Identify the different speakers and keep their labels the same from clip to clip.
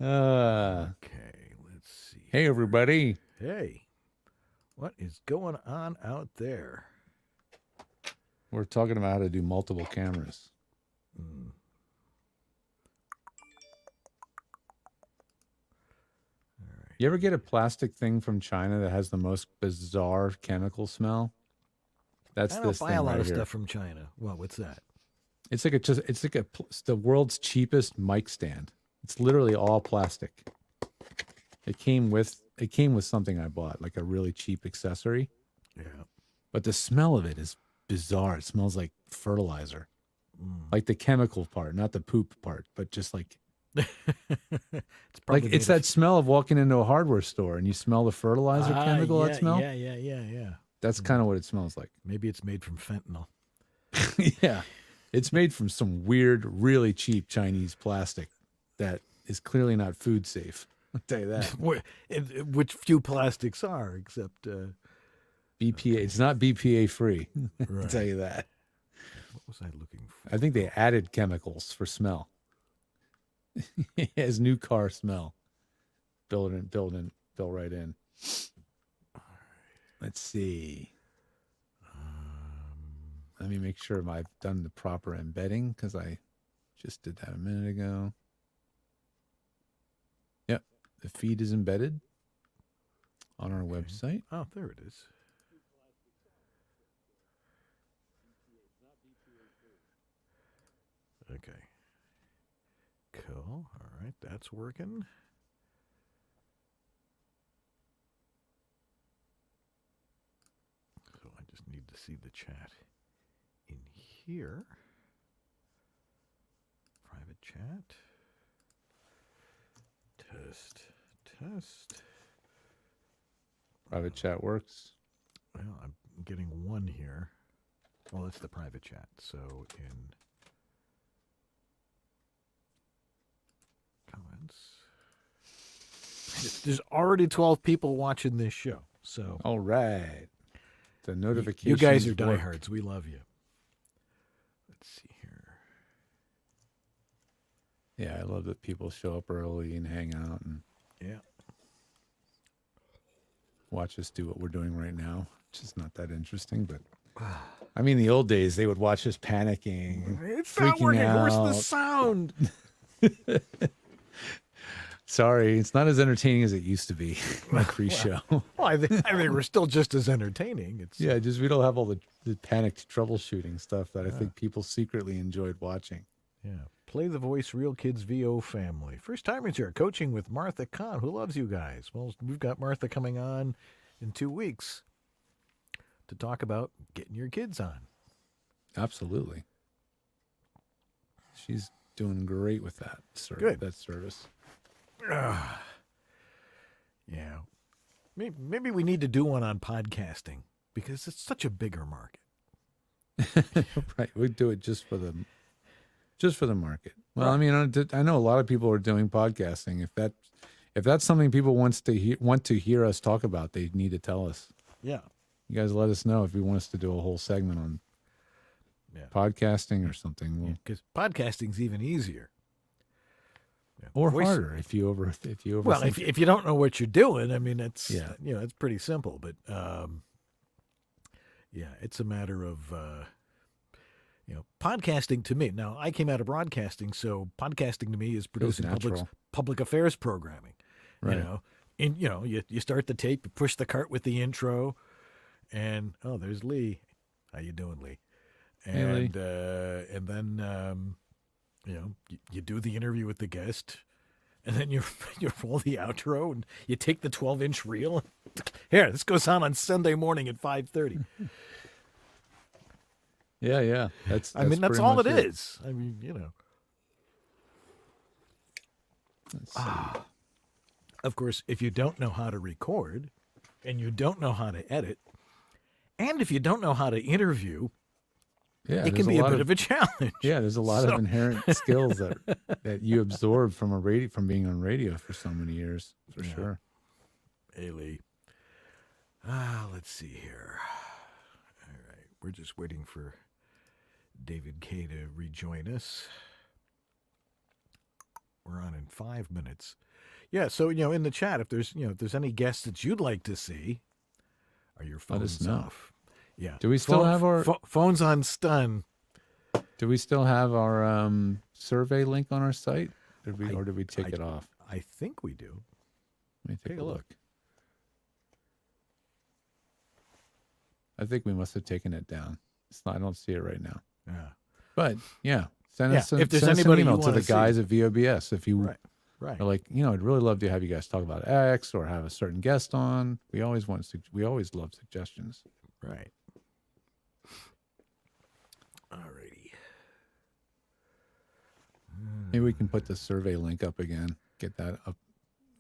Speaker 1: Okay, let's see.
Speaker 2: Hey, everybody.
Speaker 1: Hey, what is going on out there?
Speaker 2: We're talking about how to do multiple cameras.
Speaker 1: Mm. All right.
Speaker 2: You ever get a plastic thing from China that has the most bizarre chemical smell? That's
Speaker 1: I
Speaker 2: this
Speaker 1: don't buy
Speaker 2: thing
Speaker 1: a lot
Speaker 2: right
Speaker 1: of
Speaker 2: here.
Speaker 1: stuff from China. Well, what's that?
Speaker 2: It's the world's cheapest mic stand. It's literally all plastic. It came with something I bought, like a really cheap accessory.
Speaker 1: Yeah.
Speaker 2: But the smell of it is bizarre. It smells like fertilizer.
Speaker 1: Mm.
Speaker 2: Like the chemical part, not the poop part, but just like
Speaker 1: It's probably
Speaker 2: it's that smell of walking into a hardware store and you smell the fertilizer chemical
Speaker 1: yeah,
Speaker 2: that smell.
Speaker 1: Yeah.
Speaker 2: That's kind of what it smells like.
Speaker 1: Maybe it's made from fentanyl.
Speaker 2: Yeah. It's made from some weird, really cheap Chinese plastic that is clearly not food safe. I'll tell you that.
Speaker 1: Which few plastics are, except
Speaker 2: BPA. Okay. It's not BPA free.
Speaker 1: Right.
Speaker 2: I'll tell you that.
Speaker 1: What was I looking for?
Speaker 2: I think they added chemicals for smell. It has new car smell. Built right in. Let's see. Let me make sure I've done the proper embedding because I just did that a minute ago. Yep. The feed is embedded on our website.
Speaker 1: Oh, there it is. Okay. Cool. All right. That's working. So I just need to see the chat in here. Private chat. Test.
Speaker 2: Private chat works.
Speaker 1: Well, I'm getting one here. Well, that's the private chat. So in comments, there's already 12 people watching this show. So
Speaker 2: all right, the notification.
Speaker 1: You guys are diehards. We love you. Let's see here.
Speaker 2: Yeah, I love that people show up early and hang out and watch us do what we're doing right now, which is not that interesting, but I mean, the old days, they would watch us panicking.
Speaker 1: It's not working.
Speaker 2: Out.
Speaker 1: Where's the sound?
Speaker 2: Sorry, it's not as entertaining as it used to be. My pre-show.
Speaker 1: Well, I think we're still just as entertaining. It's
Speaker 2: just we don't have all the panicked troubleshooting stuff that I think people secretly enjoyed watching.
Speaker 1: Yeah. Play the Voice Real Kids VO family. First timers here, coaching with Martha Kahn, who loves you guys. Well, we've got Martha coming on in 2 weeks to talk about getting your kids on.
Speaker 2: Absolutely. She's doing great with that
Speaker 1: Good.
Speaker 2: That service.
Speaker 1: Yeah. Maybe we need to do one on podcasting because it's such a bigger market.
Speaker 2: Right. We'd do it just for the market. Well, I mean, I know a lot of people are doing podcasting. If that's something people want to hear us talk about, they need to tell us.
Speaker 1: Yeah.
Speaker 2: You guys let us know if you want us to do a whole segment on podcasting or something.
Speaker 1: Because podcasting's even easier.
Speaker 2: Or harder if you over.
Speaker 1: Well, if you don't know what you're doing, I mean, it's it's pretty simple. But it's a matter of podcasting to me. Now, I came out of broadcasting, so podcasting to me is producing public affairs programming.
Speaker 2: Right.
Speaker 1: You start the tape, you push the cart with the intro, and there's Lee. How you doing, Lee? And
Speaker 2: hey, Lee.
Speaker 1: And then you do the interview with the guest, and then you roll the outro, and you take the 12-inch reel. Here, this goes on Sunday morning at 5:30.
Speaker 2: Yeah. That's
Speaker 1: that's all it is. I mean,
Speaker 2: Let's see.
Speaker 1: Of course, if you don't know how to record, and you don't know how to edit, and if you don't know how to interview, it can be a bit of a challenge.
Speaker 2: Yeah, there's a lot of inherent skills that you absorb from being on radio for so many years, for sure.
Speaker 1: Hey, Lee. Let's see here. All right, we're just waiting for David Kaye to rejoin us. We're on in 5 minutes. Yeah, so in the chat, if there's any guests that you'd like to see, are your phones off? Yeah.
Speaker 2: Do we still have our
Speaker 1: phones on stun?
Speaker 2: Do we still have our survey link on our site? Or did we take it off?
Speaker 1: I think we do.
Speaker 2: Let me take a look. I think we must have taken it down. I don't see it right now.
Speaker 1: Yeah.
Speaker 2: But yeah, send us
Speaker 1: if there's
Speaker 2: an
Speaker 1: anybody
Speaker 2: email
Speaker 1: you
Speaker 2: to the
Speaker 1: wanna
Speaker 2: guys
Speaker 1: see.
Speaker 2: at VOBS if you
Speaker 1: Right.
Speaker 2: are like, I'd really love to have you guys talk about X or have a certain guest on. We always love suggestions.
Speaker 1: Right. Alrighty.
Speaker 2: Maybe we can put the survey link up again. Get that up.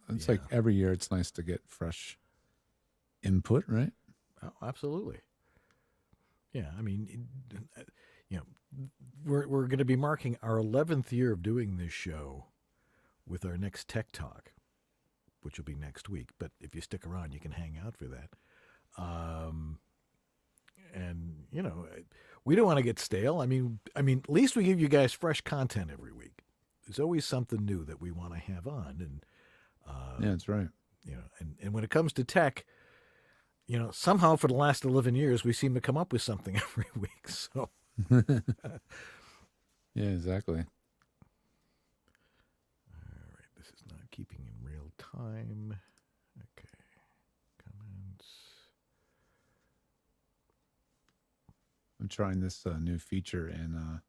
Speaker 2: It's like every year it's nice to get fresh input, right?
Speaker 1: Oh, absolutely. Yeah, I mean, we're going to be marking our 11th year of doing this show with our next Tech Talk, which will be next week. But if you stick around, you can hang out for that. And we don't want to get stale. I mean, at least we give you guys fresh content every week. There's always something new that we want to have on, and
Speaker 2: yeah, that's right.
Speaker 1: And when it comes to tech, somehow for the last 11 years, we seem to come up with something every week. So,
Speaker 2: yeah, exactly.
Speaker 1: All right, this is not keeping in real time. Okay, comments.
Speaker 2: I'm trying this new feature in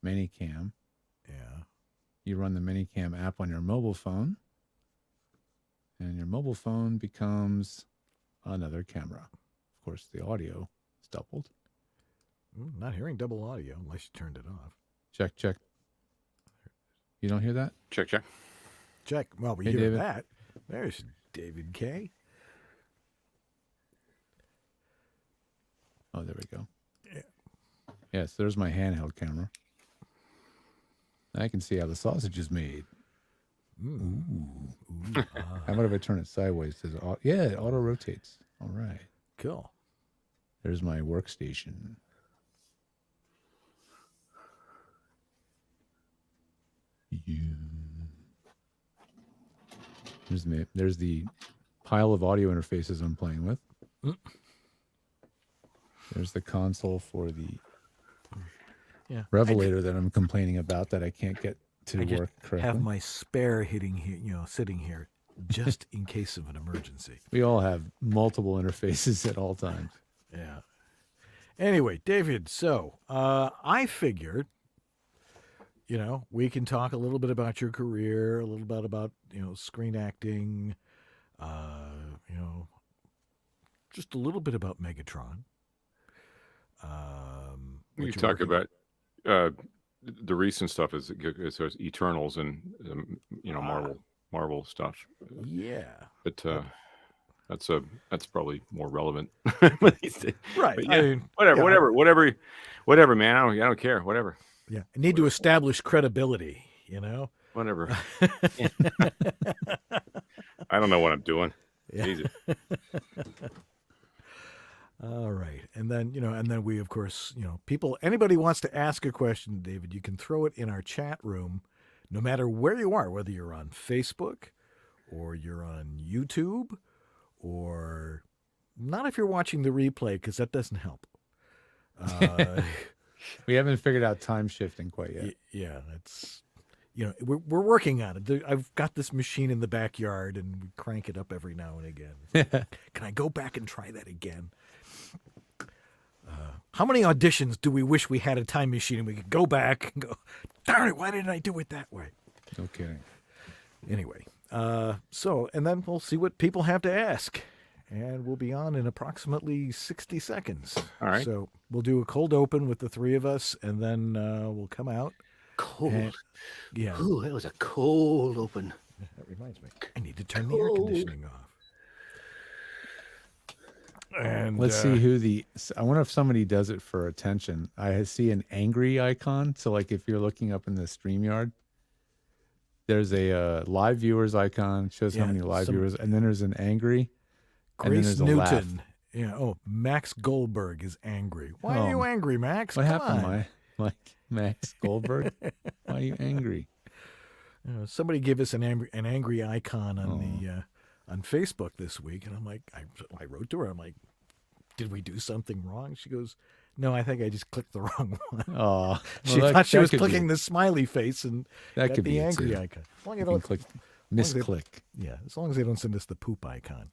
Speaker 2: Minicam.
Speaker 1: Yeah.
Speaker 2: You run the Minicam app on your mobile phone, and your mobile phone becomes another camera. Of course, the audio is doubled.
Speaker 1: Not hearing double audio unless you turned it off.
Speaker 2: Check, check. You don't hear that?
Speaker 3: Check, check.
Speaker 1: Check. Well, we
Speaker 2: Hey,
Speaker 1: hear
Speaker 2: David.
Speaker 1: that. There's David Kaye.
Speaker 2: Oh, there we go.
Speaker 1: Yeah.
Speaker 2: Yes, there's my handheld camera. I can see how the sausage is made. How about if I turn it sideways? Yeah, it auto rotates. All right.
Speaker 1: Cool.
Speaker 2: There's my workstation. There's the pile of audio interfaces I'm playing with. There's the console for the Revelator that I'm complaining about that I can't get to work correctly.
Speaker 1: Have my spare hitting here, sitting here, just in case of an emergency.
Speaker 2: We all have multiple interfaces at all times.
Speaker 1: Yeah. Anyway, David, so I figured, we can talk a little bit about your career, a little bit about, screen acting, just a little bit about Megatron.
Speaker 3: We talk about the recent stuff is Eternals and Marvel stuff.
Speaker 1: Yeah.
Speaker 3: But that's probably more relevant.
Speaker 1: Right.
Speaker 3: But yeah,
Speaker 1: I mean,
Speaker 3: whatever, man. I don't care. Whatever.
Speaker 1: Yeah. I need to establish credibility,
Speaker 3: Whatever. I don't know what I'm doing.
Speaker 1: Yeah.
Speaker 3: Jesus.
Speaker 1: All right. And then we, of course, anybody wants to ask a question, David, you can throw it in our chat room, no matter where you are, whether you're on Facebook or you're on YouTube or not if you're watching the replay, because that doesn't help.
Speaker 2: We haven't figured out time shifting quite yet.
Speaker 1: Yeah, that's, we're working on it. I've got this machine in the backyard and we crank it up every now and again. Can I go back and try that again? How many auditions do we wish we had a time machine and we could go back and go, darn it, why didn't I do it that way?
Speaker 2: No kidding.
Speaker 1: Anyway, and then we'll see what people have to ask. And we'll be on in approximately 60 seconds.
Speaker 3: All right.
Speaker 1: So we'll do a cold open with the three of us, and then we'll come out.
Speaker 4: Cold.
Speaker 1: Yeah.
Speaker 4: Ooh, that was a cold open.
Speaker 1: That reminds me. I need to turn the air conditioning off. And
Speaker 2: Let's see I wonder if somebody does it for attention. I see an angry icon. So like if you're looking up in the StreamYard, there's a live viewers icon, shows how many live viewers, and then there's an angry.
Speaker 1: Grace Newton. Yeah. Oh, Max Goldberg is angry. Why are you angry, Max?
Speaker 2: What
Speaker 1: Come
Speaker 2: happened,
Speaker 1: on.
Speaker 2: Max Goldberg? Why are you angry?
Speaker 1: Somebody gave us an angry icon on the on Facebook this week, and I'm like, I wrote to her. I'm like, did we do something wrong? She goes, no, I think I just clicked the wrong one.
Speaker 2: Oh,
Speaker 1: She thought she was clicking the smiley face and
Speaker 2: that
Speaker 1: got
Speaker 2: could
Speaker 1: the
Speaker 2: be
Speaker 1: angry
Speaker 2: it
Speaker 1: icon. As long as
Speaker 2: You
Speaker 1: they
Speaker 2: can
Speaker 1: don't,
Speaker 2: click,
Speaker 1: as long as
Speaker 2: misclick.
Speaker 1: yeah, as long as they don't send us the poop icon.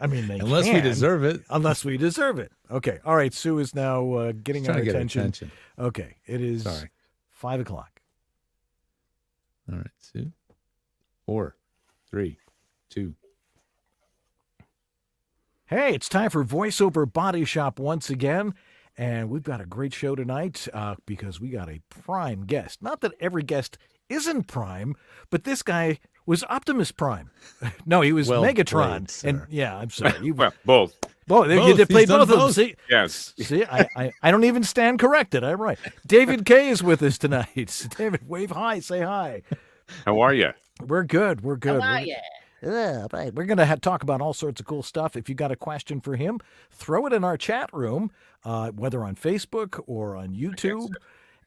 Speaker 1: I mean, they
Speaker 2: Unless we
Speaker 1: can,
Speaker 2: deserve it.
Speaker 1: Unless we deserve it. Okay. All right. Sue is now getting our
Speaker 2: Trying to get
Speaker 1: attention.
Speaker 2: attention.
Speaker 1: Okay. It is
Speaker 2: Sorry.
Speaker 1: 5 o'clock.
Speaker 2: All right, Sue. 4, 3, 2.
Speaker 1: Hey, it's time for VoiceOver Body Shop once again. And we've got a great show tonight because we got a prime guest. Not that every guest isn't prime, but this guy was Optimus Prime. No, he was
Speaker 2: Well
Speaker 1: Megatron.
Speaker 2: played, sir.
Speaker 1: And yeah, I'm sorry.
Speaker 3: Well, both.
Speaker 1: Both. You
Speaker 2: Both.
Speaker 1: did play
Speaker 2: He's done
Speaker 1: both of them.
Speaker 2: both.
Speaker 1: See,
Speaker 3: Yes.
Speaker 1: see, I don't even stand corrected. I'm right. David Kaye is with us tonight. David, wave hi. Say hi.
Speaker 3: How are you?
Speaker 1: We're good. We're good.
Speaker 5: How are ya?
Speaker 1: Yeah, right. We're going to talk about all sorts of cool stuff. If you got a question for him, throw it in our chat room, whether on Facebook or on YouTube.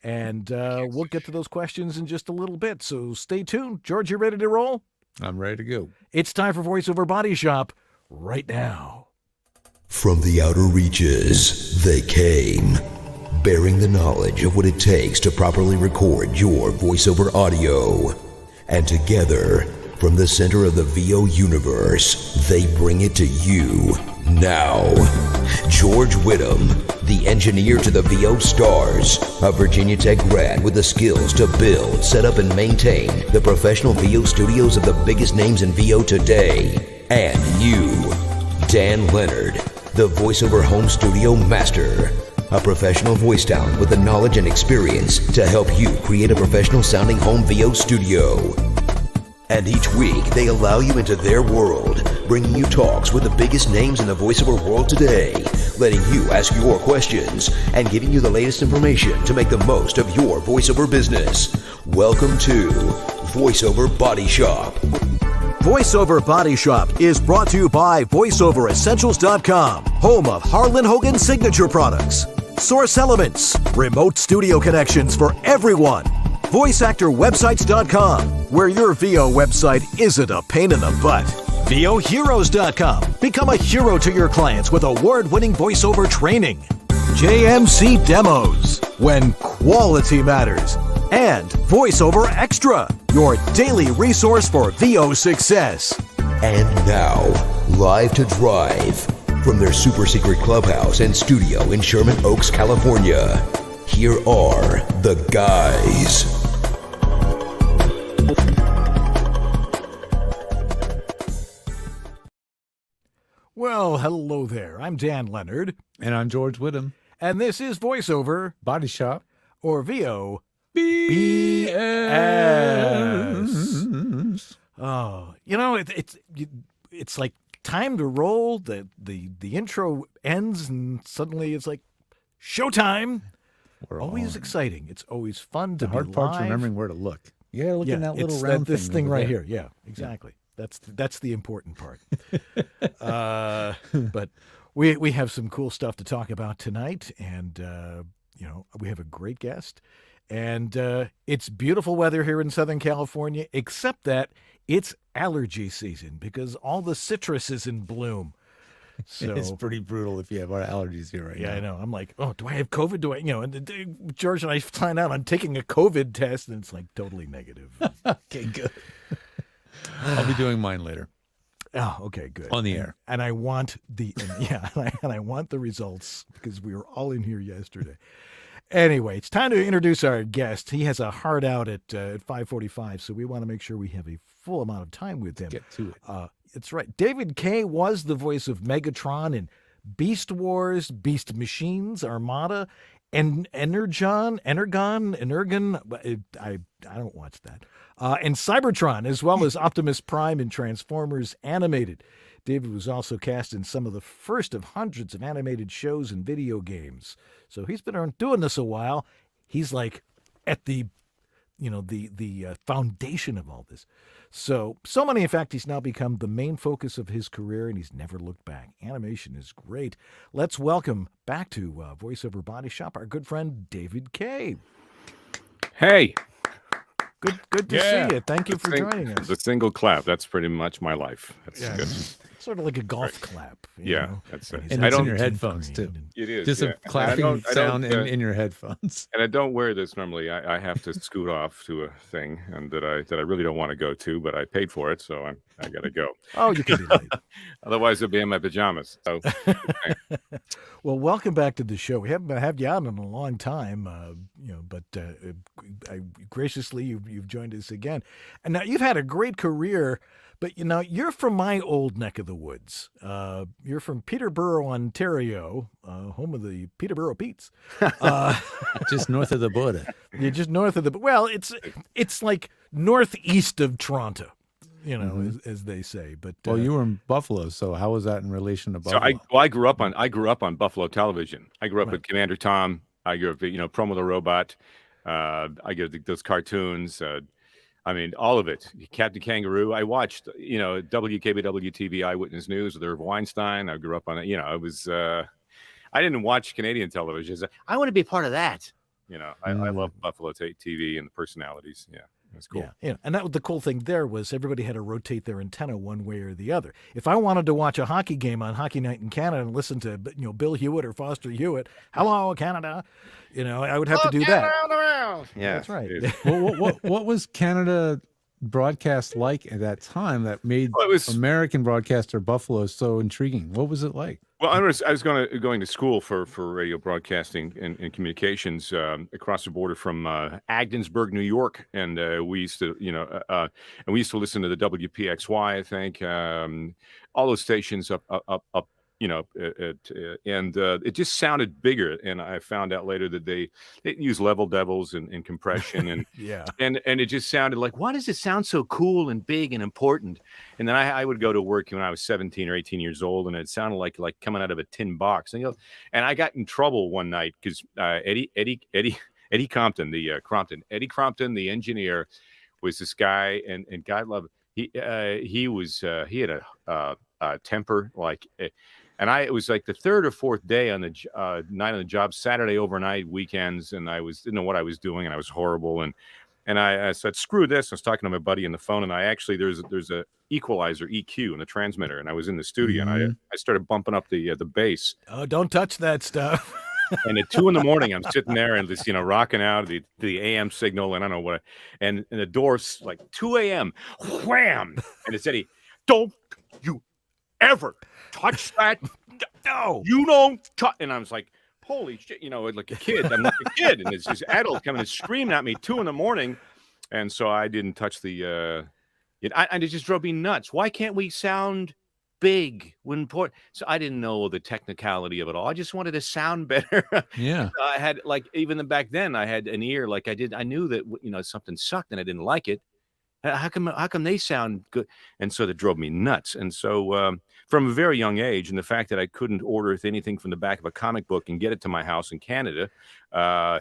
Speaker 1: And we'll get to those questions in just a little bit. So stay tuned. George, you ready to roll?
Speaker 2: I'm ready to go.
Speaker 1: It's time for VoiceOver Body Shop right now.
Speaker 6: From the outer reaches, they came, bearing the knowledge of what it takes to properly record your voiceover audio. And together, from the center of the VO universe, they bring it to you now. George Whittam, the engineer to the VO stars, a Virginia Tech grad with the skills to build, set up, and maintain the professional VO studios of the biggest names in VO today. And you, Dan Leonard, the voiceover home studio master. A professional voice talent with the knowledge and experience to help you create a professional sounding home VO studio. And each week, they allow you into their world, bringing you talks with the biggest names in the voiceover world today, letting you ask your questions, and giving you the latest information to make the most of your voiceover business. Welcome to VoiceOver Body Shop.
Speaker 7: VoiceOver Body Shop is brought to you by VoiceOverEssentials.com, home of Harlan Hogan signature products, Source Elements, remote studio connections for everyone, VoiceActorWebsites.com, where your VO website isn't a pain in the butt, VOHeroes.com, become a hero to your clients with award-winning voiceover training, JMC Demos, when quality matters, and VoiceOver Extra, your daily resource for VO success.
Speaker 6: And now, live to drive from their super secret clubhouse and studio in Sherman Oaks, California, here are the guys.
Speaker 1: Well, hello there. I'm Dan Leonard,
Speaker 2: And I'm George Whittam.
Speaker 1: and this is VoiceOver
Speaker 2: Body Shop.
Speaker 1: or VO.
Speaker 2: BS.
Speaker 1: Oh, it's like time to roll. The intro ends, and suddenly it's like showtime.
Speaker 2: We're
Speaker 1: Always
Speaker 2: on.
Speaker 1: exciting. It's always fun to
Speaker 2: The hard
Speaker 1: be
Speaker 2: part's
Speaker 1: live.
Speaker 2: remembering where to look. You gotta look in that little
Speaker 1: it's
Speaker 2: round
Speaker 1: this thing
Speaker 2: over
Speaker 1: right
Speaker 2: there.
Speaker 1: here. Yeah, exactly. That's the important part. But we have some cool stuff to talk about tonight, and we have a great guest, and it's beautiful weather here in Southern California, except that it's allergy season because all the citrus is in bloom. So
Speaker 2: It's pretty brutal if you have allergies here right now.
Speaker 1: yeah, I know. I'm like, oh, do I have COVID? Do I, and George and I find out I'm taking a COVID test, and it's like totally negative.
Speaker 2: Okay, good. I'll be doing mine later
Speaker 1: Oh, okay, good.
Speaker 2: on the air.
Speaker 1: And I want and I want the results because we were all in here yesterday. Anyway, it's time to introduce our guest. He has a hard out at 5:45, so we want to make sure we have a full amount of time with him.
Speaker 2: Get to it.
Speaker 1: That's right. David Kaye was the voice of Megatron in Beast Wars, Beast Machines, Armada, and Energon. I don't watch that. And Cybertron, as well as Optimus Prime in Transformers Animated. David was also cast in some of the first of hundreds of animated shows and video games. So he's been doing this a while. He's like at the foundation of all this. So many, in fact, he's now become the main focus of his career, and he's never looked back. Animation is great. Let's welcome back to VoiceOver Body Shop our good friend David Kaye.
Speaker 3: Hey,
Speaker 1: Good to see you. Thank you for joining us.
Speaker 3: The single clap. That's pretty much my life. That's
Speaker 1: Yeah,
Speaker 3: good.
Speaker 1: sort of like a golf clap. You
Speaker 3: Yeah,
Speaker 1: know?
Speaker 3: that's it.
Speaker 2: And
Speaker 3: I
Speaker 2: it's in
Speaker 3: don't-
Speaker 2: your headphones too.
Speaker 3: It is
Speaker 2: Just
Speaker 3: yeah.
Speaker 2: a
Speaker 3: And
Speaker 2: clapping
Speaker 3: I don't,
Speaker 2: sound
Speaker 3: uh,
Speaker 2: in your headphones.
Speaker 3: And I don't wear this normally. I have to scoot off to a thing and that I really don't want to go to, but I paid for it, so I got to go.
Speaker 1: Oh, you can be late.
Speaker 3: Otherwise, I'll be in my pajamas. So
Speaker 1: Well, welcome back to the show. We haven't had you on in a long time, but graciously you've joined us again. And now you've had a great career, but you're from my old neck of the woods. You're from Peterborough, Ontario, home of the Peterborough Petes.
Speaker 2: Just north of the border.
Speaker 1: You're just north of it's like northeast of Toronto, as they say. But
Speaker 2: Well, you were in Buffalo, so how was that in relation to
Speaker 3: So
Speaker 2: Buffalo?
Speaker 3: I grew up on Buffalo television. I grew up with Commander Tom. I grew up, Promo the Robot. I get those cartoons. I mean, all of it. Captain Kangaroo. I watched, WKBW TV Eyewitness News with Irv Weinstein. I grew up on it. It was. I didn't watch Canadian television. I want to be part of that. I love Buffalo TV and the personalities. Yeah. That's cool.
Speaker 1: Yeah, and the cool thing there was everybody had to rotate their antenna one way or the other. If I wanted to watch a hockey game on Hockey Night in Canada and listen to Bill Hewitt or Foster Hewitt, hello Canada, I would have to do that.
Speaker 3: Yeah,
Speaker 1: That's right.
Speaker 2: What was Canada broadcast like at that time that made
Speaker 3: Well, it was-
Speaker 2: American broadcaster Buffalo so intriguing? What was it like?
Speaker 3: Well, I was going to school for radio broadcasting and communications across the border from Ogdensburg, New York, and we used to listen to the WPXY, I think, all those stations up, and it just sounded bigger. And I found out later that they use level devils and compression and
Speaker 1: Yeah.
Speaker 3: and it just sounded like, why does it sound so cool and big and important? And then I would go to work when I was 17 or 18 years old, and it sounded like coming out of a tin box. And I got in trouble one night because Eddie Compton, Eddie Crompton, the engineer, was this guy, and God love it. He had a temper like. And it was like the third or fourth day on the night on the job, Saturday overnight, weekends, and didn't know what I was doing, and I was horrible. And I said, screw this. I was talking to my buddy on the phone, and there's a equalizer EQ in the transmitter, and I was in the studio, and I started bumping up the bass.
Speaker 1: Oh, don't touch that stuff.
Speaker 3: And at 2 a.m, I'm sitting there and just rocking out the AM signal, and I don't know what. And the door's like 2 a.m. Wham! And it said, "Don't you ever touch that?
Speaker 1: No,
Speaker 3: You don't touch." And I was like, holy shit, like a kid. I'm like a kid, and it's this adult coming and screaming at me 2 a.m. And so I didn't touch and it just drove me nuts. Why can't we sound big when important? So I didn't know the technicality of it all. I just wanted to sound better.
Speaker 2: Yeah.
Speaker 3: I had back then I had an ear like I did. I knew that something sucked and I didn't like it. How come they sound good? And so that drove me nuts. And so from a very young age, and the fact that I couldn't order anything from the back of a comic book and get it to my house in Canada, I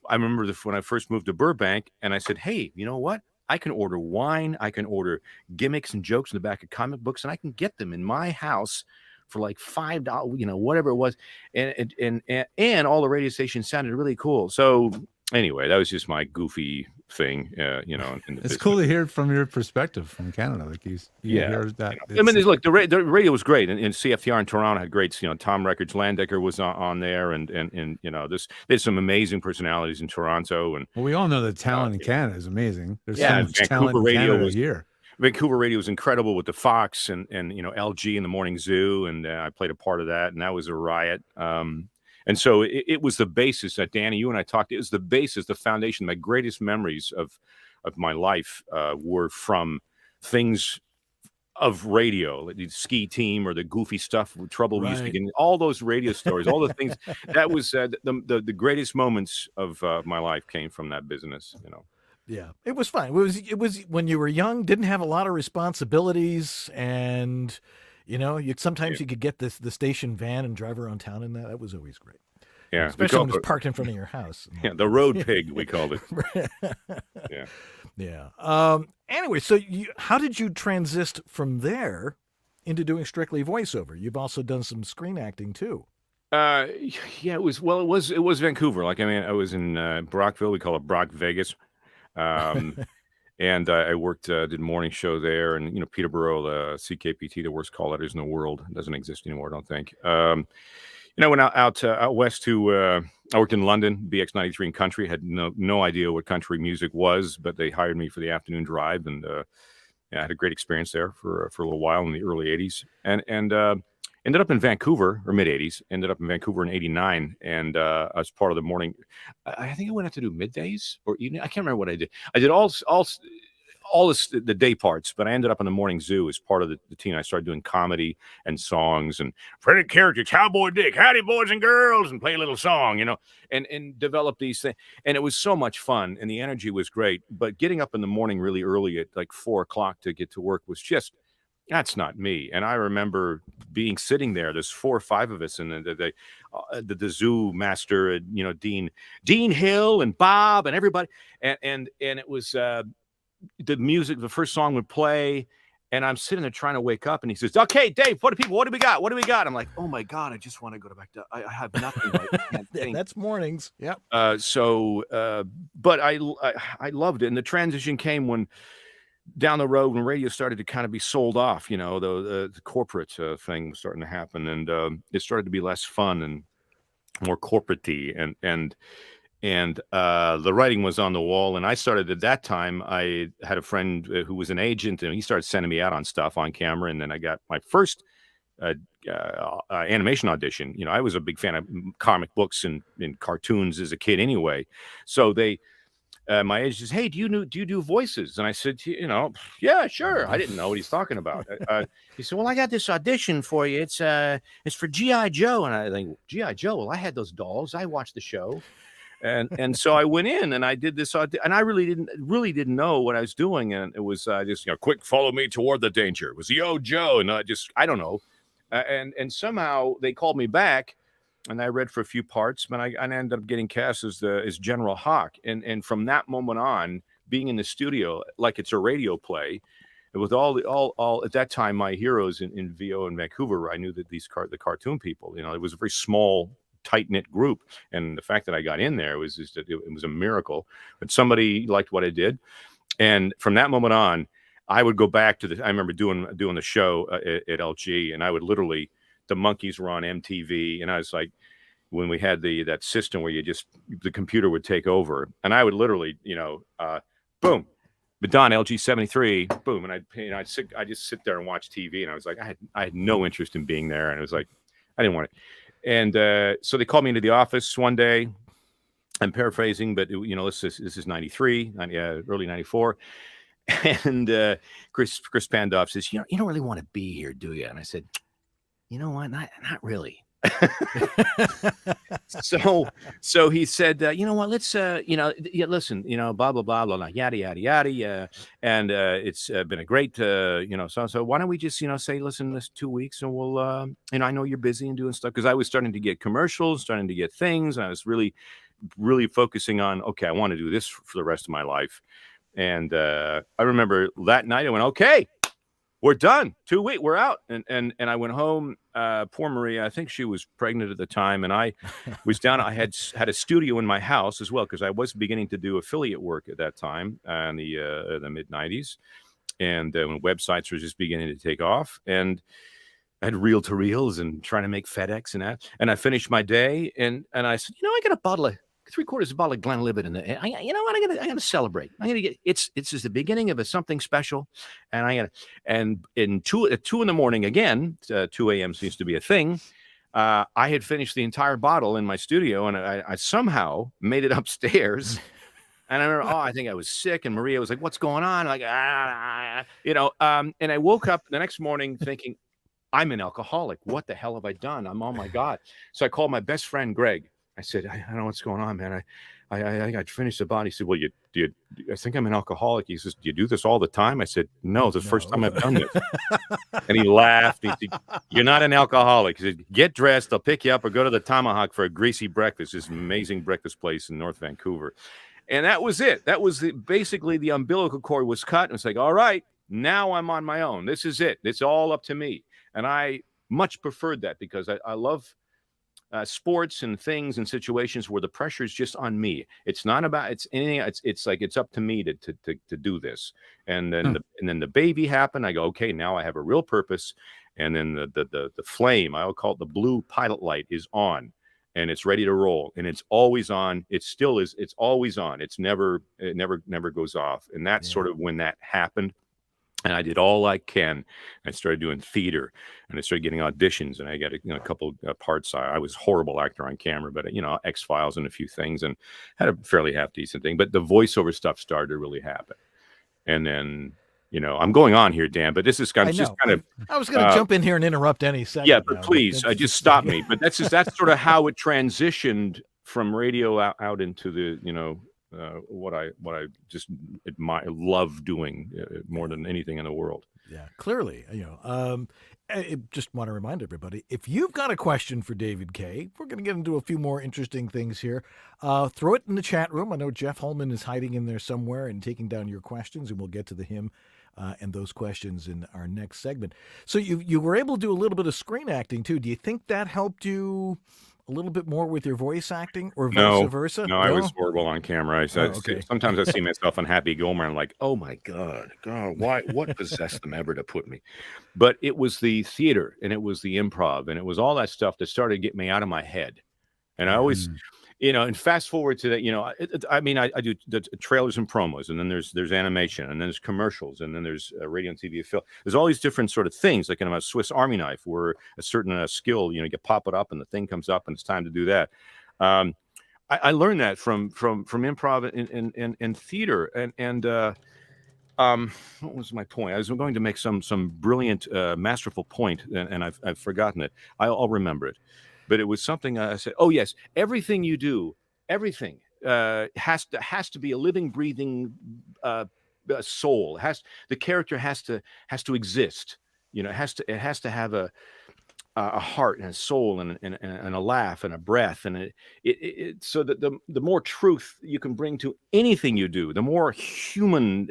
Speaker 3: remember when I first moved to Burbank, and I said, hey, you know what? I can order wine, I can order gimmicks and jokes in the back of comic books, and I can get them in my house for like $5, whatever it was. And all the radio stations sounded really cool. So anyway, that was just my goofy thing, in the
Speaker 2: It's
Speaker 3: business.
Speaker 2: cool to hear it from your perspective from Canada. Like you hear that.
Speaker 3: I mean, look, the radio was great, and CFTR in Toronto had great. Tom Records, Landecker was on there, and there's some amazing personalities in Toronto, and
Speaker 2: Well, we all know the talent in Canada is amazing. There's
Speaker 3: Yeah,
Speaker 2: so much
Speaker 3: Vancouver
Speaker 2: talent in
Speaker 3: radio
Speaker 2: Canada
Speaker 3: was-
Speaker 2: here.
Speaker 3: Vancouver radio was incredible with the Fox and LG in the Morning Zoo, and I played a part of that, and that was a riot. And so it was the basis that Danny, you and I talked. It was the basis, the foundation. My greatest memories of my life were from things of radio, like the ski team or the goofy stuff, trouble we used to
Speaker 1: Right.
Speaker 3: get in, all those radio stories, all the things. That was the greatest moments of my life came from that business.
Speaker 1: Yeah, it was fun. It was when you were young, didn't have a lot of responsibilities, and sometimes you could get the station van and drive around town in that. That was always great,
Speaker 3: Yeah,
Speaker 1: especially when it was parked in front of your house.
Speaker 3: the road pig we called it. Yeah.
Speaker 1: Yeah. Anyway, so how did you transist from there into doing strictly voiceover? You've also done some screen acting too.
Speaker 3: Yeah, it was Vancouver. I was in Brockville. We call it Brock Vegas. And I worked, did morning show there, and Peterborough, the CKPT, the worst call letters in the world, doesn't exist anymore, I don't think. Went out west to. I worked in London, BX93 in country. Had no idea what country music was, but they hired me for the afternoon drive, and I had a great experience there for a little while in the early '80s, and ended up in Vancouver, or mid '80s. Ended up in Vancouver in '89, and as part of the morning, I think I went out to do middays or evening. I can't remember what I did. I did all the day parts, but I ended up in the morning zoo as part of the team. I started doing comedy and songs and Freddy character, Cowboy Dick, howdy boys and girls, and play a little song, and develop these things. And it was so much fun, and the energy was great. But getting up in the morning really early at like 4 o'clock to get to work was just. That's not me. And I remember sitting there. There's 4 or 5 of us, and the zoo master, Dean Hill and Bob and everybody, and it was the music. The first song would play, and I'm sitting there trying to wake up, and he says, "Okay, Dave, what do we got? What do we got?" I'm like, "Oh my God, I just want to go back to. I have nothing." I can't think.
Speaker 1: That's mornings. Yep.
Speaker 3: But I loved it, and the transition came when. Down the road when radio started to kind of be sold off, the corporate thing was starting to happen, and it started to be less fun and more corporate-y, and the writing was on the wall. And I started at that time. I had a friend who was an agent, and he started sending me out on stuff on camera, and then I got my first animation audition. I was a big fan of comic books and cartoons as a kid anyway, so they. My agent says, "Hey, do you do voices?" And I said, "Yeah, sure." I didn't know what he's talking about. He said, "Well, I got this audition for you. It's for G.I. Joe." And I think, G.I. Joe? Well, I had those dolls. I watched the show, and so I went in and I did this audition, and I really didn't know what I was doing, and it was just quick, follow me toward the danger. It was Yo Joe, and I don't know, and somehow they called me back. And I read for a few parts, but I ended up getting cast as General Hawk. And from that moment on, being in the studio like it's a radio play, with all at that time my heroes in VO in Vancouver, I knew that the cartoon people, it was a very small, tight-knit group, and the fact that I got in there was just it was a miracle. But somebody liked what I did, and from that moment on, I would go back to I remember doing the show at LG, and I would literally. The Monkees were on MTV, and I was like, when we had that system where the computer would take over, and I would literally, boom, Madonna LG 73, boom, and I'd just sit there and watch TV, and I was like, I had no interest in being there, and it was like, I didn't want it, and so they called me into the office one day. I'm paraphrasing, but this is 93, early 94. And Chris Pandoff says, you don't really want to be here, do you? And I said, you know what? Not really. So he said, you know what? Let's, listen, blah, blah, blah, blah, blah, yada, yada, yada. And it's been a great, so why don't we just, say, listen, this 2 weeks and we'll, I know you're busy and doing stuff. Cause I was starting to get commercials, starting to get things. And I was really, really focusing on, okay, I want to do this for the rest of my life. And I remember that night I went, okay, we're done. 2 weeks, we're out. And I went home. Poor Maria, I think she was pregnant at the time, and I was down. I had a studio in my house as well because I was beginning to do affiliate work at that time in the mid '90s, and when websites were just beginning to take off. And I had reel to reels and trying to make FedEx and that. And I finished my day, and I said, I got a bottle of 3/4 bottle of Glenlivet in there. You know what? I gotta celebrate. I'm gonna get it's just the beginning of something special, and at 2 in the morning again. 2 a.m. seems to be a thing. I had finished the entire bottle in my studio, and I somehow made it upstairs. And I remember, I think I was sick, and Maria was like, "What's going on?" Like, and I woke up the next morning thinking, "I'm an alcoholic. What the hell have I done? Oh my God!" So I called my best friend Greg. I said, I don't know what's going on, man. I finished the bottle. He said, well, I think I'm an alcoholic. He says, do you do this all the time? I said, no, it's the first time I've done this. And he laughed. He said, you're not an alcoholic. He said, get dressed. I'll pick you up or go to the Tomahawk for a greasy breakfast, this amazing breakfast place in North Vancouver. And that was it. That was basically the umbilical cord was cut. And it's like, all right, now I'm on my own. This is it. It's all up to me. And I much preferred that because I love sports and things and situations where the pressure is just on me. It's not about it's anything. It's like it's up to me to do this. And then the baby happened. I go, okay, now I have a real purpose. And then the flame, I'll call it the blue pilot light, is on, and it's ready to roll, and it's always on. It still is. It's always on. It never goes off. And that's sort of when that happened. And I did all I can. I started doing theater, and I started getting auditions, and I got a couple parts. I was a horrible actor on camera, but X-Files and a few things, and had a fairly half decent thing. But the voiceover stuff started to really happen. And then, I'm going on here, Dan, but this is kind of.
Speaker 1: I was going to jump in here and interrupt any second.
Speaker 3: Yeah, but please, just stop me. But that's sort of how it transitioned from radio out into the what I just love doing more than anything in the world.
Speaker 1: Yeah, clearly, I just want to remind everybody, if you've got a question for David Kaye, we're going to get into a few more interesting things here. Throw it in the chat room. I know Jeff Holman is hiding in there somewhere and taking down your questions, and we'll get to him and those questions in our next segment. So you were able to do a little bit of screen acting too. Do you think that helped you a little bit more with your voice acting, or vice versa?
Speaker 3: No, I was horrible on camera. Sometimes I see myself on Happy Gilmore and I'm like, oh my God, why? What possessed them ever to put me? But it was the theater, and it was the improv, and it was all that stuff that started to get me out of my head. And I always, and fast forward to that, I do the trailers and promos, and then there's animation, and then there's commercials, and then there's radio and TV film. There's all these different sort of things, like in a Swiss Army knife, where a certain skill, you pop it up and the thing comes up and it's time to do that. I learned that from improv and theater. And what was my point? I was going to make some brilliant, masterful point, and I've forgotten it. I'll remember it. But it was something I said, oh, yes, everything you do, everything has to be a living, breathing soul. The character has to exist. It has to have a heart and a soul and a laugh and a breath. And so that the more truth you can bring to anything you do, the more human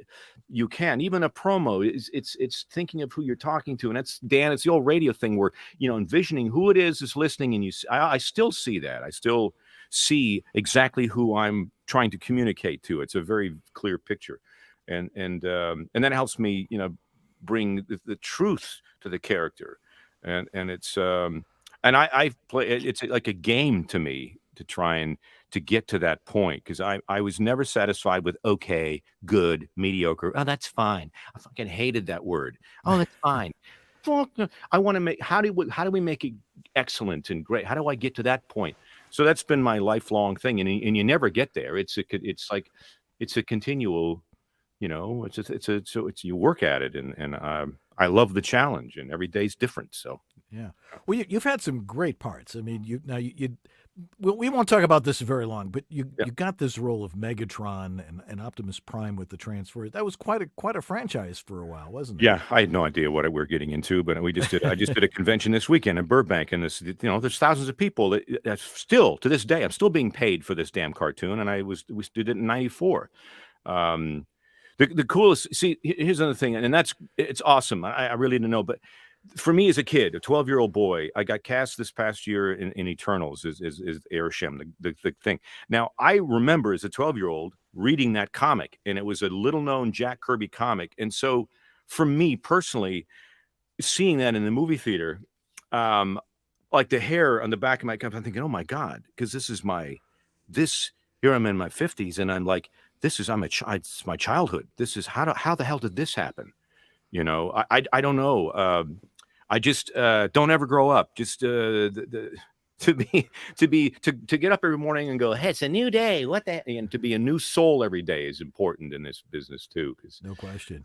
Speaker 3: you can. Even a promo, it's thinking of who you're talking to. And it's the old radio thing where, envisioning who it is listening. And I still see that. I still see exactly who I'm trying to communicate to. It's a very clear picture. And that helps me, bring the truth to the character. And it's and I play. It's like a game to me to try and to get to that point, because I was never satisfied with okay, good, mediocre. Oh, that's fine. I fucking hated that word. Oh, that's fine. I want to make. How do we make it excellent and great? How do I get to that point? So that's been my lifelong thing, and you never get there. It's a continual. It's you work at it, and I love the challenge, and every day's different. So
Speaker 1: yeah, well, you've had some great parts. I mean, we won't talk about this very long, but you got this role of Megatron and Optimus Prime with the Transformers. That was quite a franchise for a while, wasn't it?
Speaker 3: Yeah, I had no idea what we're getting into, but I just did a convention this weekend in Burbank, and there's thousands of people that still to this day I'm still being paid for this damn cartoon, and we did it in '94. The coolest, see, here's another thing, and it's awesome. I really didn't know, but for me as a kid, a 12-year-old boy, I got cast this past year in Eternals as Arishem, the thing. Now, I remember as a 12-year-old reading that comic, and it was a little-known Jack Kirby comic. And so for me personally, seeing that in the movie theater, like the hair on the back of my cup, I'm thinking, oh my God, because here I'm in my 50s, and I'm like, it's my childhood. This is how the hell did this happen? I don't know. I just don't ever grow up. Just to get up every morning and go, hey, it's a new day. And to be a new soul every day is important in this business too.
Speaker 1: No question.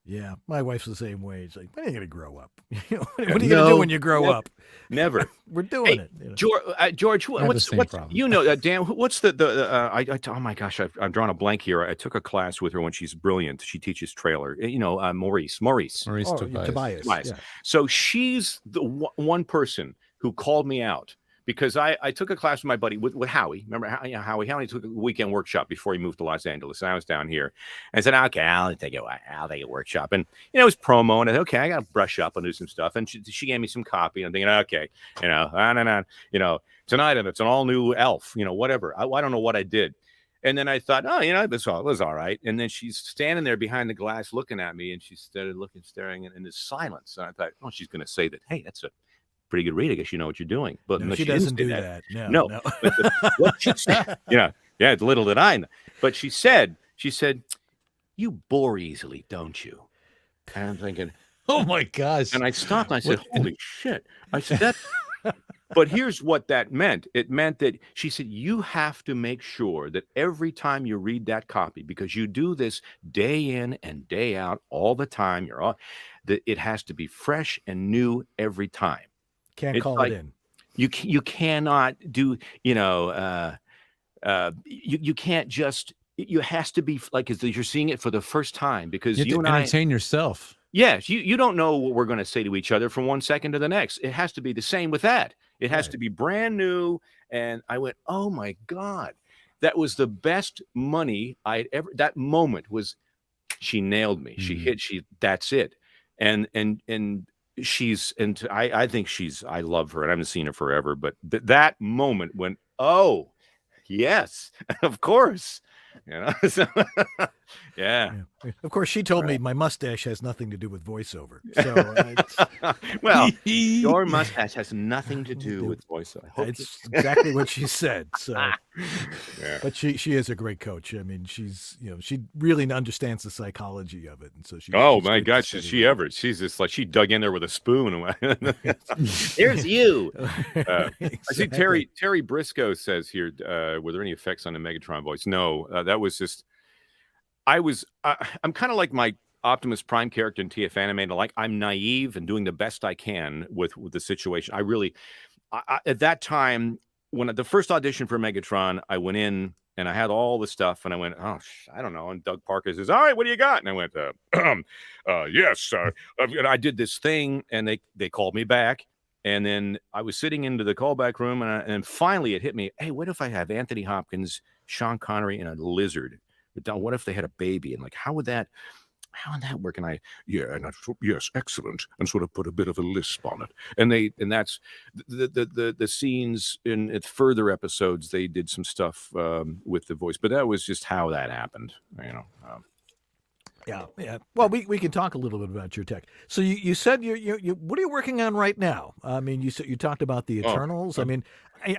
Speaker 3: Yeah,
Speaker 1: my wife's the same way. It's like, when are you going to grow up? What are you going to do when you grow up?
Speaker 3: Never.
Speaker 1: We're doing
Speaker 3: it. George, what's Dan? What's oh my gosh, I'm drawing a blank here. I took a class with her when she's brilliant. She teaches trailer. Maurice
Speaker 1: Tobias.
Speaker 3: Yeah. So she's the one person who called me out because I took a class with my buddy with Howie. Remember Howie? Howie took a weekend workshop before he moved to Los Angeles, and I was down here. And I said, okay, I'll take a workshop. And it was promo, and I said, okay, I got to brush up and do some stuff. And she gave me some copy, and I'm thinking, okay, tonight it's an all new Elf, whatever. I don't know what I did. And then I thought, it was all right. And then she's standing there behind the glass looking at me, and she started staring in this silence. And I thought, she's going to say that, hey, that's a pretty good read. I guess you know what you're doing. But
Speaker 1: no, she doesn't do that. No.
Speaker 3: What she said, it's little did I know. But she said, you bore easily, don't you? And I'm thinking,
Speaker 2: oh my gosh.
Speaker 3: And I stopped and I said, holy shit. I said, that. But here's what that meant. It meant that she said, you have to make sure that every time you read that copy, because you do this day in and day out all the time, that it has to be fresh and new every time.
Speaker 1: Can't call it in.
Speaker 3: You cannot do, you can't just, it has to be like as you're seeing it for the first time, because
Speaker 2: you have to entertain yourself.
Speaker 3: Yes, you don't know what we're going to say to each other from one second to the next. It has to be the same with that. It has to be brand new. And I went, oh my God, that was the best money I'd ever. That moment was, she nailed me. That's it. And I think I love her, and I haven't seen her forever. But that moment when, oh yes, of course. So, yeah.
Speaker 1: Of course, she told me my mustache has nothing to do with voiceover. So,
Speaker 3: well, your mustache has nothing to do with voiceover.
Speaker 1: It's exactly what she said. So, yeah. But she is a great coach. I mean, she's she really understands the psychology of it, and so she.
Speaker 3: Oh my gosh, she's just like she dug in there with a spoon. There's you.
Speaker 1: Exactly.
Speaker 3: I see Terry Briscoe says here, were there any effects on the Megatron voice? No. That was just, I'm kind of like my Optimus Prime character in TF Animated. Like, I'm naive and doing the best I can with the situation. I at that time, when the first audition for Megatron, I went in and I had all the stuff and I went, I don't know. And Doug Parker says, all right, what do you got? And I went, yes. And I did this thing and they called me back. And then I was sitting into the callback room and finally it hit me. Hey, what if I have Anthony Hopkins, Sean Connery, and a lizard? But what if they had a baby? And like, how would that work? And yes, excellent. And sort of put a bit of a lisp on it. And that's the scenes in further episodes. They did some stuff with the voice, but that was just how that happened.
Speaker 1: Yeah. Well, we can talk a little bit about your tech. So you said you what are you working on right now? I mean, you talked about the Eternals. I mean,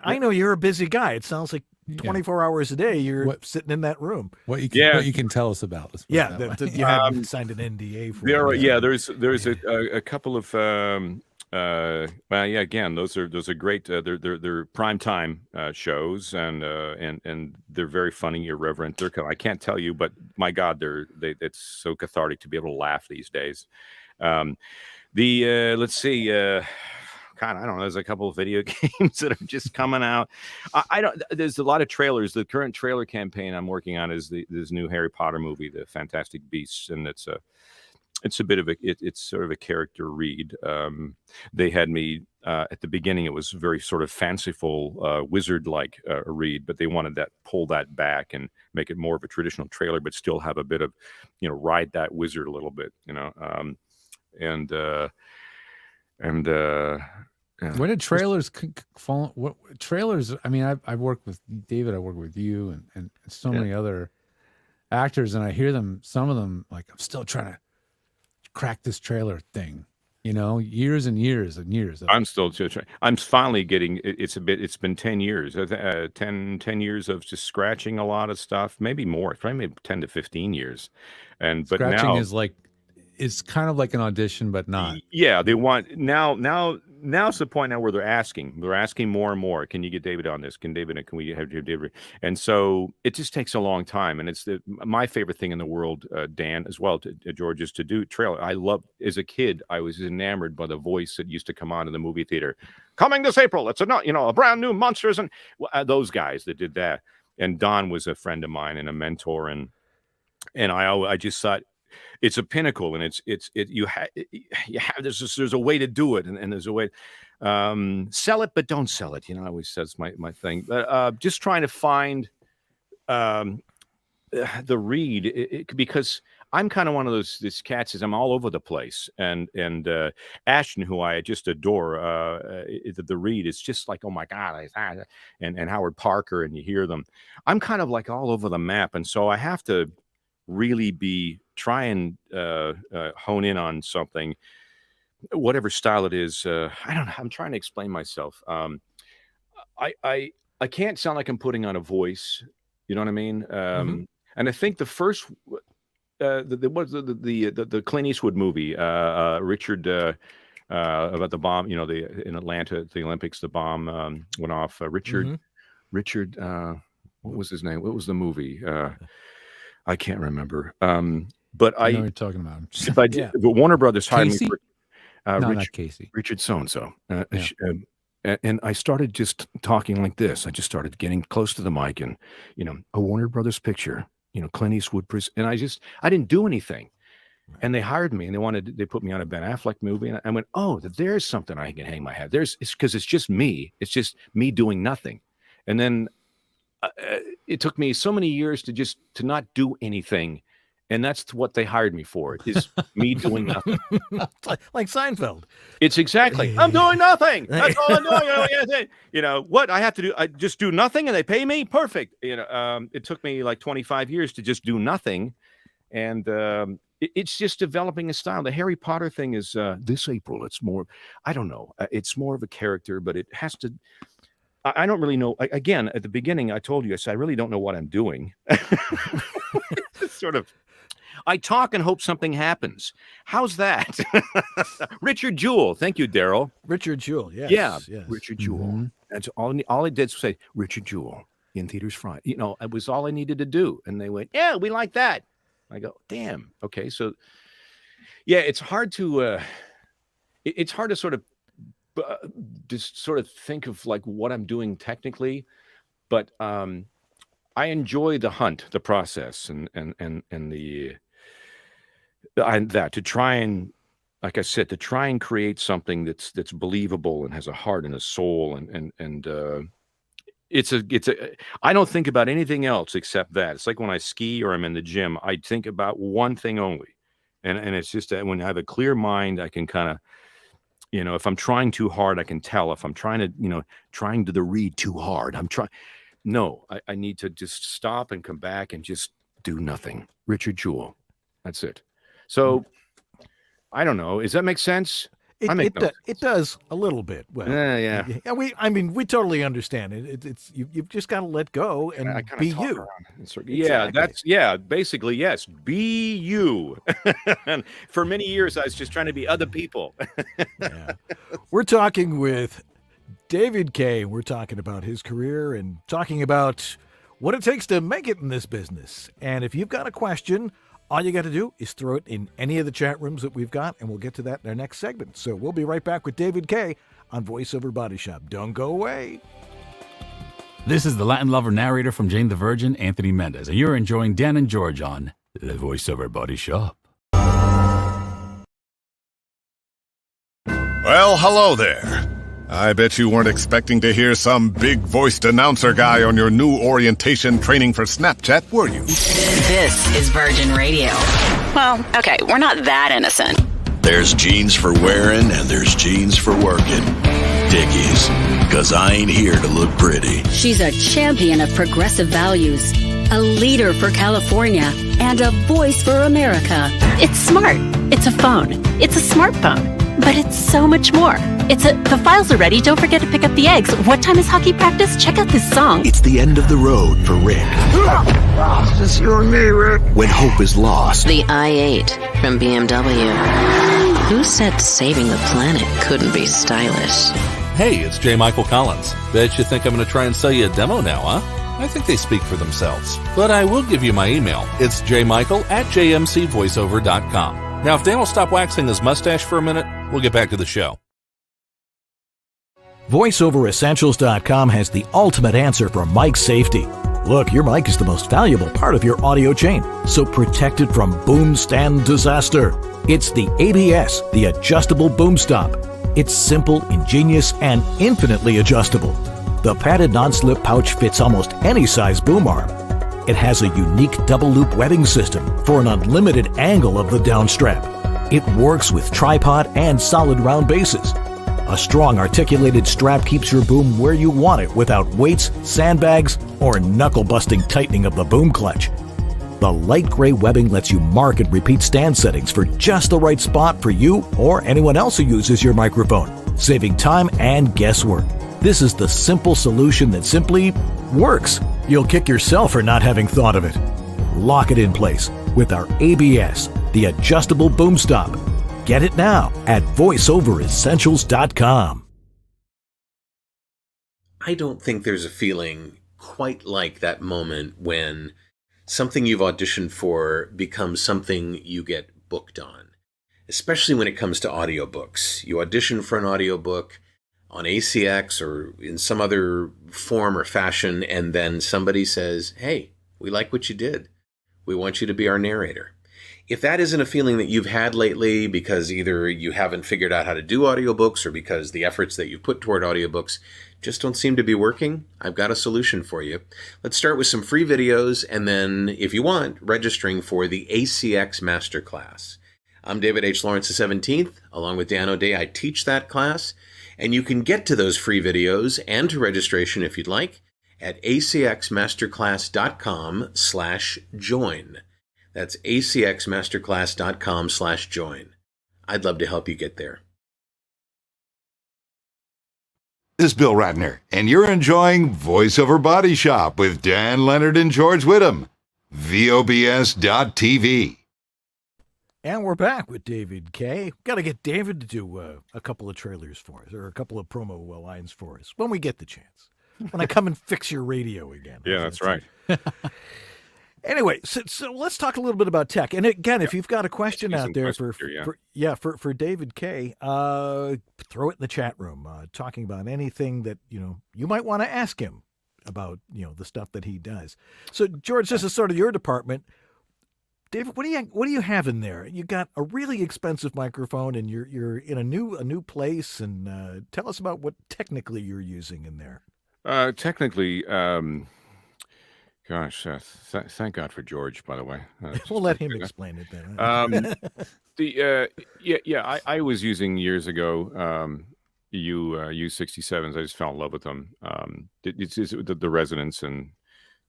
Speaker 1: I know you're a busy guy. It sounds like 24 hours a day you're sitting in that room.
Speaker 2: What you can tell us about this?
Speaker 1: Yeah, you haven't signed an NDA for.
Speaker 3: There's a couple of again, those are great. They're primetime shows, and they're very funny, irreverent. I can't tell you, but my God, it's so cathartic to be able to laugh these days. Let's see. God, I don't know. There's a couple of video games that are just coming out. There's a lot of trailers. The current trailer campaign I'm working on is this new Harry Potter movie, The Fantastic Beasts, and it's a bit of it's sort of a character read. They had me at the beginning. It was very sort of fanciful, wizard-like read, but they wanted pull that back and make it more of a traditional trailer, but still have a bit of, ride that wizard a little bit,
Speaker 2: Where did trailers fall? What trailers? I mean, I've worked with David. I work with you and so many other actors, and I hear them. Some of them, like, I'm still trying to crack this trailer thing. Years and years and years.
Speaker 3: I'm still trying. I'm finally getting. It's been 10 years. 10 years of just scratching a lot of stuff. Maybe more. Probably 10 to 15 years. But
Speaker 2: scratching
Speaker 3: now
Speaker 2: is like. It's kind of like an audition, but not.
Speaker 3: Yeah, they want now's the point now where they're asking more and more. Can you get David on this? Can we have David? And so it just takes a long time. And it's my favorite thing in the world, Dan, as well, George, is to do trailer. I love, as a kid, I was enamored by the voice that used to come on in the movie theater. Coming this April, it's a brand new Monsters, and those guys that did that. And Don was a friend of mine and a mentor, and I just thought, it's a pinnacle, and there's a way to do it, and there's a way. Sell it, but don't sell it. I always says my thing. But just trying to find the read, because I'm kind of one of these cats. I'm all over the place, and Ashton, who I just adore, the read is just like, oh my God, and Howard Parker, and you hear them. I'm kind of like all over the map, and so I have to really try and hone in on something, whatever style it is. I don't know. I'm trying to explain myself. I can't sound like I'm putting on a voice. You know what I mean? And I think the first, the Clint Eastwood movie, Richard, about the bomb. In Atlanta at the Olympics, the bomb went off. Richard, what was his name? What was the movie? I can't remember. But
Speaker 2: I know what you're talking about.
Speaker 3: But Warner Brothers hired me.
Speaker 2: No, not Casey.
Speaker 3: Richard so-and-so. And I started just talking like this. I just started getting close to the mic, and, a Warner Brothers picture, Clint Eastwood. And I didn't do anything. Right. And they hired me, and they put me on a Ben Affleck movie. And I went, oh, there's something I can hang my hat. It's because it's just me. It's just me doing nothing. And then it took me so many years to not do anything. And that's what they hired me for, is me doing nothing.
Speaker 1: Like Seinfeld.
Speaker 3: It's exactly, I'm doing nothing. That's all I'm doing. What I have to do, I just do nothing and they pay me? Perfect. It took me like 25 years to just do nothing. And it's just developing a style. The Harry Potter thing is this April. It's more, I don't know. It's more of a character, but it has to, I don't really know. Again, at the beginning, I told you, I said, I really don't know what I'm doing. It's sort of, I talk and hope something happens. How's that? Richard Jewell. Thank you, Daryl.
Speaker 1: Richard Jewell, yes.
Speaker 3: Yeah,
Speaker 1: yes.
Speaker 3: Richard Jewell. That's all I did was say, Richard Jewell in theaters Friday. It was all I needed to do. And they went, yeah, we like that. I go, damn. Okay, so, yeah, it's hard to sort of just sort of think of like what I'm doing technically, but I enjoy the hunt, the process, and to try and, like I said, to try and create something that's believable and has a heart and a soul, and I don't think about anything else except that. It's like when I ski or I'm in the gym, I think about one thing only, and it's just that when I have a clear mind, I can kind of, if I'm trying too hard, I can tell. If I'm trying to the read too hard, No, I need to just stop and come back and just do nothing. Richard Jewell. That's it. So, I don't know. Does that make sense?
Speaker 1: It does a little bit. Well,
Speaker 3: yeah.
Speaker 1: We totally understand it. It's you've just got to let go and be you.
Speaker 3: Yeah, basically, yes. Be you. And for many years, I was just trying to be other people.
Speaker 1: Yeah. We're talking with David Kaye. We're talking about his career and talking about what it takes to make it in this business. And if you've got a question, all you got to do is throw it in any of the chat rooms that we've got, and we'll get to that in our next segment. So we'll be right back with David Kaye on VoiceOver Body Shop. Don't go away.
Speaker 5: This is the Latin lover narrator from Jane the Virgin, Anthony Mendez, and you're enjoying Dan and George on the VoiceOver Body Shop.
Speaker 8: Well, hello there. I bet you weren't expecting to hear some big-voiced announcer guy on your new orientation training for Snapchat, were you?
Speaker 9: This is Virgin Radio. Well, okay, we're not that innocent.
Speaker 10: There's jeans for wearing and there's jeans for working. Dickies, because I ain't here to look pretty.
Speaker 11: She's a champion of progressive values, a leader for California, and a voice for America.
Speaker 12: It's smart. It's a phone. It's a smartphone. But it's so much more. The files are ready. Don't forget to pick up the eggs. What time is hockey practice? Check out this song.
Speaker 6: It's the end of the road for Rick.
Speaker 13: It's just you and me, Rick.
Speaker 6: When hope is lost.
Speaker 9: The i8 from BMW. Who said saving the planet couldn't be stylish?
Speaker 14: Hey, it's J. Michael Collins. Bet you think I'm going to try and sell you a demo now, huh? I think they speak for themselves. But I will give you my email. It's jmichael@jmcvoiceover.com. Now, if Dan will stop waxing his mustache for a minute, we'll get back to the show.
Speaker 7: VoiceOverEssentials.com has the ultimate answer for mic safety. Look, your mic is the most valuable part of your audio chain, so protect it from boom stand disaster. It's the ABS, the Adjustable Boom Stop. It's simple, ingenious, and infinitely adjustable. The padded non-slip pouch fits almost any size boom arm. It has a unique double-loop webbing system for an unlimited angle of the down strap. It works with tripod and solid round bases. A strong articulated strap keeps your boom where you want it without weights, sandbags, or knuckle-busting tightening of the boom clutch. The light gray webbing lets you mark and repeat stand settings for just the right spot for you or anyone else who uses your microphone, saving time and guesswork. This is the simple solution that simply works. You'll kick yourself for not having thought of it. Lock it in place with our ABS, the Adjustable Boom Stop. Get it now at voiceoveressentials.com.
Speaker 15: I don't think there's a feeling quite like that moment when something you've auditioned for becomes something you get booked on, especially when it comes to audiobooks. You audition for an audiobook on ACX or in some other form or fashion, and then somebody says, hey, we like what you did. We want you to be our narrator. If that isn't a feeling that you've had lately because either you haven't figured out how to do audiobooks or because the efforts that you put toward audiobooks just don't seem to be working, I've got a solution for you. Let's start with some free videos and then, if you want, registering for the ACX Masterclass. I'm David H. Lawrence XVII. Along with Dan O'Day, I teach that class, and you can get to those free videos and to registration if you'd like at acxmasterclass.com/join. That's acxmasterclass.com/join. I'd love to help you get there.
Speaker 16: This is Bill Ratner, and you're enjoying VoiceOver Body Shop with Dan Leonard and George Whittam. VOBS.TV.
Speaker 1: And we're back with David Kaye. Got to get David to do a couple of trailers for us, or a couple of promo lines for us, when we get the chance. When I come and fix your radio again.
Speaker 3: Yeah, that's right.
Speaker 1: Anyway, so let's talk a little bit about tech. And again, if you've got a question out there for David Kaye, throw it in the chat room, talking about anything that, you might want to ask him about, the stuff that he does. So, George, this is sort of your department. David, what do you have in there? You got a really expensive microphone, and you're in a new place. And tell us about what technically you're using in there.
Speaker 3: Technically, gosh, thank God for George, by the way.
Speaker 1: We'll let him explain it then.
Speaker 3: I was using years ago U67s. I just fell in love with them. It's the resonance, and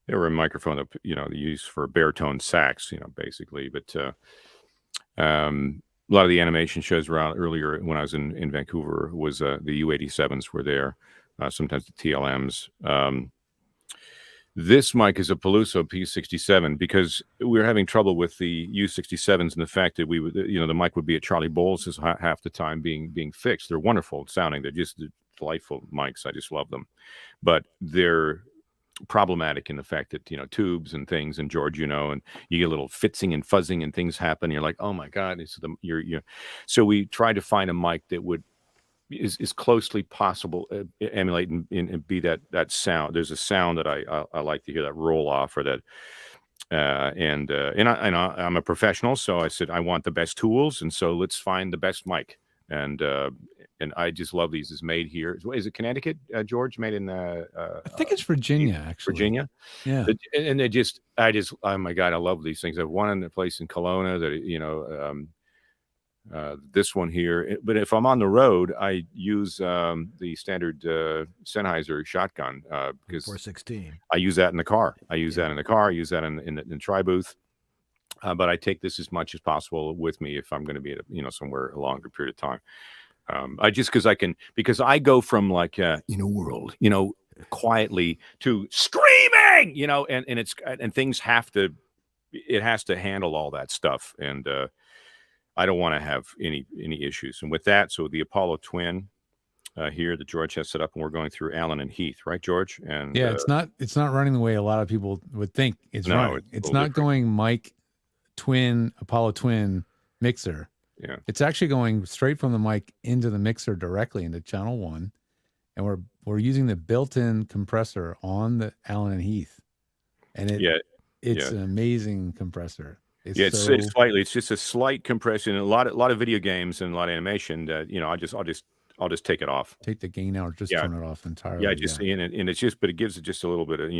Speaker 3: they were a microphone that they use for baritone sax, basically. But a lot of the animation shows around earlier when I was in Vancouver was the U87s were there. Sometimes the TLMs. This mic is a Peluso P67 because we were having trouble with the U67s and the fact that we would, the mic would be at Charlie Bowles' half the time being fixed. They're wonderful sounding. They're just delightful mics. I just love them, but they're problematic in the fact that tubes and things, and George, and you get a little fitzing and fuzzing and things happen. You're like, oh my God, so we tried to find a mic that would is closely possible emulate and be that sound. There's a sound that I like to hear, that roll off, or that and I'm a professional, so I said I want the best tools, and so let's find the best mic. And I just love these. It's made here. Is it Connecticut, George? Made in
Speaker 2: I think it's Virginia, actually.
Speaker 3: Virginia,
Speaker 2: yeah.
Speaker 3: And I just oh my God, I love these things. I have one in a place in Kelowna that this one here. But if I'm on the road, I use the standard Sennheiser shotgun because
Speaker 1: 416.
Speaker 3: I use that in the car. I use that in the tri-booth. But I take this as much as possible with me if I'm going to be at somewhere a longer period of time. Because I go from like in a world, quietly to screaming, and things it has to handle all that stuff, and I don't want to have any issues. And with that, so the Apollo Twin here that George has set up, and we're going through Allen and Heath, right, George? And
Speaker 2: yeah, it's not running the way a lot of people would think it's running. It's not going mic twin, Apollo Twin mixer.
Speaker 3: Yeah,
Speaker 2: it's actually going straight from the mic into the mixer directly into channel 1, and we're using the built-in compressor on the Allen and Heath and it's an amazing compressor.
Speaker 3: It's slightly. It's just a slight compression. A lot of video games and a lot of animation that I'll just take it off.
Speaker 2: Take the gain out, just turn it off entirely.
Speaker 3: Yeah, and it's just, but it gives it just a little bit of,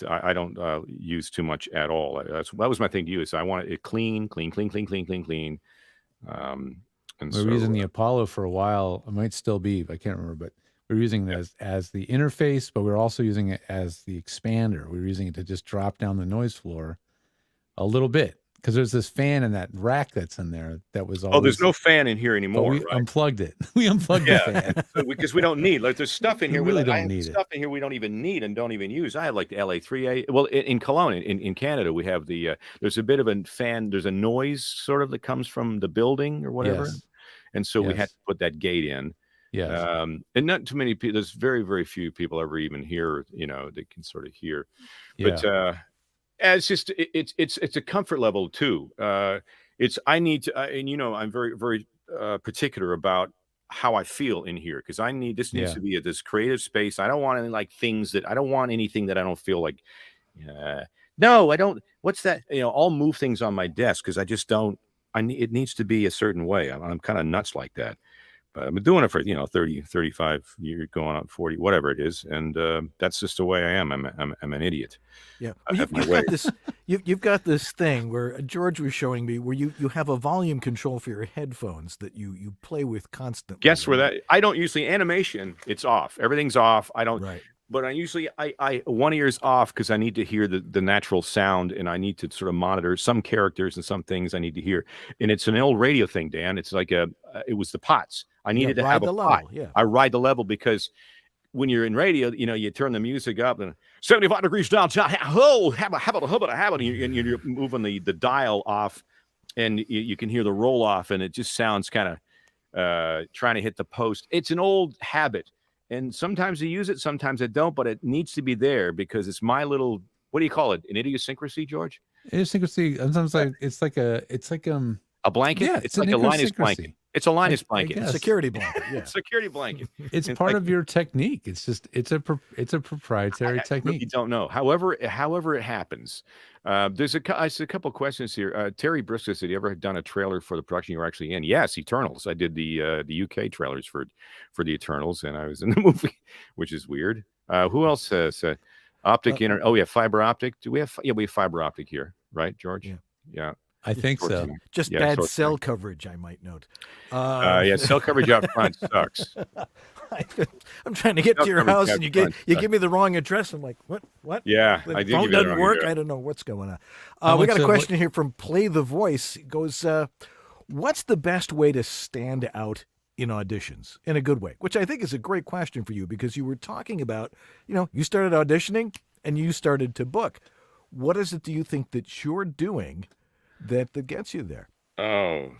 Speaker 3: I don't use too much at all. That was my thing to use. I want it clean. And
Speaker 2: we were using the Apollo for a while. It might still be, I can't remember, but we were using it as the interface, but we were also using it as the expander. We were using it to just drop down the noise floor a little bit. Because there's this fan in that rack that's in there that was always...
Speaker 3: Oh, there's no fan in here anymore.
Speaker 2: We unplugged it. We unplugged the fan.
Speaker 3: Because we don't need, there's stuff in here.
Speaker 2: We really don't need
Speaker 3: stuff in here we don't even need and don't even use. I have like the LA3A. Well, in Cologne, in Canada, we have there's a bit of a fan. There's a noise sort of that comes from the building or whatever.
Speaker 2: Yes.
Speaker 3: And so we had to put that gate in.
Speaker 2: Yeah.
Speaker 3: And not too many people, there's very, very few people ever even hear, that can sort of hear. But, it's just it's a comfort level too. I need to, and I'm very, very particular about how I feel in here because this needs to be this creative space. I don't want any I don't want anything that I don't feel like. No, I don't. What's that? I'll move things on my desk because I just don't. It needs to be a certain way. I'm kind of nuts like that. But I've been doing it for 30, 35 years, going on 40, whatever it is, and that's just the way I am. I'm an idiot.
Speaker 1: Yeah, you've got this thing where George was showing me where you have a volume control for your headphones that you play with constantly.
Speaker 3: Guess where that? I don't usually animation. It's off. Everything's off. I don't.
Speaker 1: Right.
Speaker 3: But I usually one ear's off because I need to hear the natural sound and I need to sort of monitor some characters and some things I need to hear. And it's an old radio thing, Dan. It's like it was the pots. I needed to have a pot.
Speaker 1: Yeah.
Speaker 3: I ride the level because when you're in radio, you turn the music up and 75 degrees downtown. Oh, have it. And you're moving the dial off and you can hear the roll off and it just sounds kind of trying to hit the post. It's an old habit. And sometimes I use it, sometimes I don't, but it needs to be there because it's my little, what do you call it? An idiosyncrasy, George?
Speaker 2: Idiosyncrasy. Sometimes it's like a
Speaker 3: blanket.
Speaker 2: Yeah,
Speaker 3: it's like a Linus blanket. It's a Linus blanket.
Speaker 1: A security blanket. Yeah.
Speaker 3: Security blanket.
Speaker 2: It's part of your technique. It's just it's a proprietary technique.
Speaker 3: You don't know. However it happens. There's a couple of questions here. Terry Briscoe said, "You ever done a trailer for the production you were actually in?" Yes, Eternals. I did the UK trailers for the Eternals, and I was in the movie, which is weird. Who else says optic internet? Oh yeah, fiber optic. Do we have? Yeah, we have fiber optic here, right, George? Yeah.
Speaker 2: I think so.
Speaker 1: Just bad cell coverage, I might note.
Speaker 3: Cell coverage out front sucks.
Speaker 1: I'm trying to get to your house, and you give me the wrong address. I'm like, what?
Speaker 3: Yeah,
Speaker 1: the phone doesn't work. I don't know what's going on. We got a question here from Play the Voice. It goes, what's the best way to stand out in auditions in a good way? Which I think is a great question for you because you were talking about, you started auditioning and you started to book. What is it do you think that you're doing that gets you there?
Speaker 3: Oh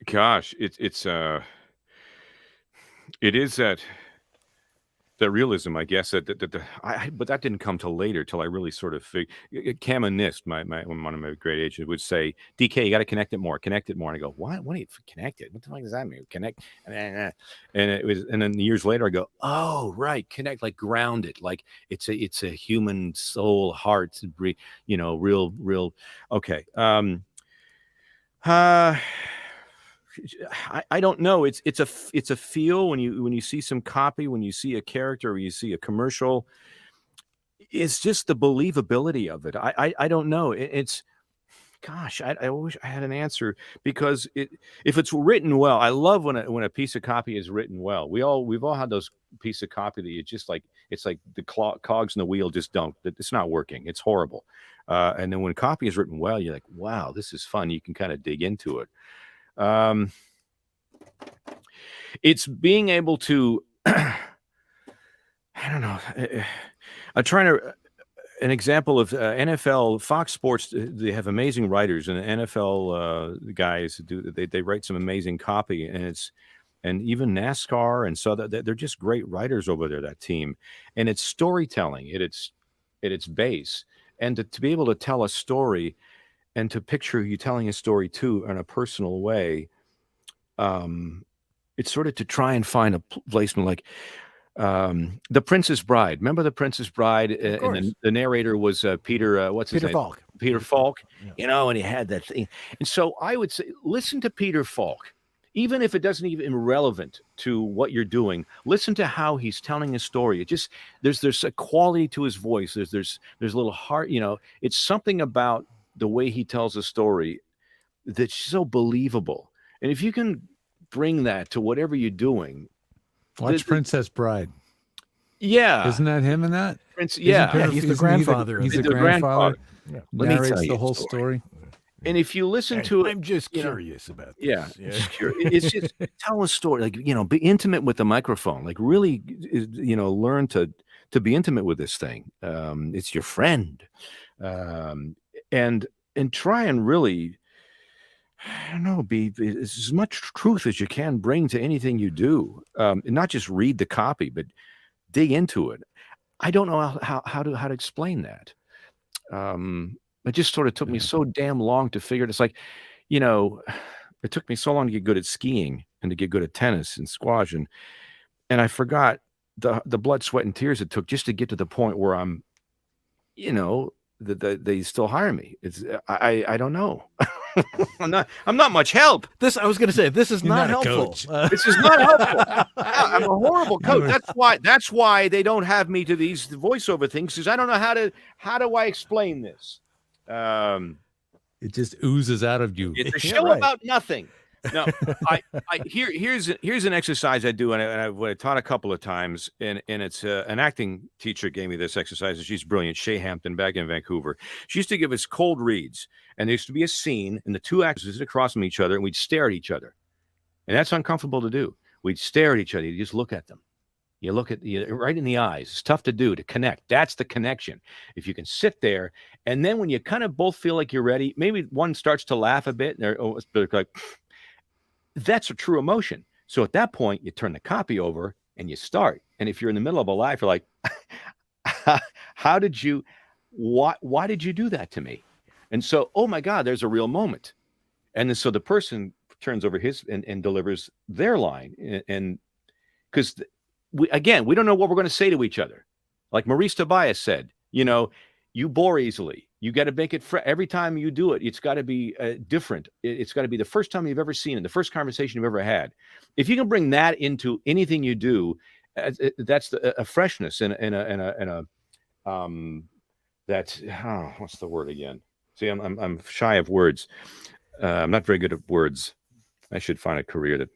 Speaker 3: gosh, it is that realism, I guess, but that didn't come till later, till I really sort of Cam and Nist, one of my great agents would say, DK, you got to connect it more. And I go, what do you connect it? What the fuck does that mean? Connect. And then years later I go, oh, right. Connect, like ground it. Like it's a human soul, heart, real. Okay. I don't know. It's a feel when you see some copy, when you see a character, or you see a commercial. It's just the believability of it. I don't know. Gosh, I wish I had an answer because if it's written well, I love when a piece of copy is written well. We've all had those piece of copy that you just like. It's like the cogs in the wheel just don't. It's not working. It's horrible. And then when copy is written well, you're like, wow, this is fun. You can kind of dig into it. It's being able to, I don't know. I'm trying to, an example of NFL, Fox Sports, they have amazing writers, and the NFL guys they write some amazing copy, and even NASCAR, and so they're just great writers over there, that team, and it's storytelling at its base, and to be able to tell a story. And to picture you telling a story too in a personal way, it's sort of to try and find a placement. Like The Princess Bride. Remember The Princess Bride? And the narrator was Peter. What's his
Speaker 1: Peter
Speaker 3: name?
Speaker 1: Falk.
Speaker 3: Peter Falk. You know, and he had that thing. And so I would say, listen to Peter Falk, even if it doesn't even relevant to what you're doing. Listen to how he's telling a story. It just there's a quality to his voice. There's a little heart. You know, it's something about the way he tells a story that's so believable. And if you can bring that to whatever you're doing.
Speaker 2: Watch Princess Bride.
Speaker 3: Yeah.
Speaker 2: Isn't that him in that?
Speaker 3: Yeah,
Speaker 1: he's the grandfather.
Speaker 2: He's the grandfather.
Speaker 3: Yeah.
Speaker 2: Narrates the whole story.
Speaker 3: And if you listen to it,
Speaker 1: I'm just curious about this.
Speaker 3: Yeah, it's just tell a story. Like, you know, be intimate with the microphone. Like, really, you know, learn to be intimate with this thing. It's your friend, and try and really, I don't know, be as much truth as you can bring to anything you do. And not just read the copy, but dig into it. I don't know how to explain that. It just sort of took me so damn long to figure it. It's like, you know, it took me so long to get good at skiing and to get good at tennis and squash, and I forgot the blood, sweat, and tears it took just to get to the point where I'm, you know, that they still hire me. It's I don't know. I'm not much help.
Speaker 1: I was going to say, this is not helpful.
Speaker 3: This is not helpful. I'm a horrible coach. That's why they don't have me to these voiceover things, because I don't know how do I explain this.
Speaker 2: It just oozes out of you.
Speaker 3: It's a show about nothing. No, here's an exercise I do, and I taught a couple of times, and it's an acting teacher gave me this exercise, and she's brilliant. Shay Hampton, back in Vancouver. She used to give us cold reads, and there used to be a scene, and the two actors sit across from each other, and we'd stare at each other, and that's uncomfortable to do. We'd stare at each other. You just look at them. You look at right in the eyes. It's tough to do, to connect. That's the connection. If you can sit there, and then when you kind of both feel like you're ready, maybe one starts to laugh a bit, and they're like, that's a true emotion. So at that point, you turn the copy over and you start. And if you're in the middle of a laugh, you're like, why did you do that to me? And so, oh my God, there's a real moment. And then so the person turns over his and delivers their line. And because we don't know what we're going to say to each other. Like Maurice Tobias said, you know, you bore easily. You got to make it every time you do it. It's got to be different. It's got to be the first time you've ever seen it, the first conversation you've ever had. If you can bring that into anything you do, that's a freshness and that's what's the word again? See, I'm shy of words. I'm not very good at words. I should find a career that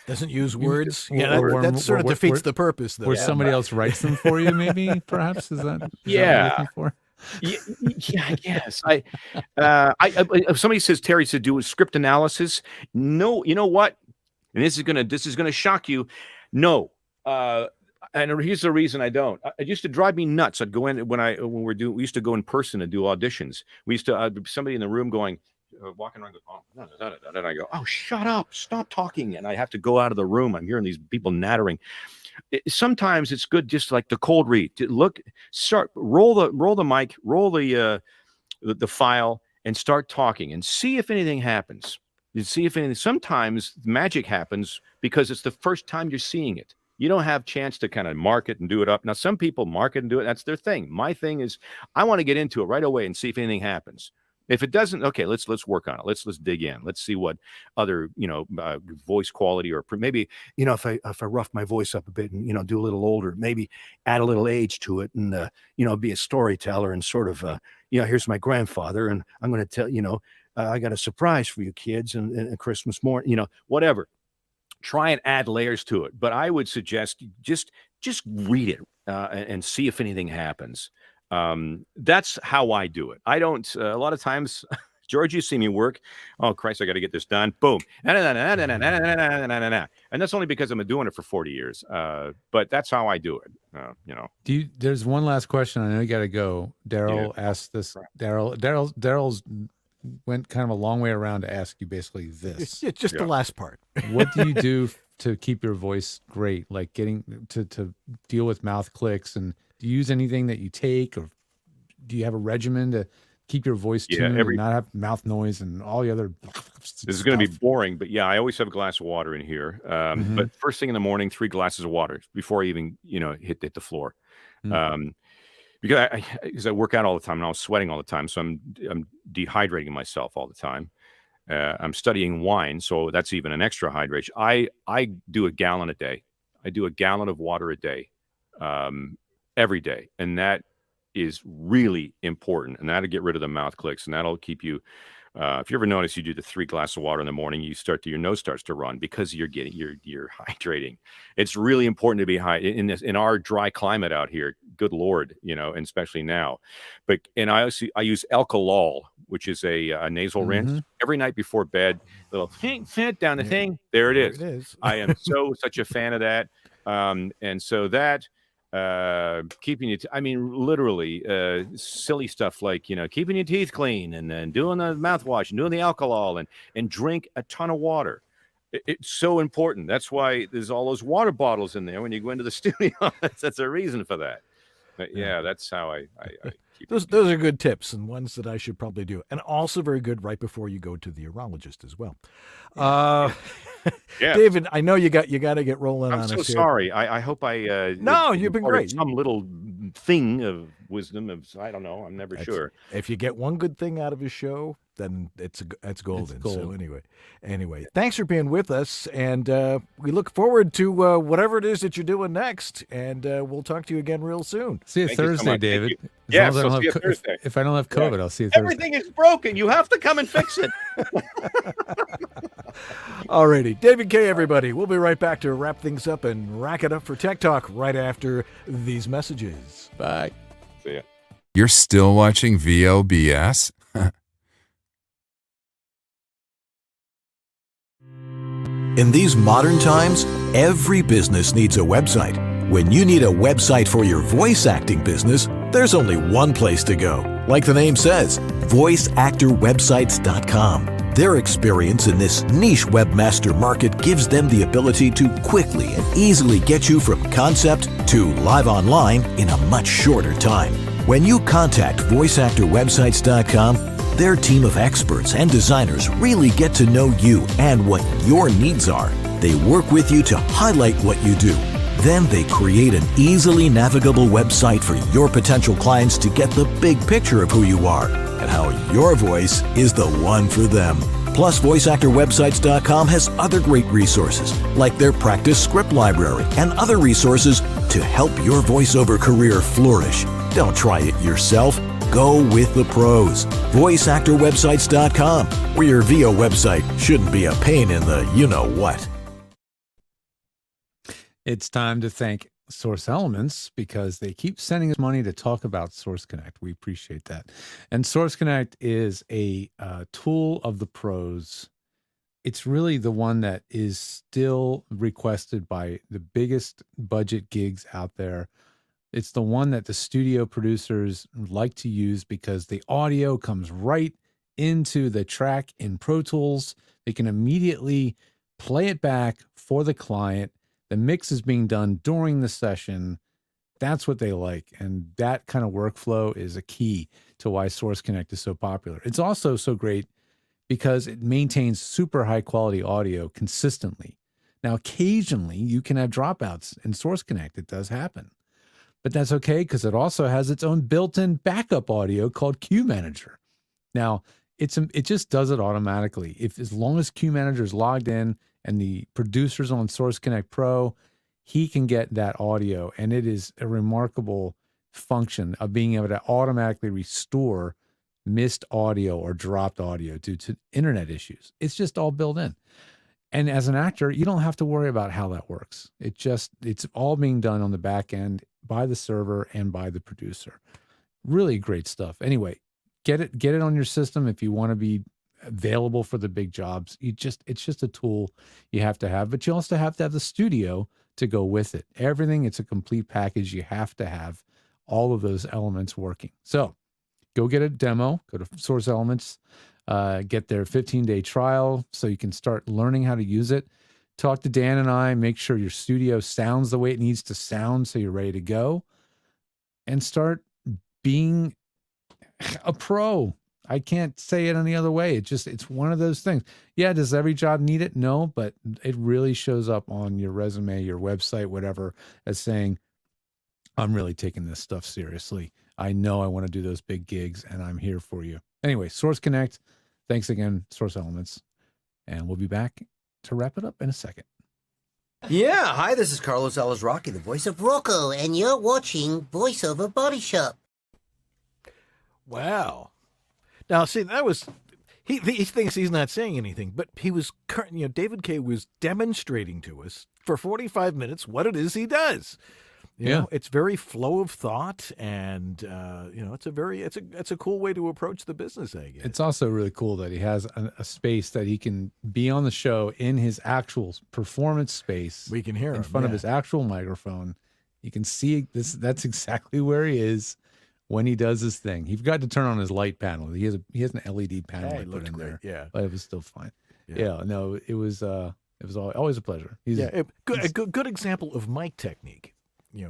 Speaker 1: doesn't use words. That sort of defeats the purpose, though.
Speaker 2: Where somebody else writes them for you, maybe, perhaps? Is that what you're looking for?
Speaker 3: Yeah, I guess. If somebody says Terry said do a script analysis, no, you know what? And this is gonna shock you. No, and here's the reason I don't. It used to drive me nuts. I'd go in we used to go in person and do auditions. We used to somebody in the room going. Walking around, and I go, oh, shut up, stop talking, and I have to go out of the room. I'm hearing these people nattering. Sometimes it's good, just like the cold read. Roll the mic, roll the file, and start talking, and see if anything happens. Sometimes magic happens because it's the first time you're seeing it. You don't have chance to kind of mark it and do it up. Now, some people mark it and do it. That's their thing. My thing is, I want to get into it right away and see if anything happens. If it doesn't, okay, let's work on it. Let's dig in. Let's see what other, voice quality, or maybe, if I rough my voice up a bit and, do a little older, maybe add a little age to it and, be a storyteller and sort of, here's my grandfather and I'm going to tell, I got a surprise for you kids and Christmas morning, whatever. Try and add layers to it. But I would suggest just read it and see if anything happens. That's how I do it. I don't, a lot of times, George, you see me work. Oh, Christ, I got to get this done. Boom. And that's only because I've been doing it for 40 years. But that's how I do it.
Speaker 2: There's one last question. I know you got to go. Daryl asked this. Daryl's went kind of a long way around to ask you basically this.
Speaker 1: It's just the last part.
Speaker 2: What do you do to keep your voice great? Like getting to deal with mouth clicks, and do you use anything that you take, or do you have a regimen to keep your voice tuned and not have mouth noise and all the other
Speaker 3: This is going to be boring, but yeah, I always have a glass of water in here. But first thing in the morning, 3 glasses of water before I even, hit the floor. Because I work out all the time and I was sweating all the time. So I'm dehydrating myself all the time. I'm studying wine. So that's even an extra hydration. I do a gallon a day. I do a gallon of water a day, every day. And that is really important. And that'll get rid of the mouth clicks, and that'll keep you, if you ever notice you do the 3 glasses of water in the morning, your nose starts to run because you're hydrating. It's really important to be in our dry climate out here. Good Lord, and especially now. And I use Alkalol, which is a nasal rinse every night before bed. Little hint down the thing. There it is.
Speaker 1: There it is.
Speaker 3: I am such a fan of that. And so that. Keeping it, literally silly stuff like, keeping your teeth clean and then doing the mouthwash and doing the alcohol and drink a ton of water. It's so important. That's why there's all those water bottles in there when you go into the studio. That's a reason for that. But yeah, that's how I keep
Speaker 1: those are good tips and ones that I should probably do. And also very good right before you go to the urologist as well.
Speaker 3: Yeah.
Speaker 1: David, I know you got to get rolling on
Speaker 3: I'm
Speaker 1: us
Speaker 3: so
Speaker 1: here.
Speaker 3: sorry. I hope I
Speaker 1: No, you've been great.
Speaker 3: Some little thing of wisdom I don't know. I'm never sure.
Speaker 1: If you get one good thing out of his show, then it's golden. So anyway, thanks for being with us, and we look forward to whatever it is that you're doing next, and we'll talk to you again real soon.
Speaker 2: See you
Speaker 3: Thank you so
Speaker 2: Thursday,
Speaker 3: much.
Speaker 2: David.
Speaker 3: Yes, I'll see you Thursday.
Speaker 2: If I don't have COVID, I'll see you Thursday.
Speaker 3: Everything is broken. You have to come and fix it.
Speaker 1: Alrighty, David Kaye, everybody. We'll be right back to wrap things up and rack it up for Tech Talk right after these messages.
Speaker 2: Bye.
Speaker 3: See ya.
Speaker 17: You're still watching VLBS?
Speaker 7: In these modern times, every business needs a website. When you need a website for your voice acting business, there's only one place to go. Like the name says, voiceactorwebsites.com. Their experience in this niche webmaster market gives them the ability to quickly and easily get you from concept to live online in a much shorter time. When you contact voiceactorwebsites.com, their team of experts and designers really get to know you and what your needs are. They work with you to highlight what you do. Then they create an easily navigable website for your potential clients to get the big picture of who you are and how your voice is the one for them. Plus, VoiceActorWebsites.com has other great resources, like their practice script library and other resources to help your voiceover career flourish. Don't try it yourself. Go with the pros. VoiceActorWebsites.com, where your VO website shouldn't be a pain in the you-know-what.
Speaker 2: It's time to thank Source Elements because they keep sending us money to talk about Source Connect. We appreciate that. And Source Connect is a tool of the pros. It's really the one that is still requested by the biggest budget gigs out there. It's the one that the studio producers like to use because the audio comes right into the track in Pro Tools. They can immediately play it back for the client. The mix is being done during the session. That's what they like. And that kind of workflow is a key to why Source Connect is so popular. It's also so great because it maintains super high quality audio consistently. Now, occasionally you can have dropouts in Source Connect. It does happen. But that's okay because it also has its own built-in backup audio called Cue Manager. Now, it just does it automatically. As long as Cue Manager is logged in and the producer's on Source Connect Pro, he can get that audio. And it is a remarkable function of being able to automatically restore missed audio or dropped audio due to internet issues. It's just all built in. And as an actor, you don't have to worry about how that works. It's all being done on the back end by the server and by the producer. Really great stuff. Anyway, get it on your system if you want to be available for the big jobs. It's just a tool you have to have, but you also have to have the studio to go with it. Everything, it's a complete package. You have to have all of those elements working. So go get a demo, go to Source Elements, get their 15-day trial so you can start learning how to use it. Talk to Dan and I, make sure your studio sounds the way it needs to sound so you're ready to go, and start being a pro. I can't say it any other way. It's one of those things. Yeah, does every job need it? No, but it really shows up on your resume, your website, whatever, as saying, I'm really taking this stuff seriously. I know I want to do those big gigs, and I'm here for you. Anyway, Source Connect. Thanks again, Source Elements. And we'll be back to wrap it up in a second.
Speaker 18: Yeah, hi, this is Carlos Alazraki, the voice of Rocco, and you're watching Voiceover Body Shop.
Speaker 1: Wow. Now, see, that was... He thinks he's not saying anything, but he was... David Kaye was demonstrating to us for 45 minutes what it is he does. You know, it's very flow of thought, and it's a cool way to approach the business, I guess.
Speaker 2: It's also really cool that he has a space that he can be on the show in his actual performance space.
Speaker 1: We can hear him
Speaker 2: in front of his actual microphone. You can see this. That's exactly where he is when he does his thing. He forgot to turn on his light panel. He has an LED panel I put in there.
Speaker 1: Yeah,
Speaker 2: but it was still fine. Yeah, no, it was always a pleasure.
Speaker 1: A good example of mic technique.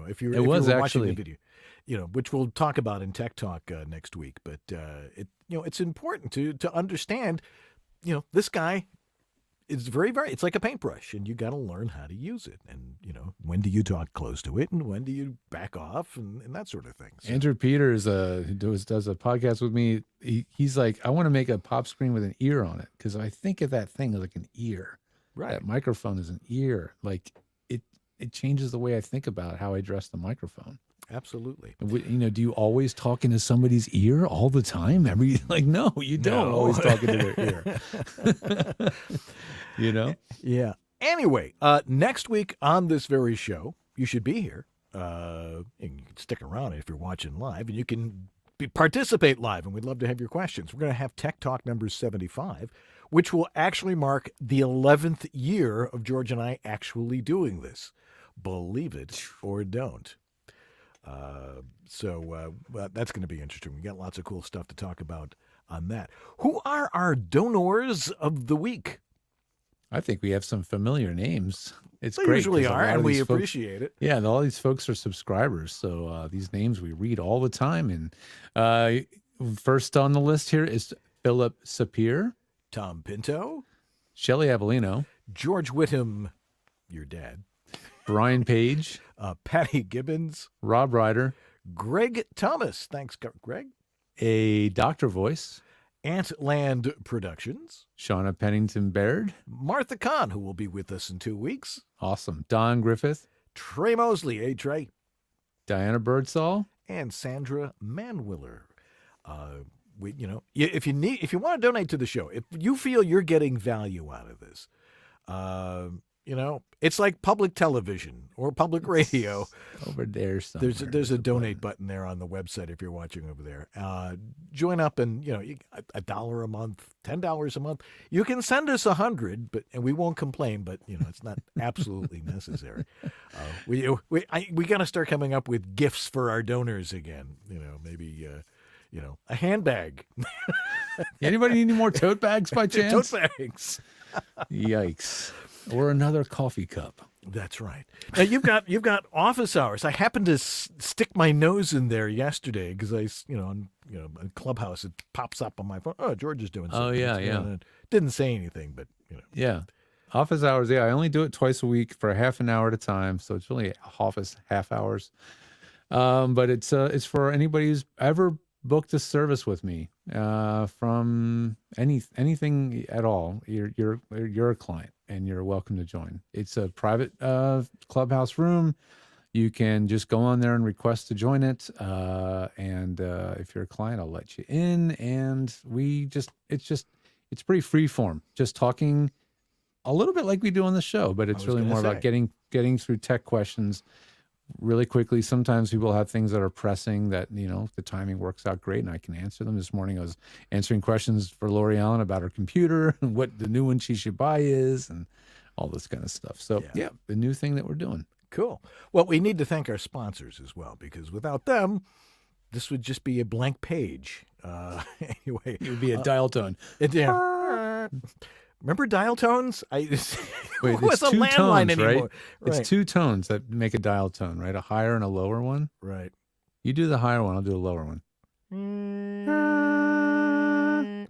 Speaker 1: If you were watching the video, which we'll talk about in Tech Talk next week. But it's important to understand, this guy is very, very. It's like a paintbrush, and you got to learn how to use it. And when do you talk close to it, and when do you back off, and that sort of thing. So.
Speaker 2: Andrew Peters, who does a podcast with me, he's like, I want to make a pop screen with an ear on it because I think of that thing as like an ear.
Speaker 1: Right.
Speaker 2: That microphone is an ear, like. It changes the way I think about how I address the microphone.
Speaker 1: Absolutely.
Speaker 2: Do you always talk into somebody's ear all the time? No, you don't always talk into their ear.
Speaker 1: Yeah. Anyway, next week on this very show, you should be here. And you can stick around if you're watching live, and you can participate live, and we'd love to have your questions. We're going to have Tech Talk number 75, which will actually mark the 11th year of George and I actually doing this. Believe it or don't. So that's going to be interesting. We got lots of cool stuff to talk about on that. Who are our donors of the week?
Speaker 2: I think we have some familiar names. It's
Speaker 1: they
Speaker 2: great.
Speaker 1: Usually are, and we
Speaker 2: folks,
Speaker 1: appreciate it.
Speaker 2: Yeah, and all these folks are subscribers. So these names we read all the time. And first on the list here is Philip Sapir,
Speaker 1: Tom Pinto,
Speaker 2: Shelley Avellino,
Speaker 1: George Whittam, your dad,
Speaker 2: Brian Page,
Speaker 1: Patty Gibbons,
Speaker 2: Rob Ryder,
Speaker 1: Greg Thomas. Thanks, Greg.
Speaker 2: A Dr. Voice,
Speaker 1: Antland Productions,
Speaker 2: Shauna Pennington Baird,
Speaker 1: Martha Kahn, who will be with us in 2 weeks.
Speaker 2: Awesome. Don Griffith,
Speaker 1: Trey Mosley, hey Trey,
Speaker 2: Diana Birdsall,
Speaker 1: and Sandra Manwiller. If you want to donate to the show, if you feel you're getting value out of this, it's like public television or public radio.
Speaker 2: Over there somewhere.
Speaker 1: There's a donate button there on the website if you're watching over there. Join up, and $1 a month, $10 a month. You can send us 100, and we won't complain. But it's not absolutely necessary. We got to start coming up with gifts for our donors again. Maybe. A handbag.
Speaker 2: Anybody need any more tote bags by chance?
Speaker 1: Tote bags.
Speaker 2: Yikes. Or another coffee cup.
Speaker 1: That's right. Now you've got office hours. I happened to stick my nose in there yesterday because on Clubhouse it pops up on my phone. Oh, George is doing something.
Speaker 2: Oh yeah.
Speaker 1: Didn't say anything, but
Speaker 2: Yeah. Office hours. Yeah, I only do it twice a week for half an hour at a time, so it's really office half hours. But it's for anybody who's ever booked a service with me from anything at all. You're a client and you're welcome to join. It's a private Clubhouse room. You can just go on there and request to join it. And if you're a client, I'll let you in. And it's pretty free form, just talking a little bit like we do on the show, but it's really more about getting through tech questions really quickly. Sometimes people have things that are pressing that, the timing works out great and I can answer them. This morning I was answering questions for Lori Allen about her computer and what the new one she should buy is and all this kind of stuff. So yeah, the new thing that we're doing.
Speaker 1: Cool. Well, we need to thank our sponsors as well, because without them, this would just be a blank page. Anyway.
Speaker 2: It would be a dial tone.
Speaker 1: Remember dial tones?
Speaker 2: Wait,
Speaker 1: it's
Speaker 2: a
Speaker 1: two landline
Speaker 2: tones,
Speaker 1: anymore.
Speaker 2: Right? It's two tones that make a dial tone, right? A higher and a lower one.
Speaker 1: Right.
Speaker 2: You do the higher one, I'll do a lower one.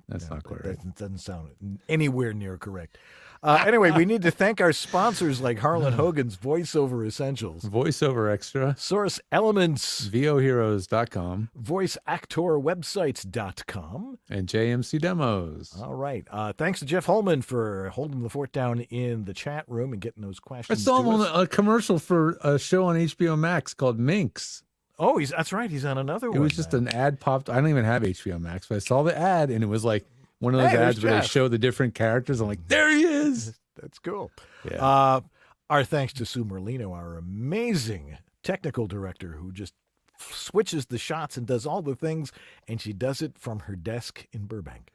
Speaker 2: That's not quite right.
Speaker 1: That doesn't sound anywhere near correct. Anyway, we need to thank our sponsors like Harlan Hogan's VoiceOver Essentials,
Speaker 2: VoiceOver Extra,
Speaker 1: Source Elements,
Speaker 2: VOHeroes.com,
Speaker 1: VoiceActorWebsites.com,
Speaker 2: and JMC Demos.
Speaker 1: All right. Thanks to Jeff Holman for holding the fort down in the chat room and getting those
Speaker 2: I
Speaker 1: questions.
Speaker 2: saw him
Speaker 1: to
Speaker 2: on
Speaker 1: us.
Speaker 2: a commercial for a show on HBO Max called Minx.
Speaker 1: Oh, that's right. He's on another one.
Speaker 2: It was just an ad popped. I don't even have HBO Max, but I saw the ad and it was like one of those
Speaker 1: Hey, there's
Speaker 2: ads where they
Speaker 1: Jeff.
Speaker 2: show the different characters. I'm like, there he is.
Speaker 1: That's cool.
Speaker 2: Yeah.
Speaker 1: Our thanks to Sue Merlino, our amazing technical director who just switches the shots and does all the things, and she does it from her desk in Burbank.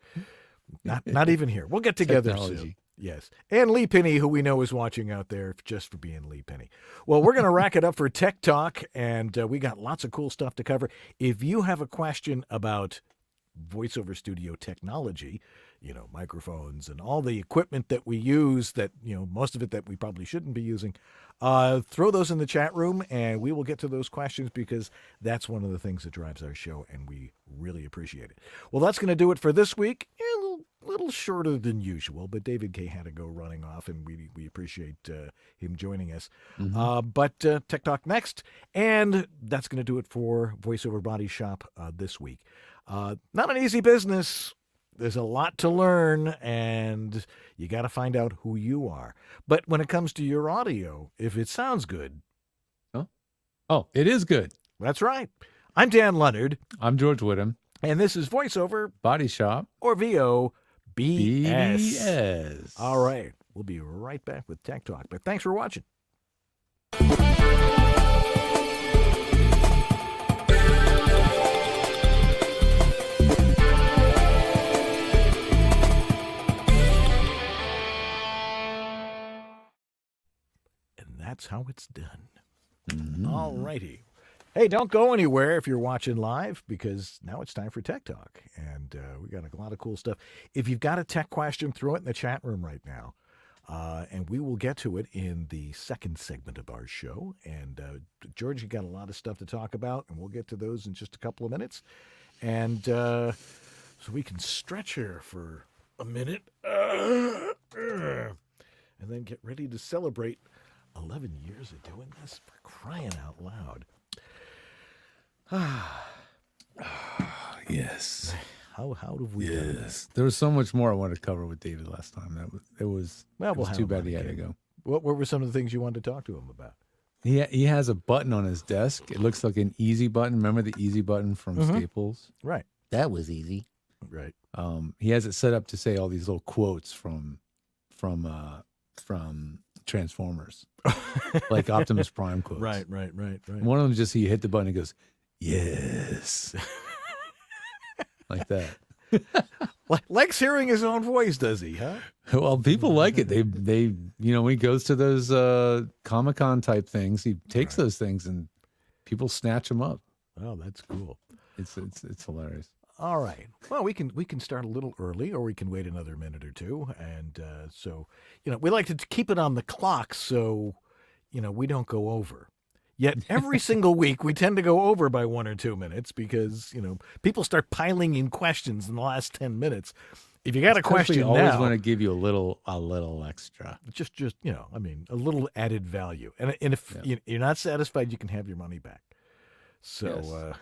Speaker 1: Not even here. We'll get together soon.
Speaker 2: Technology.
Speaker 1: Yes. And Lee Penny, who we know is watching out there just for being Lee Penny. Well, we're going to rack it up for Tech Talk, and we got lots of cool stuff to cover. If you have a question about voiceover studio technology, microphones and all the equipment that we use that, most of it that we probably shouldn't be using, throw those in the chat room and we will get to those questions because that's one of the things that drives our show and we really appreciate it. Well, that's going to do it for this week. A little shorter than usual, but David Kaye had to go running off and we appreciate him joining us. But Tech Talk next, and that's going to do it for VoiceOver Body Shop this week. Not an easy business. There's a lot to learn, and you got to find out who you are. But when it comes to your audio, if it sounds good...
Speaker 2: Oh, it is good.
Speaker 1: That's right. I'm Dan Leonard.
Speaker 2: I'm George Whittam.
Speaker 1: And this is VoiceOver
Speaker 2: Body Shop.
Speaker 1: Or VOBS.
Speaker 2: BS.
Speaker 1: All right. We'll be right back with Tech Talk. But thanks for watching. That's how it's done. All righty. Hey, don't go anywhere if you're watching live because now it's time for Tech Talk. And we got a lot of cool stuff. If you've got a tech question, throw it in the chat room right now. And we will get to it in the second segment of our show. And George, you got a lot of stuff to talk about, and we'll get to those in just a couple of minutes. And so we can stretch here for a minute and then get ready to celebrate 11 years of doing this, for crying out loud.
Speaker 2: Yes.
Speaker 1: How have we done this?
Speaker 2: There was so much more I wanted to cover with David last time. It was
Speaker 1: we'll
Speaker 2: too bad he had to go.
Speaker 1: What were some of the things you wanted to talk to him about?
Speaker 2: He has a button on his desk. It looks like an easy button. Remember the easy button from Staples?
Speaker 1: Right.
Speaker 18: That was easy.
Speaker 1: Right.
Speaker 2: He has it set up to say all these little quotes from Transformers, like Optimus Prime quotes.
Speaker 1: Right.
Speaker 2: One of them just he hit the button and goes, "Yes," like that.
Speaker 1: Likes hearing his own voice, does he? Huh?
Speaker 2: Well, people like it. They when he goes to those Comic-Con type things, he takes those things and people snatch them up.
Speaker 1: Oh, that's cool.
Speaker 2: It's hilarious.
Speaker 1: All right. Well, we can start a little early, or we can wait another minute or two. And so, we like to keep it on the clock so, we don't go over. Yet every single week we tend to go over by 1 or 2 minutes because, people start piling in questions in the last 10 minutes. If you got a question
Speaker 2: we always
Speaker 1: now,
Speaker 2: want to give you a little extra.
Speaker 1: just a little added value. And if you're not satisfied, you can have your money back. So,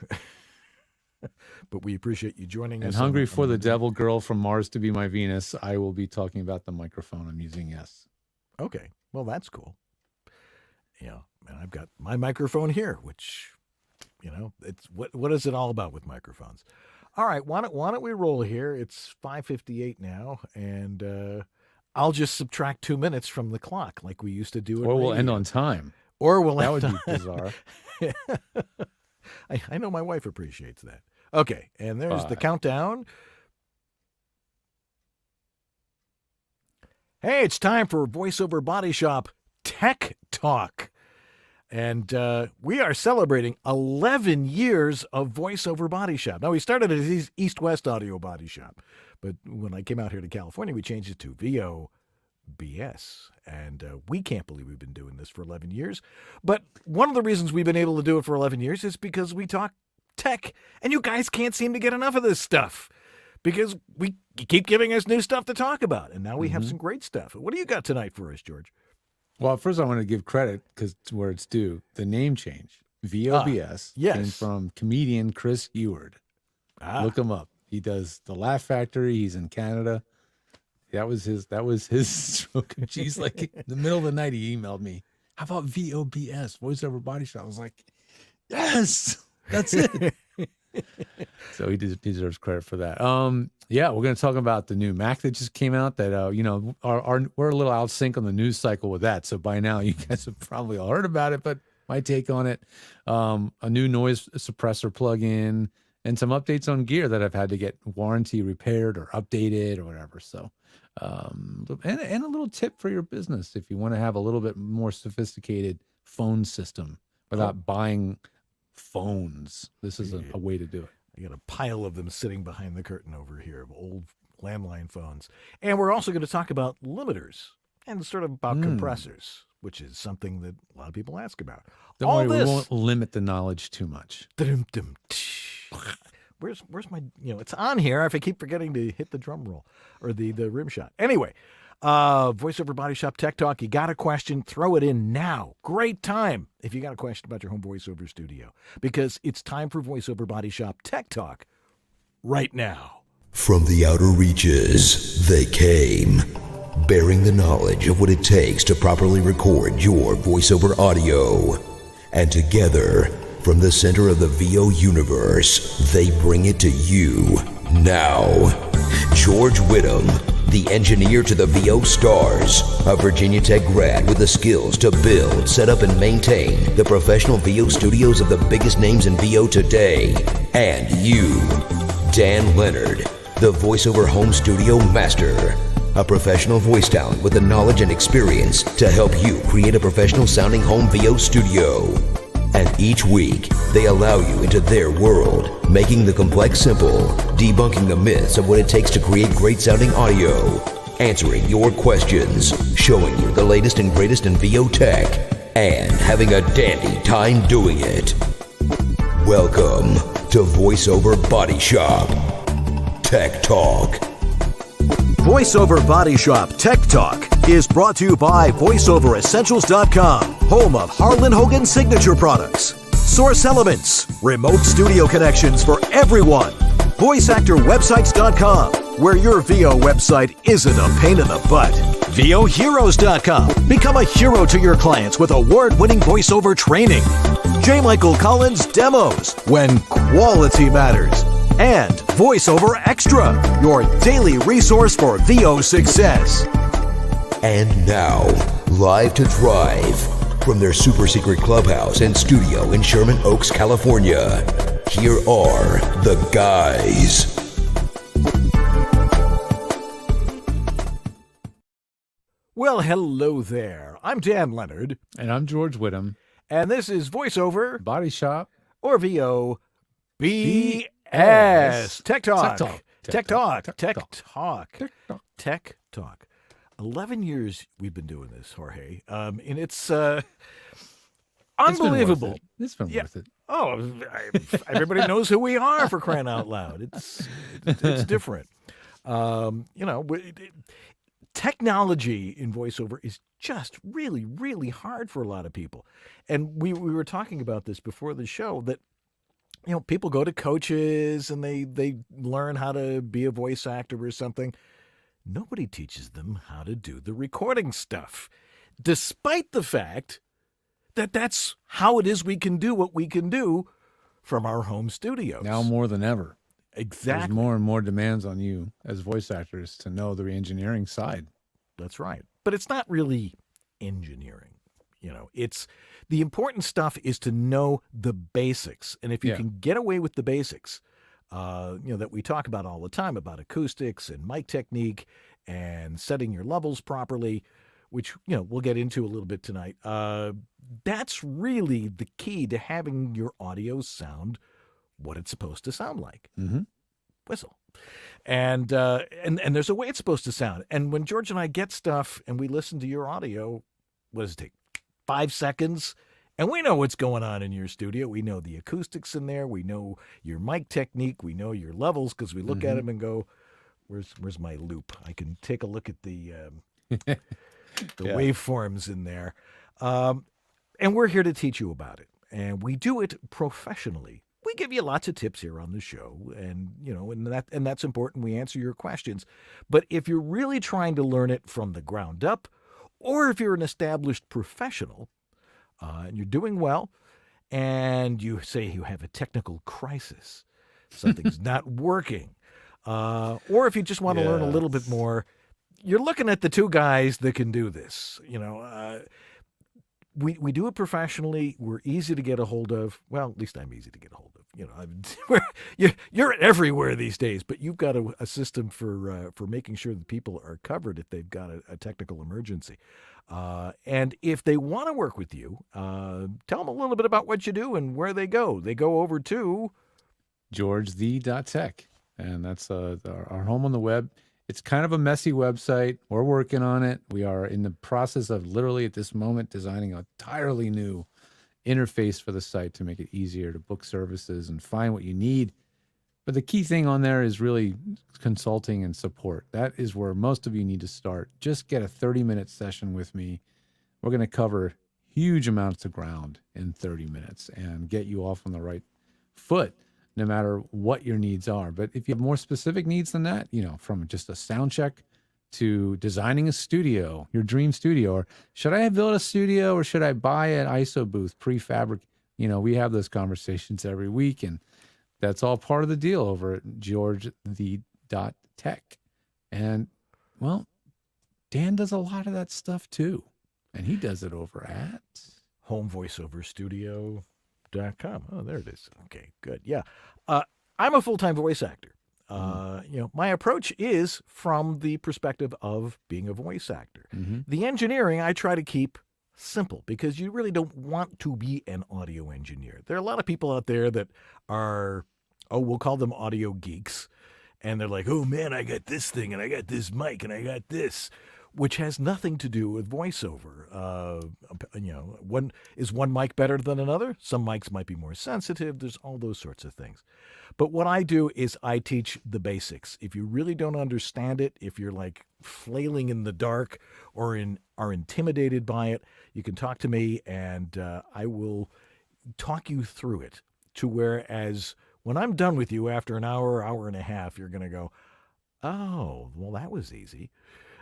Speaker 1: but we appreciate you joining us.
Speaker 2: And hungry for the devil girl from Mars to be my Venus, I will be talking about the microphone I'm using. Yes.
Speaker 1: Okay. Well, that's cool. And I've got my microphone here, which, it's what is it all about with microphones? All right. Why don't we roll here? It's 5:58 now, and I'll just subtract 2 minutes from the clock like we used to do.
Speaker 2: Or we'll end on time.
Speaker 1: Or we'll
Speaker 2: that
Speaker 1: end
Speaker 2: would
Speaker 1: on...
Speaker 2: be bizarre.
Speaker 1: I know my wife appreciates that. Okay, and there's the countdown. Hey, it's time for VoiceOver Body Shop Tech Talk. And we are celebrating 11 years of VoiceOver Body Shop. Now, we started as East West Audio Body Shop, but when I came out here to California, we changed it to VOBS. And we can't believe we've been doing this for 11 years. But one of the reasons we've been able to do it for 11 years is because we talk tech, and you guys can't seem to get enough of this stuff. because you keep giving us new stuff to talk about. And now we have some great stuff. What do you got tonight for us, George?
Speaker 2: Well, first I want to give credit because where it's due. The name change, VOBS, came from comedian Chris Eward. Look him up. He does the Laugh Factory. He's in Canada. That was his stroke of cheese. Like in the middle of the night, he emailed me, "How about VOBS, voiceover body shop?" I was like, "Yes, that's it." So he deserves credit for that. Yeah, we're going to talk about the new Mac that just came out. That we're a little out of sync on the news cycle with that. So by now, you guys have probably all heard about it. But my take on it: a new noise suppressor plugin, and some updates on gear that I've had to get warranty repaired or updated or whatever. So, and a little tip for your business if you want to have a little bit more sophisticated phone system without buying phones. This is a way to do it.
Speaker 1: I got a pile of them sitting behind the curtain over here of old landline phones. And we're also going to talk about limiters and sort of about compressors, which is something that a lot of people ask about.
Speaker 2: Don't worry, we won't limit the knowledge too much.
Speaker 1: Where's my, it's on here if I keep forgetting to hit the drum roll or the rim shot. Anyway, VoiceOver Body Shop Tech Talk. You got a question, throw it in now. Great time if you got a question about your home voiceover studio, because it's time for VoiceOver Body Shop Tech Talk right now.
Speaker 6: From the outer reaches, they came, bearing the knowledge of what it takes to properly record your voiceover audio. And together, from the center of the VO universe, they bring it to you now. George Whittam, the engineer to the VO stars, a Virginia Tech grad with the skills to build, set up, and maintain the professional VO studios of the biggest names in VO today. And you, Dan Leonard, the voiceover home studio master, a professional voice talent with the knowledge and experience to help you create a professional sounding home VO studio. And each week, they allow you into their world, making the complex simple, debunking the myths of what it takes to create great sounding audio, answering your questions, showing you the latest and greatest in VO tech, and having a dandy time doing it. Welcome to VoiceOver Body Shop Tech Talk.
Speaker 7: VoiceOver Body Shop Tech Talk is brought to you by VoiceOverEssentials.com, home of Harlan Hogan signature products, Source Elements, remote studio connections for everyone, VoiceActorWebsites.com, where your VO website isn't a pain in the butt, VOHeroes.com, become a hero to your clients with award-winning voiceover training, J. Michael Collins Demos, when quality matters, and VoiceOver Extra, your daily resource for VO success.
Speaker 6: And now, live to drive from their super secret clubhouse and studio in Sherman Oaks, California, here are the guys.
Speaker 1: Well, hello there. I'm Dan Leonard.
Speaker 2: And I'm George Whittam.
Speaker 1: And this is VoiceOver
Speaker 2: Body Shop
Speaker 1: or VO BS. Tech Talk. Tech Talk. Tech Talk. Tech Talk. 11 years we've been doing this, Jorge. And it's unbelievable.
Speaker 2: It's been worth it.
Speaker 1: Oh, everybody knows who we are, for crying out loud. It's different. Technology in voiceover is just really, really hard for a lot of people. And we were talking about this before the show, that people go to coaches and they learn how to be a voice actor or something. Nobody teaches them how to do the recording stuff, despite the fact that that's how it is we can do what we can do from our home studios.
Speaker 2: Now more than ever.
Speaker 1: Exactly.
Speaker 2: There's more and more demands on you as voice actors to know the engineering side.
Speaker 1: That's right. But it's not really engineering. It's the important stuff is to know the basics. And if you can get away with the basics, that we talk about all the time about acoustics and mic technique and setting your levels properly, which, we'll get into a little bit tonight. That's really the key to having your audio sound what it's supposed to sound like.
Speaker 2: Mm-hmm.
Speaker 1: Whistle. And there's a way it's supposed to sound. And when George and I get stuff and we listen to your audio, what does it take? 5 seconds, And we know what's going on in your studio. We know the acoustics in there. We know your mic technique. We know your levels because we look at them and go, "Where's my loop? I can take a look at the waveforms in there." And we're here to teach you about it. And we do it professionally. We give you lots of tips here on the show, and and that's important. We answer your questions. But if you're really trying to learn it from the ground up, or if you're an established professional, and you're doing well, and you say you have a technical crisis, something's not working, or if you just want to learn a little bit more, you're looking at the two guys that can do this. We do it professionally. We're easy to get a hold of. Well, at least I'm easy to get a hold of. You're everywhere these days, but you've got a system for making sure that people are covered if they've got a technical emergency. And if they want to work with you, tell them a little bit about what you do and where they go. They go over to
Speaker 2: GeorgeThe.tech, and that's our home on the web. It's kind of a messy website. We're working on it. We are in the process of literally at this moment designing an entirely new interface for the site to make it easier to book services and find what you need. But the key thing on there is really consulting and support. That is where most of you need to start. Just get a 30-minute session with me. We're going to cover huge amounts of ground in 30 minutes and get you off on the right foot, no matter what your needs are. But if you have more specific needs than that, from just a sound check to designing a studio, your dream studio, or should I build a studio or should I buy an ISO booth prefabric? We have those conversations every week, and that's all part of the deal over at GeorgeThe.tech. And, well, Dan does a lot of that stuff too. And he does it over at
Speaker 1: homevoiceoverstudio.com. Oh, there it is. Okay, good. Yeah. I'm a full-time voice actor. My approach is from the perspective of being a voice actor. The engineering I try to keep simple because you really don't want to be an audio engineer. There are a lot of people out there that are, we'll call them audio geeks. And they're like, oh man, I got this thing and I got this mic and I got this, which has nothing to do with voiceover. Is one mic better than another? Some mics might be more sensitive. There's all those sorts of things. But what I do is I teach the basics. If you really don't understand it, if you're like flailing in the dark or are intimidated by it, you can talk to me and I will talk you through it to whereas when I'm done with you after an hour, hour and a half, you're going to go, oh, well, that was easy.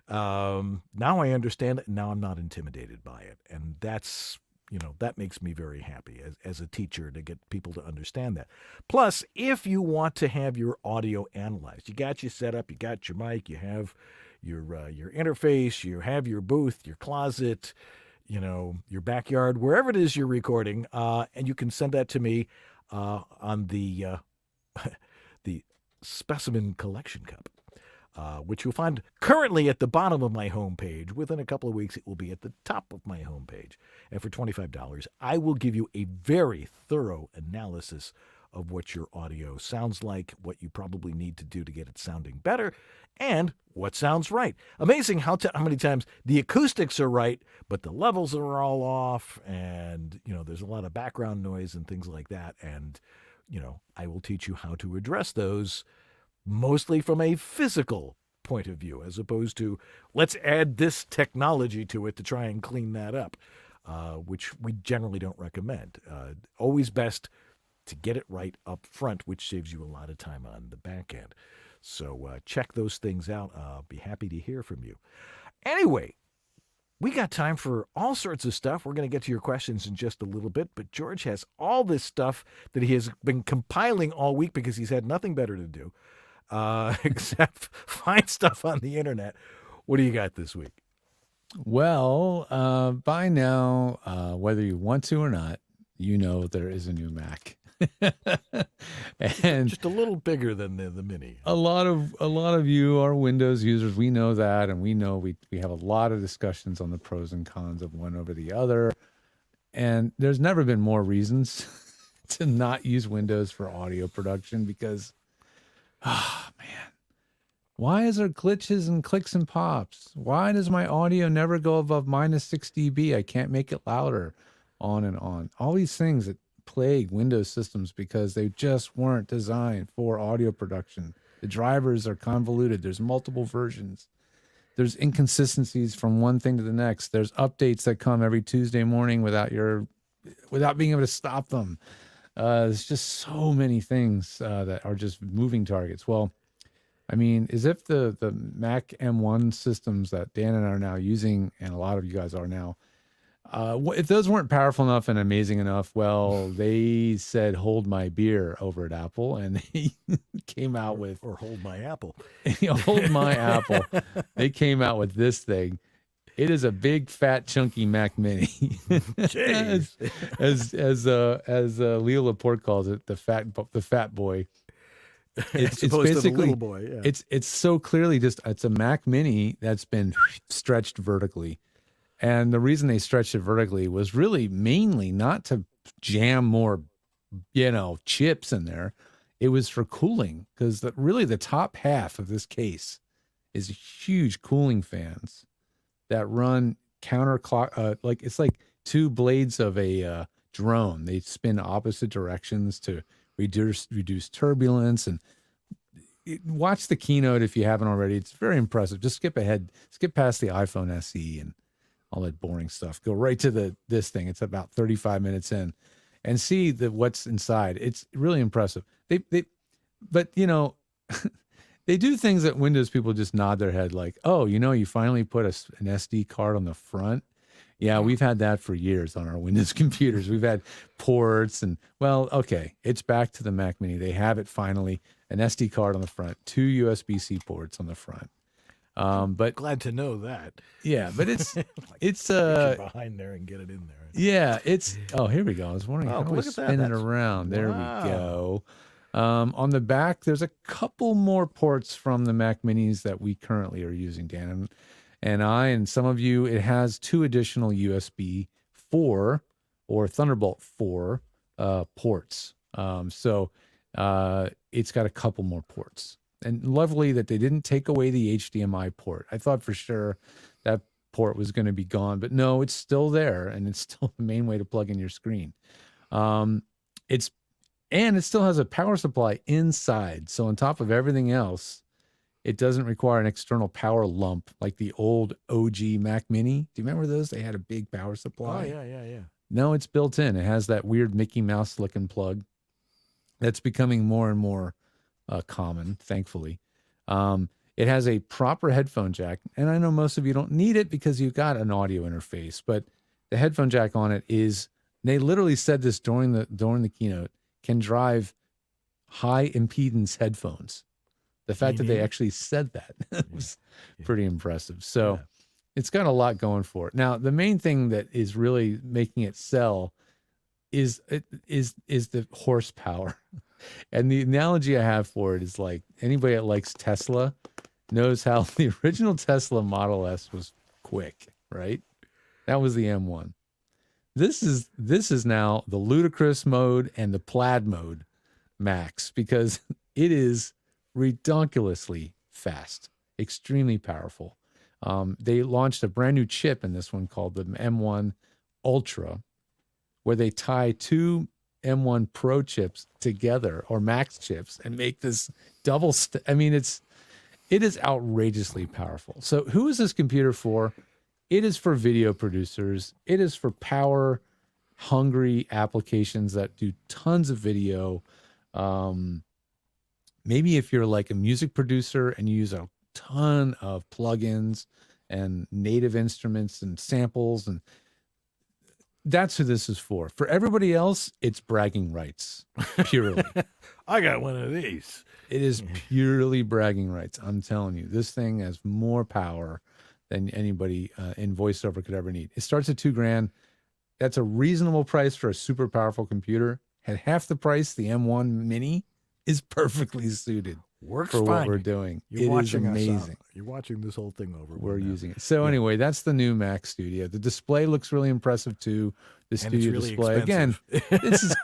Speaker 1: Now I understand it, and now I'm not intimidated by it. And that's, that makes me very happy as a teacher to get people to understand that. Plus, if you want to have your audio analyzed, you got your setup, you got your mic, you have your interface, you have your booth, your closet, your backyard, wherever it is you're recording, and you can send that to me on the Specimen Collection Cup. Which you'll find currently at the bottom of my homepage. Within a couple of weeks, it will be at the top of my homepage. And for $25, I will give you a very thorough analysis of what your audio sounds like, what you probably need to do to get it sounding better, and what sounds right. Amazing how many times the acoustics are right, but the levels are all off, and there's a lot of background noise and things like that. And I will teach you how to address those, mostly from a physical point of view, as opposed to let's add this technology to it to try and clean that up, which we generally don't recommend. Always best to get it right up front, which saves you a lot of time on the back end. So check those things out. I'll be happy to hear from you. Anyway, we got time for all sorts of stuff. We're going to get to your questions in just a little bit, but George has all this stuff that he has been compiling all week because he's had nothing better to do. Except find stuff on the internet. What do you got this week?
Speaker 2: Well, by now, whether you want to or not, there is a new Mac. And
Speaker 1: just a little bigger than the Mini.
Speaker 2: A lot of you are Windows users. We know that, and we know we have a lot of discussions on the pros and cons of one over the other. And there's never been more reasons to not use Windows for audio production because man, why is there glitches and clicks and pops? Why does my audio never go above -6 dB? I can't make it louder. on and on. All these things that plague Windows systems because they just weren't designed for audio production. The drivers are convoluted. There's multiple versions. There's inconsistencies from one thing to the next. There's updates that come every Tuesday morning without being able to stop them. There's just so many things that are just moving targets. Well, I mean, as if the Mac M1 systems that Dan and I are now using, and a lot of you guys are now, if those weren't powerful enough and amazing enough, well, they said, hold my beer over at Apple, and they came out with...
Speaker 1: Or hold my apple.
Speaker 2: Hold my apple. They came out with this thing. It is a big, fat, chunky Mac Mini.
Speaker 1: Jeez.
Speaker 2: as Leo Laporte calls it, the fat boy. It's
Speaker 1: opposed
Speaker 2: basically
Speaker 1: to the little boy. Yeah.
Speaker 2: It's so clearly it's a Mac Mini that's been stretched vertically. And the reason they stretched it vertically was really mainly not to jam more, chips in there. It was for cooling, because really the top half of this case is huge cooling fans that run counterclock. It's like two blades of a drone. They spin opposite directions to reduce turbulence. And watch the keynote if you haven't already. It's very impressive. Just skip past the iPhone SE and all that boring stuff. Go right to this thing. It's about 35 minutes in, and see what's inside. It's really impressive. But they do things that Windows people just nod their head like, oh, you finally put an SD card on the front. Yeah, we've had that for years on our Windows computers. We've had ports and, well, okay, it's back to the Mac Mini. They have it finally, an SD card on the front, 2 USB-C ports on the front. But
Speaker 1: glad to know that.
Speaker 2: Yeah, but it's
Speaker 1: it's behind there and get it in there.
Speaker 2: Yeah, here we go. I was wondering how do I spin it around. There we go. On the back, there's a couple more ports from the Mac Minis that we currently are using, Dan and some of you. It has 2 additional USB 4 or Thunderbolt 4 ports. So it's got a couple more ports. And lovely that they didn't take away the HDMI port. I thought for sure that port was going to be gone, but no, it's still there, and it's still the main way to plug in your screen. It still has a power supply inside. So on top of everything else, it doesn't require an external power lump like the old OG Mac Mini. Do you remember those? They had a big power supply.
Speaker 1: Oh, yeah.
Speaker 2: No, it's built in. It has that weird Mickey Mouse looking plug that's becoming more and more common, thankfully. It has a proper headphone jack, and I know most of you don't need it because you've got an audio interface, but the headphone jack on it they literally said this during the keynote, can drive high impedance headphones. The fact that they actually said that was pretty impressive. So it's got a lot going for it. Now, the main thing that is really making it sell is the horsepower. And the analogy I have for it is like anybody that likes Tesla knows how the original Tesla Model S was quick, right? That was the M1. This is now the ludicrous mode and the plaid mode max, because it is redonkulously fast, extremely powerful. They launched a brand new chip in this one called the M1 Ultra, where they tie 2 M1 Pro chips together, or Max chips, and make this double. It is outrageously powerful. So who is this computer for? It is for video producers. It is for power hungry applications that do tons of video. Maybe if you're like a music producer and you use a ton of plugins and native instruments and samples, and that's who this is for. For everybody else, it's bragging rights, purely.
Speaker 1: I got one of these.
Speaker 2: It is purely bragging rights. I'm telling you, this thing has more power than anybody in voiceover could ever need. It starts at $2,000. That's a reasonable price for a super powerful computer. At half the price, the M1 Mini is perfectly suited
Speaker 1: Works
Speaker 2: for
Speaker 1: fine.
Speaker 2: what we're doing. It is amazing.
Speaker 1: You're watching this whole thing over.
Speaker 2: We're using it. So anyway, that's the new Mac Studio. The display looks really impressive too. The Studio
Speaker 1: really
Speaker 2: display.
Speaker 1: expensive.
Speaker 2: Again,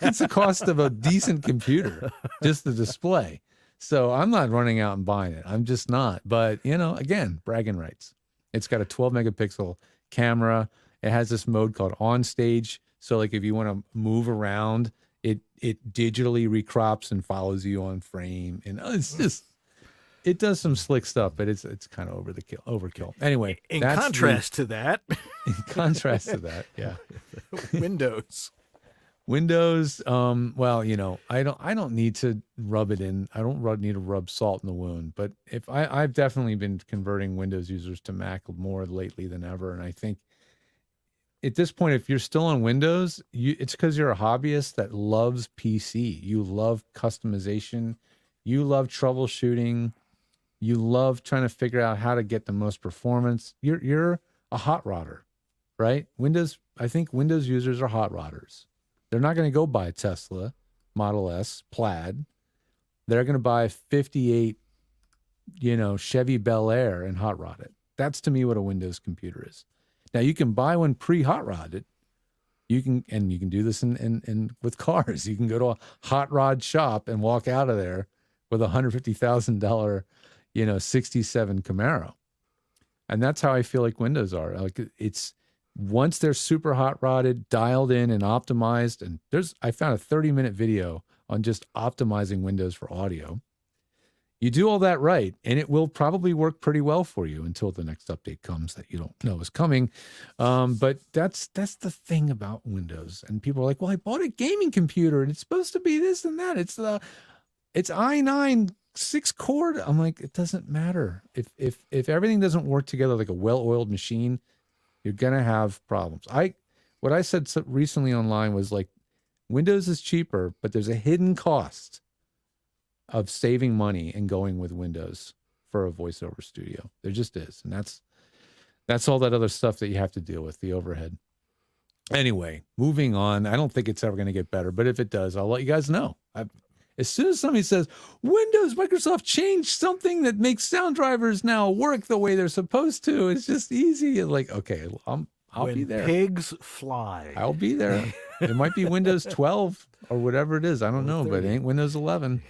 Speaker 2: it's the cost of a decent computer, just the display. So I'm not running out and buying it. I'm just not. But, again, bragging rights. It's got a 12 megapixel camera. It has this mode called On Stage. So like if you want to move around, it digitally recrops and follows you on frame, and it's just it does some slick stuff, but it's kind of overkill. Anyway,
Speaker 1: in contrast to that,
Speaker 2: yeah,
Speaker 1: Windows.
Speaker 2: Well, you know, I don't need to rub it in. I don't need to rub salt in the wound. But if I've definitely been converting Windows users to Mac more lately than ever, and I think at this point, if you're still on Windows, it's because you're a hobbyist that loves PC. You love customization, you love troubleshooting, you love trying to figure out how to get the most performance. You're a hot rodder, right? I think Windows users are hot rodders. They're not going to go buy a Tesla Model S Plaid. They're going to buy a 58, Chevy Bel Air and hot rod it. That's to me what a Windows computer is. Now you can buy one pre-hot rodded. You can do this in with cars. You can go to a hot rod shop and walk out of there with a $150,000, 67 Camaro. And that's how I feel like Windows are. Like it's once they're super hot rodded, dialed in and optimized. And I found a 30-minute video on just optimizing Windows for audio. You do all that right, and it will probably work pretty well for you until the next update comes that you don't know is coming. But that's the thing about Windows. And people are like, well, I bought a gaming computer, and it's supposed to be this and that. It's i9 6-core. I'm like, it doesn't matter. If everything doesn't work together like a well-oiled machine, you're going to have problems. What I said recently online was like, Windows is cheaper, but there's a hidden cost of saving money and going with Windows for a voiceover studio. There just is. And that's all that other stuff that you have to deal with, the overhead. Anyway, moving on. I don't think it's ever going to get better, but if it does, I'll let you guys know. As soon as somebody says, Microsoft changed something that makes sound drivers now work the way they're supposed to, it's just easy. Like, okay, I'll be there.
Speaker 1: Pigs fly.
Speaker 2: I'll be there. It might be Windows 12 or whatever it is. I don't know, but it ain't Windows 11.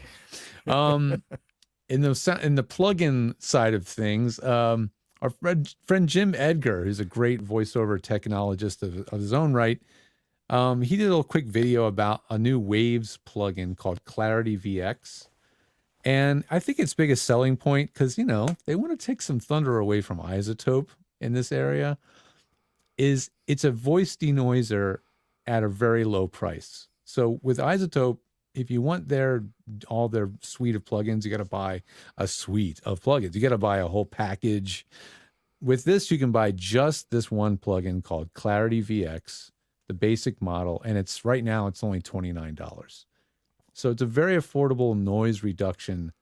Speaker 2: In the plugin side of things, our friend Jim Edgar, who's a great voiceover technologist of his own right, he did a little quick video about a new Waves plugin called Clarity VX. And I think its biggest selling point, because, they want to take some thunder away from Isotope in this area, is it's a voice denoiser at a very low price. So with Isotope, if you want all their suite of plugins, you got to buy a suite of plugins. You got to buy a whole package. With this, you can buy just this one plugin called Clarity VX, the basic model, and right now it's only $29. So it's a very affordable noise reduction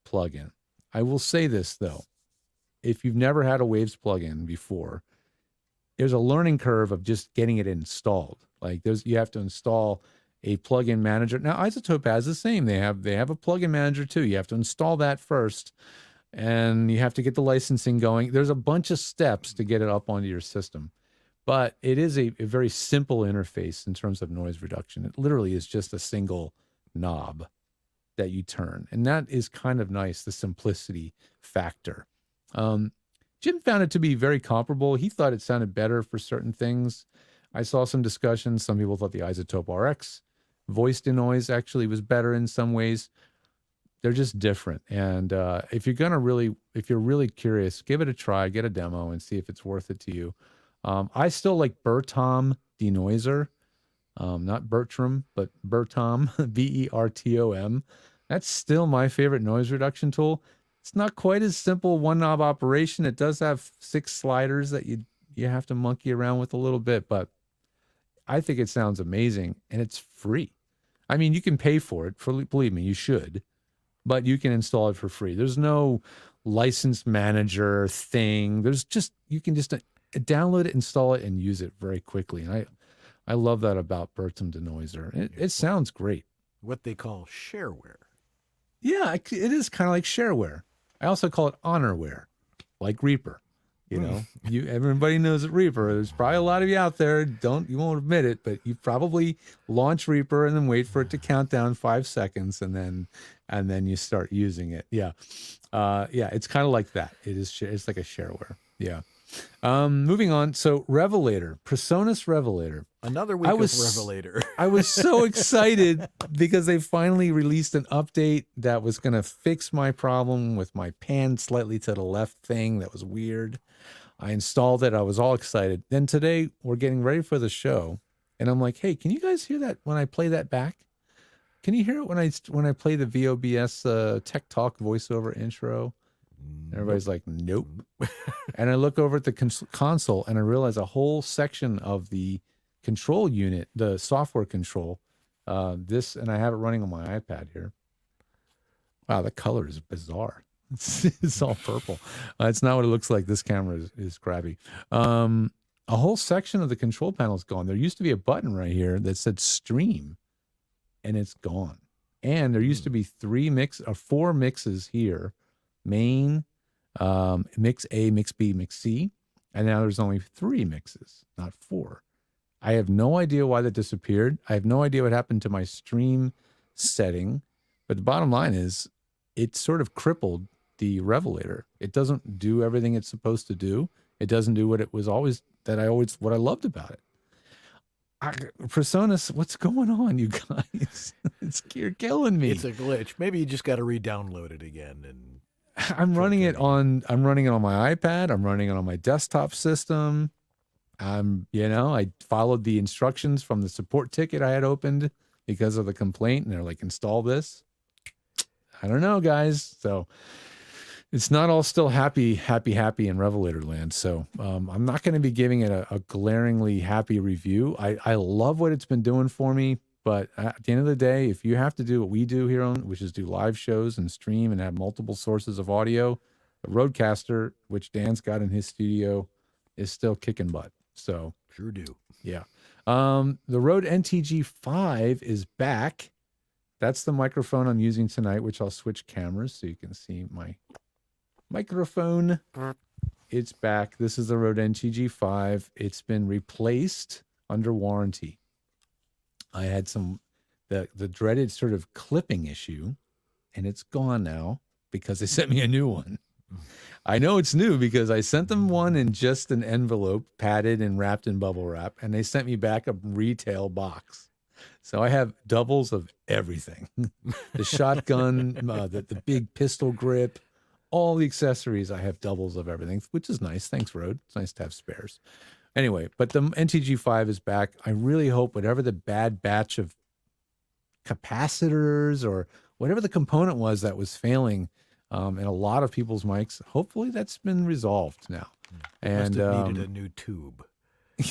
Speaker 2: plugin. I will say this though, if you've never had a Waves plugin before, there's a learning curve of just getting it installed. Like you have to install a plugin manager. Now, Isotope has the same. They have a plugin manager too. You have to install that first, and you have to get the licensing going. There's a bunch of steps to get it up onto your system, but it is a very simple interface in terms of noise reduction. It literally is just a single knob that you turn, and that is kind of nice, the simplicity factor. Jim found it to be very comparable. He thought it sounded better for certain things. I saw some discussions. Some people thought the Isotope RX voice denoise actually was better in some ways. They're just different. And if you're really curious, give it a try, get a demo and see if it's worth it to you. I still like Bertom denoiser, not Bertram, but Bertom, Bertom. That's still my favorite noise reduction tool. It's not quite as simple one knob operation. It does have 6 sliders that you have to monkey around with a little bit, but I think it sounds amazing, and it's free. I mean, you can pay for it. Believe me, you should, but you can install it for free. There's no license manager thing. You can just download it, install it, and use it very quickly. And I love that about Bertom denoiser. It sounds great.
Speaker 1: What they call shareware.
Speaker 2: Yeah, it is kind of like shareware. I also call it honorware, like Reaper. Everybody knows Reaper. There's probably a lot of you out there you won't admit it, but you probably launch Reaper and then wait for it to count down 5 seconds, and then you start using it. Yeah, it's kind of like that. It's like a shareware. Yeah. Moving on. So Revelator, PreSonus Revelator.
Speaker 1: Another week of Revelator.
Speaker 2: I was so excited because they finally released an update that was going to fix my problem with my pan slightly to the left thing that was weird. I installed it. I was all excited. Then today we're getting ready for the show, and I'm like, "Hey, can you guys hear that when I play that back? Can you hear it when I play the VOBS Tech Talk voiceover intro?" And everybody's like, "Nope." And I look over at the console, and I realize a whole section of the control unit, the software control, and I have it running on my iPad here. Wow, the color is bizarre. It's all purple. It's not what it looks like. This camera is crappy. A whole section of the control panel is gone. There used to be a button right here that said stream, and it's gone. And there used to be 4 mixes here: main, mix A, mix B, mix C. And now there's only 3 mixes, not 4. I have no idea why that disappeared. I have no idea what happened to my stream setting. But the bottom line is it sort of crippled the Revelator. It doesn't do everything it's supposed to do. It doesn't do what I loved about it. PreSonus, what's going on, you guys? You're killing me.
Speaker 1: It's a glitch. Maybe you just got to re-download it again. And
Speaker 2: I'm running it on my iPad. I'm running it on my desktop system. I followed the instructions from the support ticket I had opened because of the complaint, and they're like, install this. I don't know, guys. So it's not all still happy in Revelator land. So I'm not going to be giving it a glaringly happy review. I love what it's been doing for me, but at the end of the day, if you have to do what we do here which is do live shows and stream and have multiple sources of audio, the Rodecaster, which Dan's got in his studio, is still kicking butt. So
Speaker 1: sure do.
Speaker 2: Yeah. The Rode NTG5 is back. That's the microphone I'm using tonight, which I'll switch cameras so you can see my microphone. It's back. This is the Rode NTG5. It's been replaced under warranty. I had the dreaded sort of clipping issue, and it's gone now because they sent me a new one. I know it's new because I sent them one in just an envelope, padded and wrapped in bubble wrap, and they sent me back a retail box. So I have doubles of everything. The shotgun, the big pistol grip, all the accessories. I have doubles of everything, which is nice. Thanks, Rode. It's nice to have spares. Anyway, but the NTG5 is back. I really hope whatever the bad batch of capacitors or whatever the component was that was failing in a lot of people's mics, hopefully that's been resolved now.
Speaker 1: Must have needed a new tube.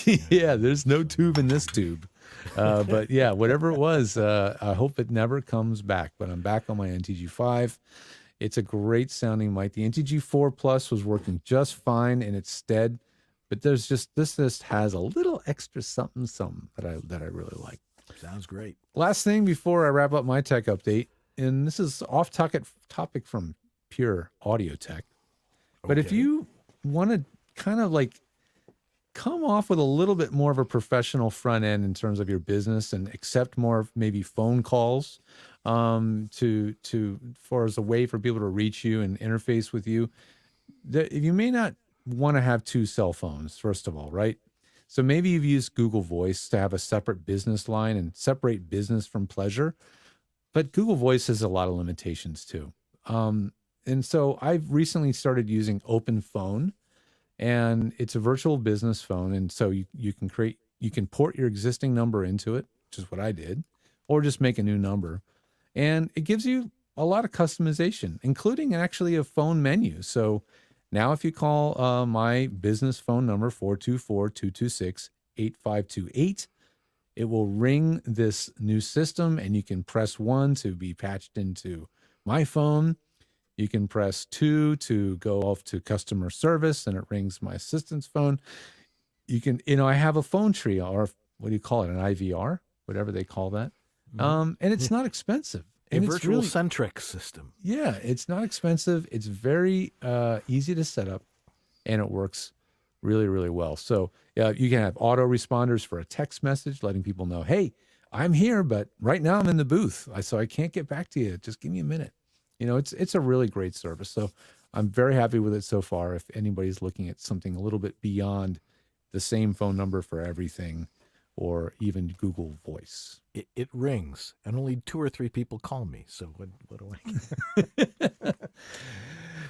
Speaker 2: Yeah, there's no tube in this tube. But yeah, whatever it was, I hope it never comes back. But I'm back on my NTG5. It's a great sounding mic. The NTG4 Plus was working just fine in its stead, but this just has a little extra something that I really like.
Speaker 1: Sounds great.
Speaker 2: Last thing before I wrap up my tech update, and this is off topic from pure audio tech, but if you want to kind of like come off with a little bit more of a professional front end in terms of your business and accept more maybe phone calls for as a way for people to reach you and interface with you, you may not want to have 2 cell phones, first of all, right? So maybe you've used Google Voice to have a separate business line and separate business from pleasure, but Google Voice has a lot of limitations too. And so I've recently started using Open Phone, and it's a virtual business phone. And so you can port your existing number into it, which is what I did, or just make a new number. And it gives you a lot of customization, including actually a phone menu. So now if you call my business phone number, 424-226-8528, it will ring this new system, and you can press 1 to be patched into my phone. You can press 2 to go off to customer service, and it rings my assistant's phone. You can, I have a phone tree, or what do you call it? An IVR, whatever they call that. And it's not expensive.
Speaker 1: A virtual centric system.
Speaker 2: Yeah, it's not expensive. It's very easy to set up, and it works really, really well. So you can have auto responders for a text message, letting people know, hey, I'm here, but right now I'm in the booth, so I can't get back to you. Just give me a minute. It's a really great service. So I'm very happy with it so far. If anybody's looking at something a little bit beyond the same phone number for everything, or even Google Voice.
Speaker 1: It rings, and only 2 or 3 people call me. So what do I?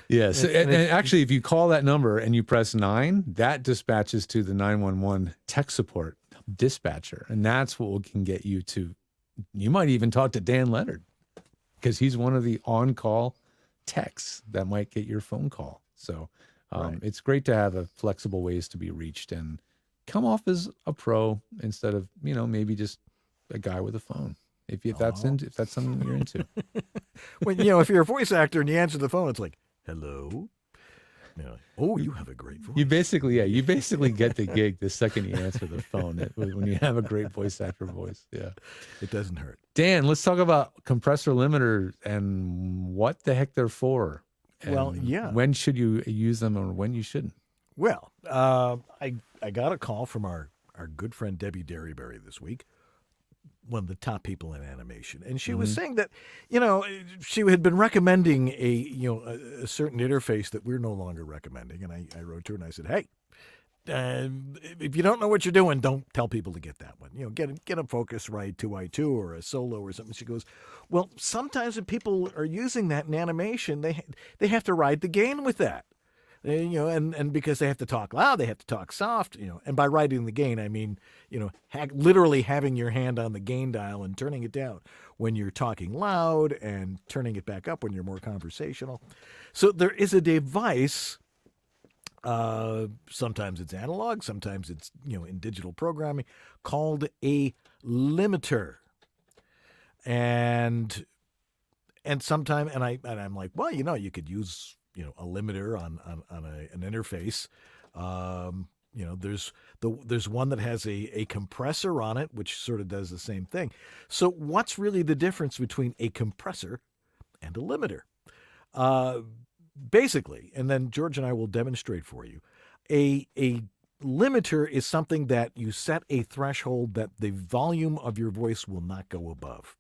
Speaker 2: Yes, and actually, if you call that number and you press 9, that dispatches to the 911 tech support dispatcher, and that's what can get you to. You might even talk to Dan Leonard, because he's one of the on-call techs that might get your phone call. So it's great to have a flexible ways to be reached and come off as a pro instead of, maybe just a guy with a phone. If that's something you're into.
Speaker 1: When if you're a voice actor and you answer the phone, it's like, hello. Oh, you have a great voice.
Speaker 2: You basically get the gig the second you answer the phone when you have a great voice actor voice. Yeah,
Speaker 1: it doesn't hurt.
Speaker 2: Dan, let's talk about compressor limiters and what the heck they're for.
Speaker 1: Well, yeah.
Speaker 2: When should you use them or when you shouldn't?
Speaker 1: Well, I got a call from our good friend Debbie Derryberry this week, one of the top people in animation, and she was saying that she had been recommending a certain interface that we're no longer recommending, and I wrote to her and I said, hey, if you don't know what you're doing, don't tell people to get that one. Get a Focusrite 2i2 or a Solo or something. She goes, well, sometimes when people are using that in animation, they have to ride the gain with that. And because they have to talk loud, they have to talk soft, and by riding the gain, I mean, literally having your hand on the gain dial and turning it down when you're talking loud and turning it back up when you're more conversational. So there is a device, sometimes it's analog, sometimes it's, in digital programming, called a limiter. And sometimes, and I'm like, well, you could use a limiter on an interface. There's one that has a compressor on it, which sort of does the same thing. So what's really the difference between a compressor and a limiter? Basically, and then George and I will demonstrate for you, a limiter is something that you set a threshold that the volume of your voice will not go above,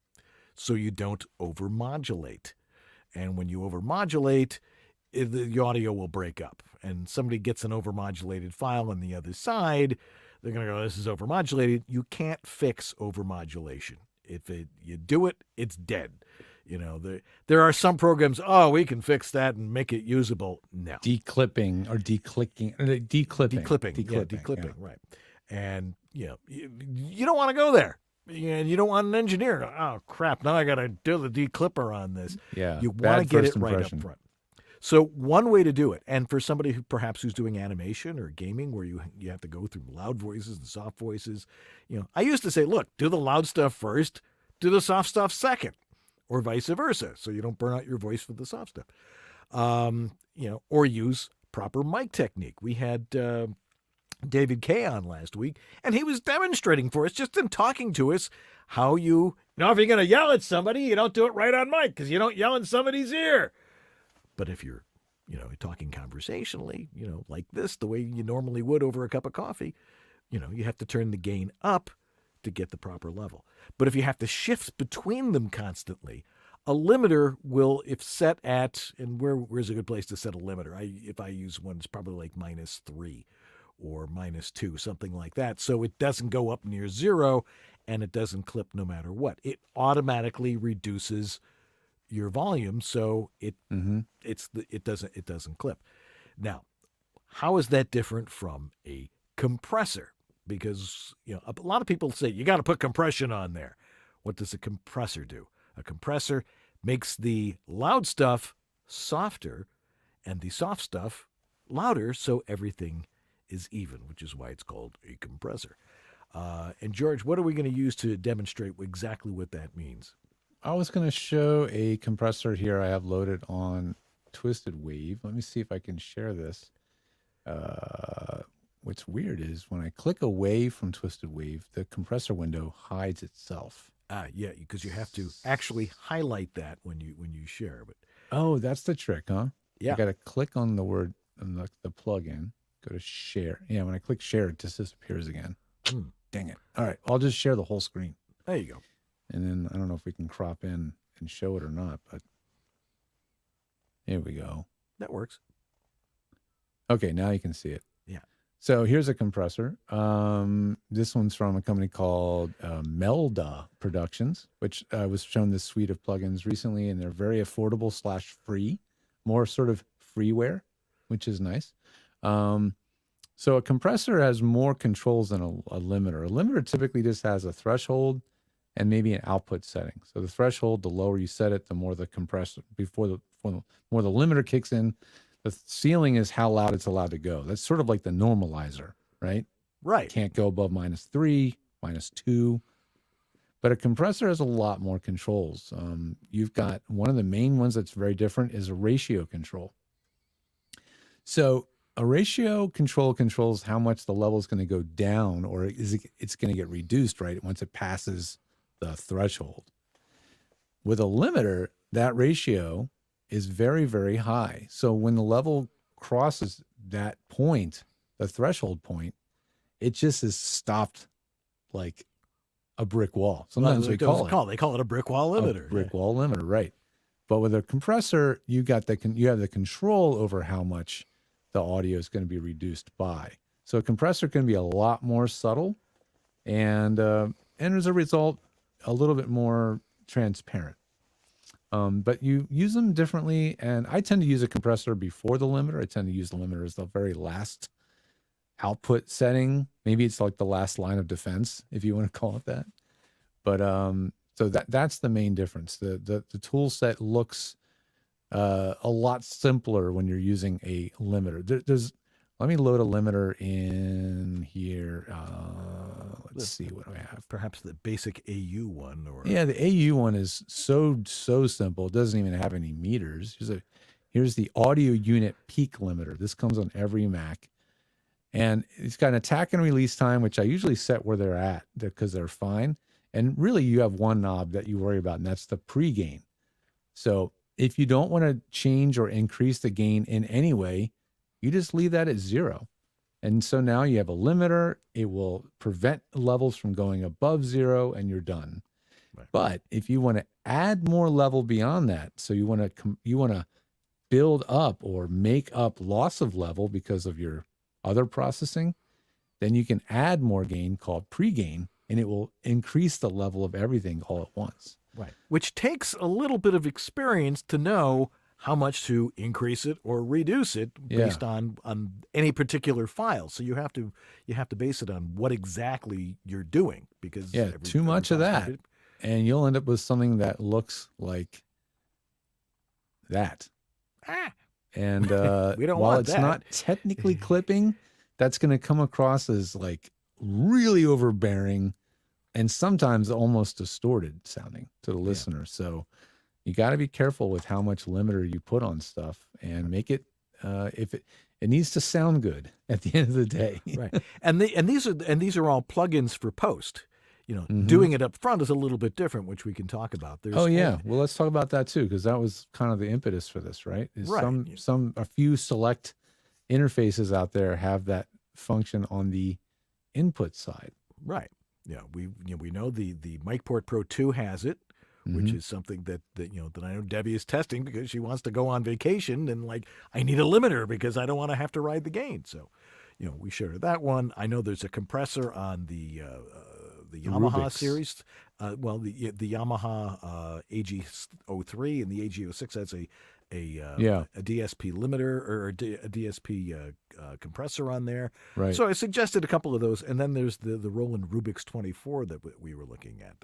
Speaker 1: so you don't overmodulate. And when you overmodulate, the audio will break up, and somebody gets an overmodulated file on the other side, they're going to go, this is overmodulated. You can't fix overmodulation. If you do it, it's dead. There are some programs, we can fix that and make it usable. No.
Speaker 2: Declipping or declicking.
Speaker 1: Declipping, right. And, you don't want to go there. And you don't want an engineer. Oh, crap, now I got to do the declipper on this.
Speaker 2: Yeah,
Speaker 1: you want to get it right up front. So one way to do it, and for somebody who's doing animation or gaming where you have to go through loud voices and soft voices, I used to say, look, do the loud stuff first, do the soft stuff second, or vice versa, so you don't burn out your voice for the soft stuff. Or use proper mic technique. We had David Kaye on last week, and he was demonstrating for us, just in talking to us, how if you're going to yell at somebody, you don't do it right on mic because you don't yell in somebody's ear. But if you're, talking conversationally, like this, the way you normally would over a cup of coffee, you have to turn the gain up to get the proper level. But if you have to shift between them constantly, a limiter will, if set at, and where's a good place to set a limiter? If I use one, it's probably like -3 or -2, something like that. So it doesn't go up near 0 and it doesn't clip no matter what. It automatically reduces your volume, so it doesn't clip. Now, how is that different from a compressor? Because a lot of people say you got to put compression on there. What does a compressor do? A compressor makes the loud stuff softer and the soft stuff louder, so everything is even, which is why it's called a compressor. And George, what are we going to use to demonstrate exactly what that means?
Speaker 2: I was going to show a compressor here I have loaded on Twisted Wave. Let me see if I can share this. What's weird is when I click away from Twisted Wave, the compressor window hides itself.
Speaker 1: Yeah, because you have to actually highlight that when you share. But
Speaker 2: oh, that's the trick, huh?
Speaker 1: Yeah.
Speaker 2: You got to click on the word, the plugin, go to share. Yeah, when I click share, it just disappears again. Dang it. All right, I'll just share the whole screen.
Speaker 1: There you go.
Speaker 2: And then I don't know if we can crop in and show it or not, but here we go.
Speaker 1: That works.
Speaker 2: Okay, now you can see it.
Speaker 1: Yeah.
Speaker 2: So here's a compressor. This one's from a company called Melda Productions, which was shown this suite of plugins recently, and they're very affordable / free, more sort of freeware, which is nice. So a compressor has more controls than a limiter. A limiter typically just has a threshold and maybe an output setting. So the threshold, the lower you set it, the more the compressor, before the more the limiter kicks in. The ceiling is how loud it's allowed to go. That's sort of like the normalizer, right?
Speaker 1: Right.
Speaker 2: Can't go above -3, -2. But a compressor has a lot more controls. You've got one of the main ones that's very different is a ratio control. So a ratio control controls how much the level is going to go down, or it's going to get reduced, right, once it passes the threshold. With a limiter, that ratio is very, very high. So when the level crosses that point, the threshold point, it just is stopped like a brick wall. Sometimes
Speaker 1: they call it a brick wall limiter.
Speaker 2: A brick wall limiter, right. But with a compressor, you have the control over how much the audio is going to be reduced by. So a compressor can be a lot more subtle, and as a result, a little bit more transparent. But you use them differently, and I tend to use a compressor before the limiter. I tend to use the limiter as the very last output setting. Maybe it's like the last line of defense, if you want to call it that. But so that's the main difference. The tool set looks a lot simpler when you're using a limiter. Let me load a limiter in here. Let's see what I have.
Speaker 1: Perhaps the basic AU one, or
Speaker 2: yeah, the AU one is so simple. It doesn't even have any meters. Here's the audio unit peak limiter. This comes on every Mac, and it's got an attack and release time, which I usually set where they're at because they're fine. And really, you have one knob that you worry about, and that's the pre-gain. So if you don't want to change or increase the gain in any way, you just leave that at 0. And so now you have a limiter. It will prevent levels from going above 0, and you're done. Right. But if you want to add more level beyond that, so you want to build up or make up loss of level because of your other processing, then you can add more gain called pre-gain, and it will increase the level of everything all at once.
Speaker 1: Right. Which takes a little bit of experience to know how much to increase it or reduce it based on any particular file. So you have to base it on what exactly you're doing, because
Speaker 2: too much of that, and you'll end up with something that looks like that. And
Speaker 1: we don't
Speaker 2: while
Speaker 1: want
Speaker 2: it's
Speaker 1: that.
Speaker 2: not technically clipping, that's going to come across as like really overbearing and sometimes almost distorted sounding to the listener. So you got to be careful with how much limiter you put on stuff, and make it if it needs to sound good at the end of the day.
Speaker 1: Right. And these are all plugins for post. Doing it up front is a little bit different, which we can talk about.
Speaker 2: Well, let's talk about that too, because that was kind of the impetus for this, right? A few select interfaces out there have that function on the input side.
Speaker 1: Right. Yeah. We know the MicPort Pro 2 has it, which is something that I know Debbie is testing because she wants to go on vacation, and I need a limiter because I don't want to have to ride the gain. So, we showed her that one. I know there's a compressor on the Yamaha
Speaker 2: Rubik's
Speaker 1: series. The Yamaha AG03 and the AG06 has a DSP limiter or a DSP compressor on there.
Speaker 2: Right.
Speaker 1: So I suggested a couple of those, and then there's the Roland Rubik's 24 that we were looking at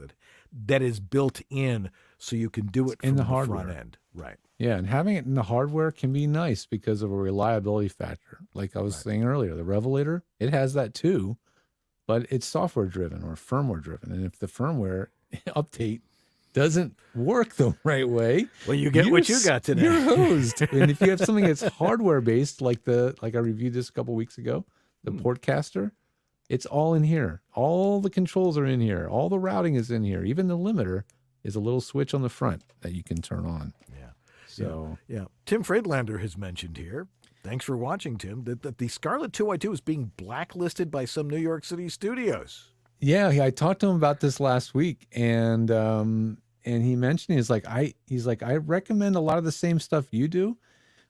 Speaker 1: that is built in, so you can do it from the front end. Right.
Speaker 2: Yeah, and having it in the hardware can be nice because of a reliability factor. Like I was saying earlier, the Revelator, it has that too, but it's software driven or firmware driven, and if the firmware update doesn't work the right way,
Speaker 1: well, you get what you got today.
Speaker 2: You're hosed. And if you have something that's hardware based, like I reviewed this a couple weeks ago, the Portcaster, it's all in here. All the controls are in here. All the routing is in here. Even the limiter is a little switch on the front that you can turn on.
Speaker 1: Yeah.
Speaker 2: So
Speaker 1: Tim Friedlander has mentioned here. Thanks for watching, Tim. That the Scarlett 2i2 is being blacklisted by some New York City studios.
Speaker 2: Yeah, I talked to him about this last week, and he mentioned he's like I recommend a lot of the same stuff you do,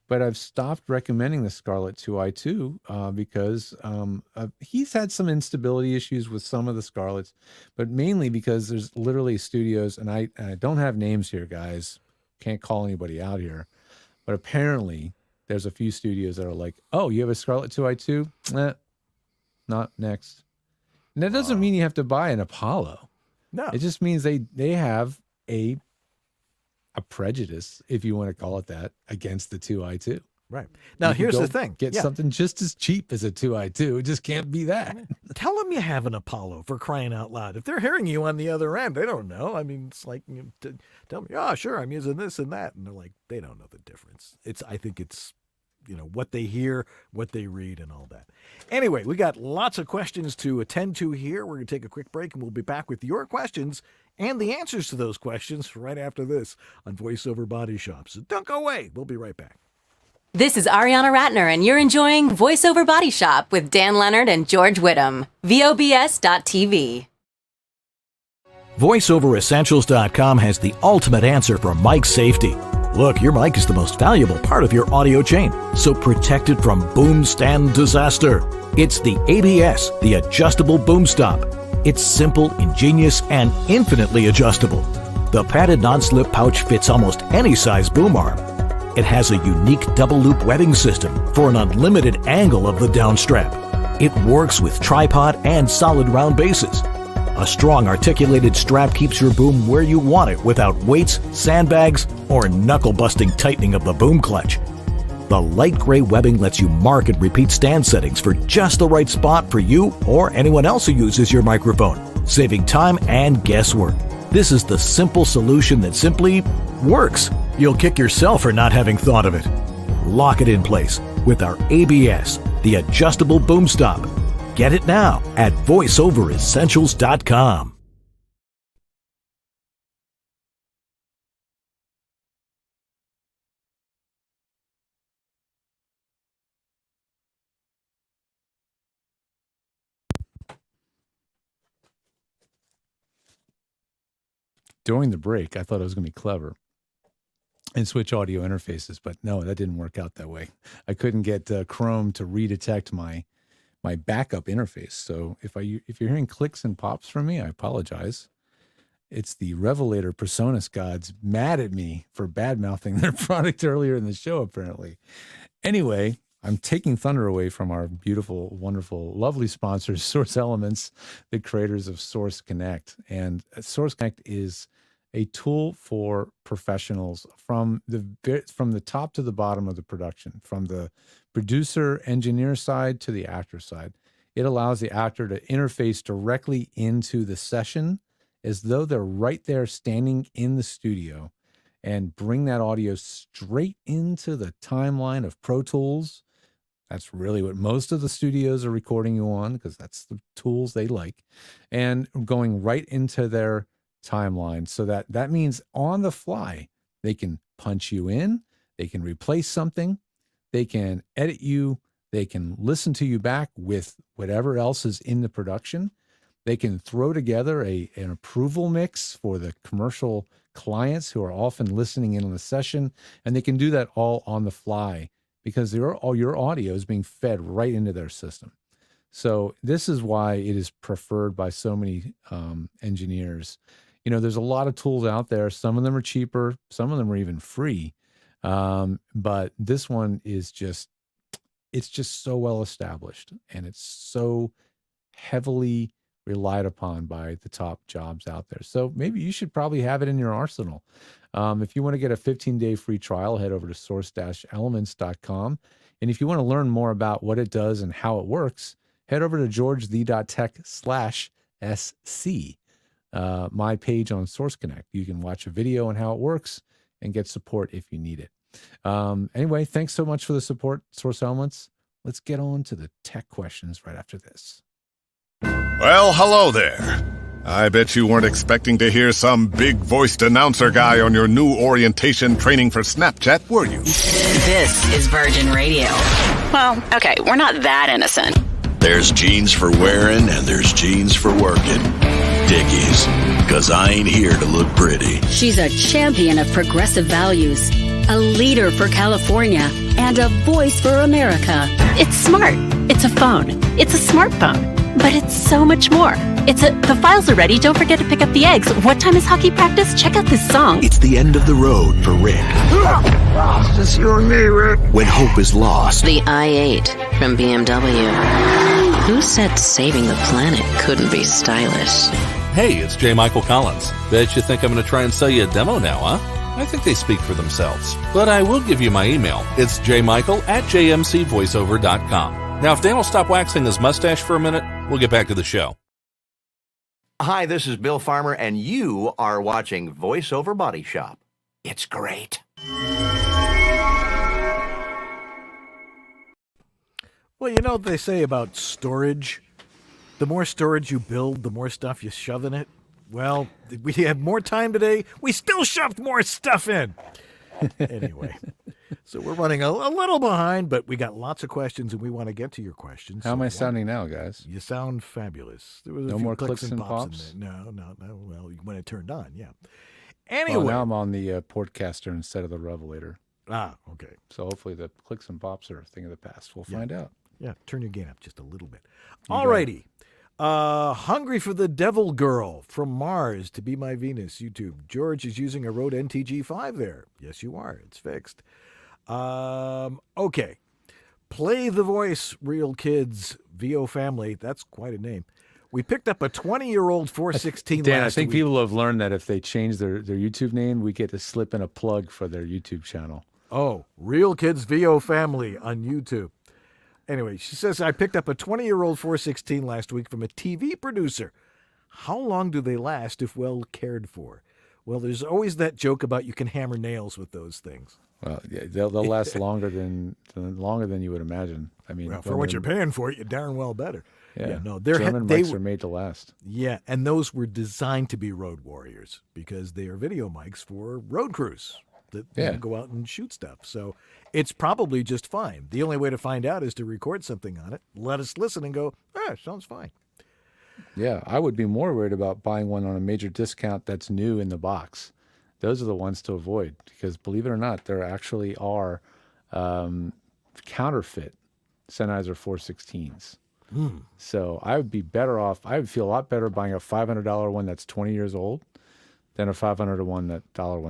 Speaker 2: but I've stopped recommending the Scarlett 2i2 because he's had some instability issues with some of the Scarletts, but mainly because there's literally studios, and I don't have names here, guys. Can't call anybody out here, but apparently there's a few studios that are like, oh, you have a Scarlett 2i2? Not next. And that doesn't mean you have to buy an Apollo.
Speaker 1: No.
Speaker 2: It just means they have a prejudice, if you want to call it that, against the 2i2.
Speaker 1: Right. Now, here's the thing.
Speaker 2: Get something just as cheap as a 2i2. It just can't be that.
Speaker 1: Tell them you have an Apollo, for crying out loud. If they're hearing you on the other end, they don't know. I mean, it's like, tell me, oh, sure, I'm using this and that. And they're like, they don't know the difference. I think it's, what they hear, what they read, and all that. Anyway, we got lots of questions to attend to here. We're going to take a quick break, and we'll be back with your questions and the answers to those questions right after this on VoiceOver Body Shop. So don't go away. We'll be right back.
Speaker 19: This is Ariana Ratner, and you're enjoying VoiceOver Body Shop with Dan Leonard and George Whittam. VOBS.TV.
Speaker 7: VoiceOverEssentials.com has the ultimate answer for mic safety. Look, your mic is the most valuable part of your audio chain, so protect it from boom stand disaster. It's the ABS, the Adjustable Boom Stop. It's simple, ingenious, and infinitely adjustable. The padded non-slip pouch fits almost any size boom arm. It has a unique double-loop webbing system for an unlimited angle of the downstrap. It works with tripod and solid round bases. A strong articulated strap keeps your boom where you want it without weights, sandbags, or knuckle-busting tightening of the boom clutch. The light gray webbing lets you mark and repeat stand settings for just the right spot for you or anyone else who uses your microphone, saving time and guesswork. This is the simple solution that simply works. You'll kick yourself for not having thought of it. Lock it in place with our ABS, the Adjustable Boom Stop. Get it now at VoiceOverEssentials.com.
Speaker 2: During the break, I thought it was going to be clever and switch audio interfaces, but no, that didn't work out that way. I couldn't get Chrome to redetect my backup interface. So if you're hearing clicks and pops from me, I apologize. It's the Revelator Personas gods mad at me for bad-mouthing their product earlier in the show, apparently. Anyway, I'm taking thunder away from our beautiful, wonderful, lovely sponsors, Source Elements, the creators of Source Connect. And Source Connect is a tool for professionals from the top to the bottom of the production, from the producer, engineer side to the actor side. It allows the actor to interface directly into the session as though they're right there standing in the studio and bring that audio straight into the timeline of Pro Tools. That's really what most of the studios are recording you on, because that's the tools they like, and going right into their timeline. So that means on the fly, they can punch you in, they can replace something, they can edit you, they can listen to you back with whatever else is in the production. They can throw together an approval mix for the commercial clients who are often listening in on the session, and they can do that all on the fly because all your audio is being fed right into their system. So this is why it is preferred by so many engineers. You know, there's a lot of tools out there. Some of them are cheaper. Some of them are even free. But this one is it's just so well established, and it's so heavily relied upon by the top jobs out there. So maybe you should probably have it in your arsenal. If you want to get a 15-day free trial, head over to source-elements.com. And if you want to learn more about what it does and how it works, head over to georgethe.tech/SC, my page on Source Connect. You can watch a video on how it works and get support if you need it. Anyway, thanks so much for the support, Source Elements. Let's get on to the tech questions right after this.
Speaker 8: Well, hello there. I bet you weren't expecting to hear some big-voiced announcer guy on your new orientation training for Snapchat, were you?
Speaker 9: This is Virgin Radio. Well, okay, we're not that innocent.
Speaker 10: There's jeans for wearing and there's jeans for working. Dickies, because I ain't here to look pretty.
Speaker 11: She's a champion of progressive values, a leader for California, and a voice for America.
Speaker 12: It's smart. It's a phone. It's a smartphone. But it's so much more. The files are ready. Don't forget to pick up the eggs. What time is hockey practice? Check out this song.
Speaker 7: It's the end of the road for Rick.
Speaker 13: It's just you and me, Rick.
Speaker 7: When hope is lost.
Speaker 9: The i8 from BMW. Who said saving the planet couldn't be stylish?
Speaker 14: Hey, it's J. Michael Collins. Bet you think I'm going to try and sell you a demo now, huh? I think they speak for themselves. But I will give you my email. It's jmichael@jmcvoiceover.com. Now, if Dan will stop waxing his mustache for a minute, we'll get back to the show.
Speaker 20: Hi, this is Bill Farmer, and you are watching VoiceOver Body Shop. It's great.
Speaker 1: Well, you know what they say about storage? The more storage you build, the more stuff you shove in it. Well, we had more time today. We still shoved more stuff in. Anyway, so we're running a little behind, but we got lots of questions, and we want to get to your questions.
Speaker 2: How am I sounding now, guys?
Speaker 1: You sound fabulous. There was
Speaker 2: No
Speaker 1: a few
Speaker 2: more clicks and pops?
Speaker 1: in there. No. Well, when it turned on, yeah. Anyway.
Speaker 2: Well, now I'm on the Portcaster instead of the Revelator.
Speaker 1: Ah, okay.
Speaker 2: So hopefully the clicks and pops are a thing of the past. We'll find out.
Speaker 1: Yeah, turn your gain up just a little bit. All righty. Hungry for the Devil Girl from Mars to be my Venus, YouTube. George is using a Rode NTG5 there. Yes, you are. It's fixed. Okay. Play the Voice, Real Kids, VO Family. That's quite a name. We picked up a 20-year-old 416
Speaker 2: Dan, I
Speaker 1: last
Speaker 2: think
Speaker 1: week.
Speaker 2: people have learned that if they change their YouTube name, we get to slip in a plug for their YouTube channel.
Speaker 1: Oh, Real Kids VO Family on YouTube. Anyway, she says, I picked up a 20-year-old 416 last week from a TV producer. How long do they last if well cared for? Well, there's always that joke about you can hammer nails with those things.
Speaker 2: Well, yeah, they'll last longer than you would imagine. I mean,
Speaker 1: Well, for what you're paying for it, you darn well better.
Speaker 2: Yeah,
Speaker 1: no,
Speaker 2: German mics are made to last.
Speaker 1: Yeah, and those were designed to be road warriors because they are video mics for road crews that go out and shoot stuff. So it's probably just fine. The only way to find out is to record something on it, let us listen and go, sounds fine.
Speaker 2: Yeah, I would be more worried about buying one on a major discount that's new in the box. Those are the ones to avoid because, believe it or not, there actually are counterfeit Sennheiser 416s. So I would be better off. I would feel a lot better buying a $500 one that's 20 years old than a $500 one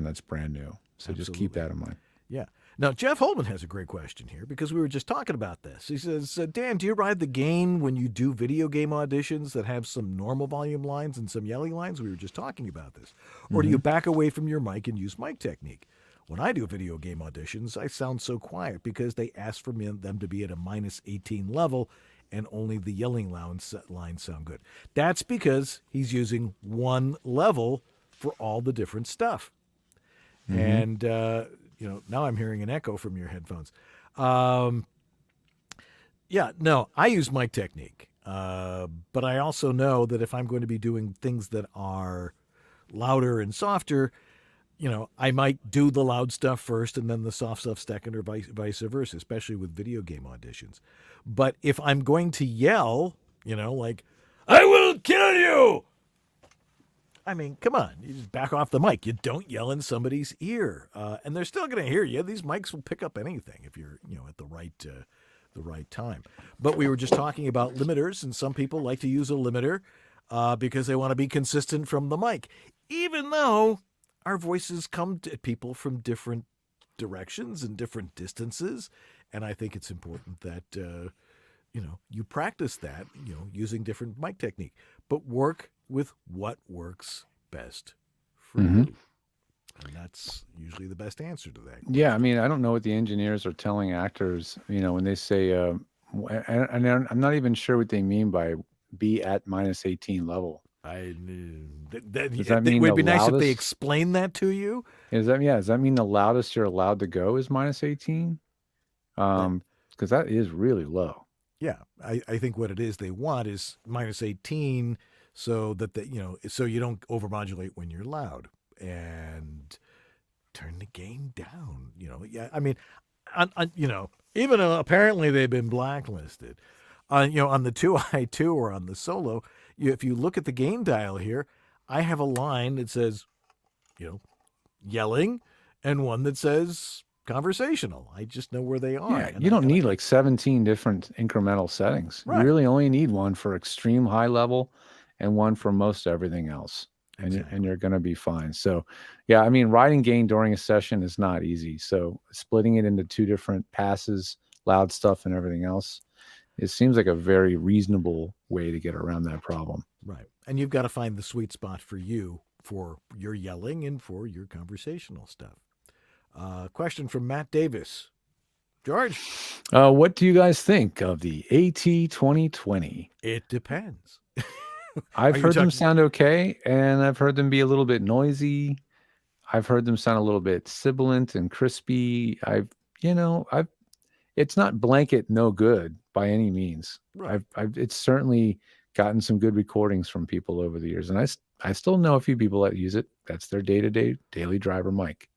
Speaker 2: that's brand new. So just keep that in mind.
Speaker 1: Yeah. Now, Jeff Holman has a great question here because we were just talking about this. He says, Dan, do you ride the gain when you do video game auditions that have some normal volume lines and some yelling lines? We were just talking about this. Or do you back away from your mic and use mic technique? When I do video game auditions, I sound so quiet because they ask for them to be at a -18 level and only the yelling lines sound good. That's because he's using one level for all the different stuff. And, now I'm hearing an echo from your headphones. I use mic technique. But I also know that if I'm going to be doing things that are louder and softer, I might do the loud stuff first and then the soft stuff second or vice versa, especially with video game auditions. But if I'm going to yell, like, I will kill you! I mean, come on, you just back off the mic. You don't yell in somebody's ear, and they're still going to hear you. These mics will pick up anything if you're, at the right time. But we were just talking about limiters, and some people like to use a limiter because they want to be consistent from the mic, even though our voices come to people from different directions and different distances, and I think it's important that you practice that, using different mic technique, but work with what works best for you. And that's usually the best answer to that.
Speaker 2: Yeah, I mean, I don't know what the engineers are telling actors, when they say, and I'm not even sure what they mean by be at -18 level.
Speaker 1: Does
Speaker 2: Does that mean
Speaker 1: it would
Speaker 2: the
Speaker 1: be nice if they
Speaker 2: loudest-
Speaker 1: explain that to you.
Speaker 2: Does that mean the loudest you're allowed to go is -18? Because that is really low.
Speaker 1: Yeah, I think what it is they want is -18 so that so you don't overmodulate when you're loud and turn the gain down. Yeah, I mean, even apparently they've been blacklisted. On the 2i2 or on the Solo, if you look at the gain dial here, I have a line that says, yelling, and one that says conversational. I just know where they are.
Speaker 2: Yeah,
Speaker 1: and
Speaker 2: you don't need like 17 different incremental settings.
Speaker 1: Right.
Speaker 2: You really only need one for extreme high level and one for most everything else. And you're going to be fine. So, yeah, I mean, riding gain during a session is not easy. So splitting it into 2 different passes, loud stuff and everything else, it seems like a very reasonable way to get around that problem.
Speaker 1: Right. And you've got to find the sweet spot for you, for your yelling and for your conversational stuff. Question from Matt Davis. George?
Speaker 2: What do you guys think of the AT2020?
Speaker 1: It depends.
Speaker 2: I've heard them sound okay, and I've heard them be a little bit noisy. I've heard them sound a little bit sibilant and crispy. It's not blanket no good by any means.
Speaker 1: Right.
Speaker 2: It's certainly gotten some good recordings from people over the years, and I still know a few people that use it. That's their day-to-day daily driver mic.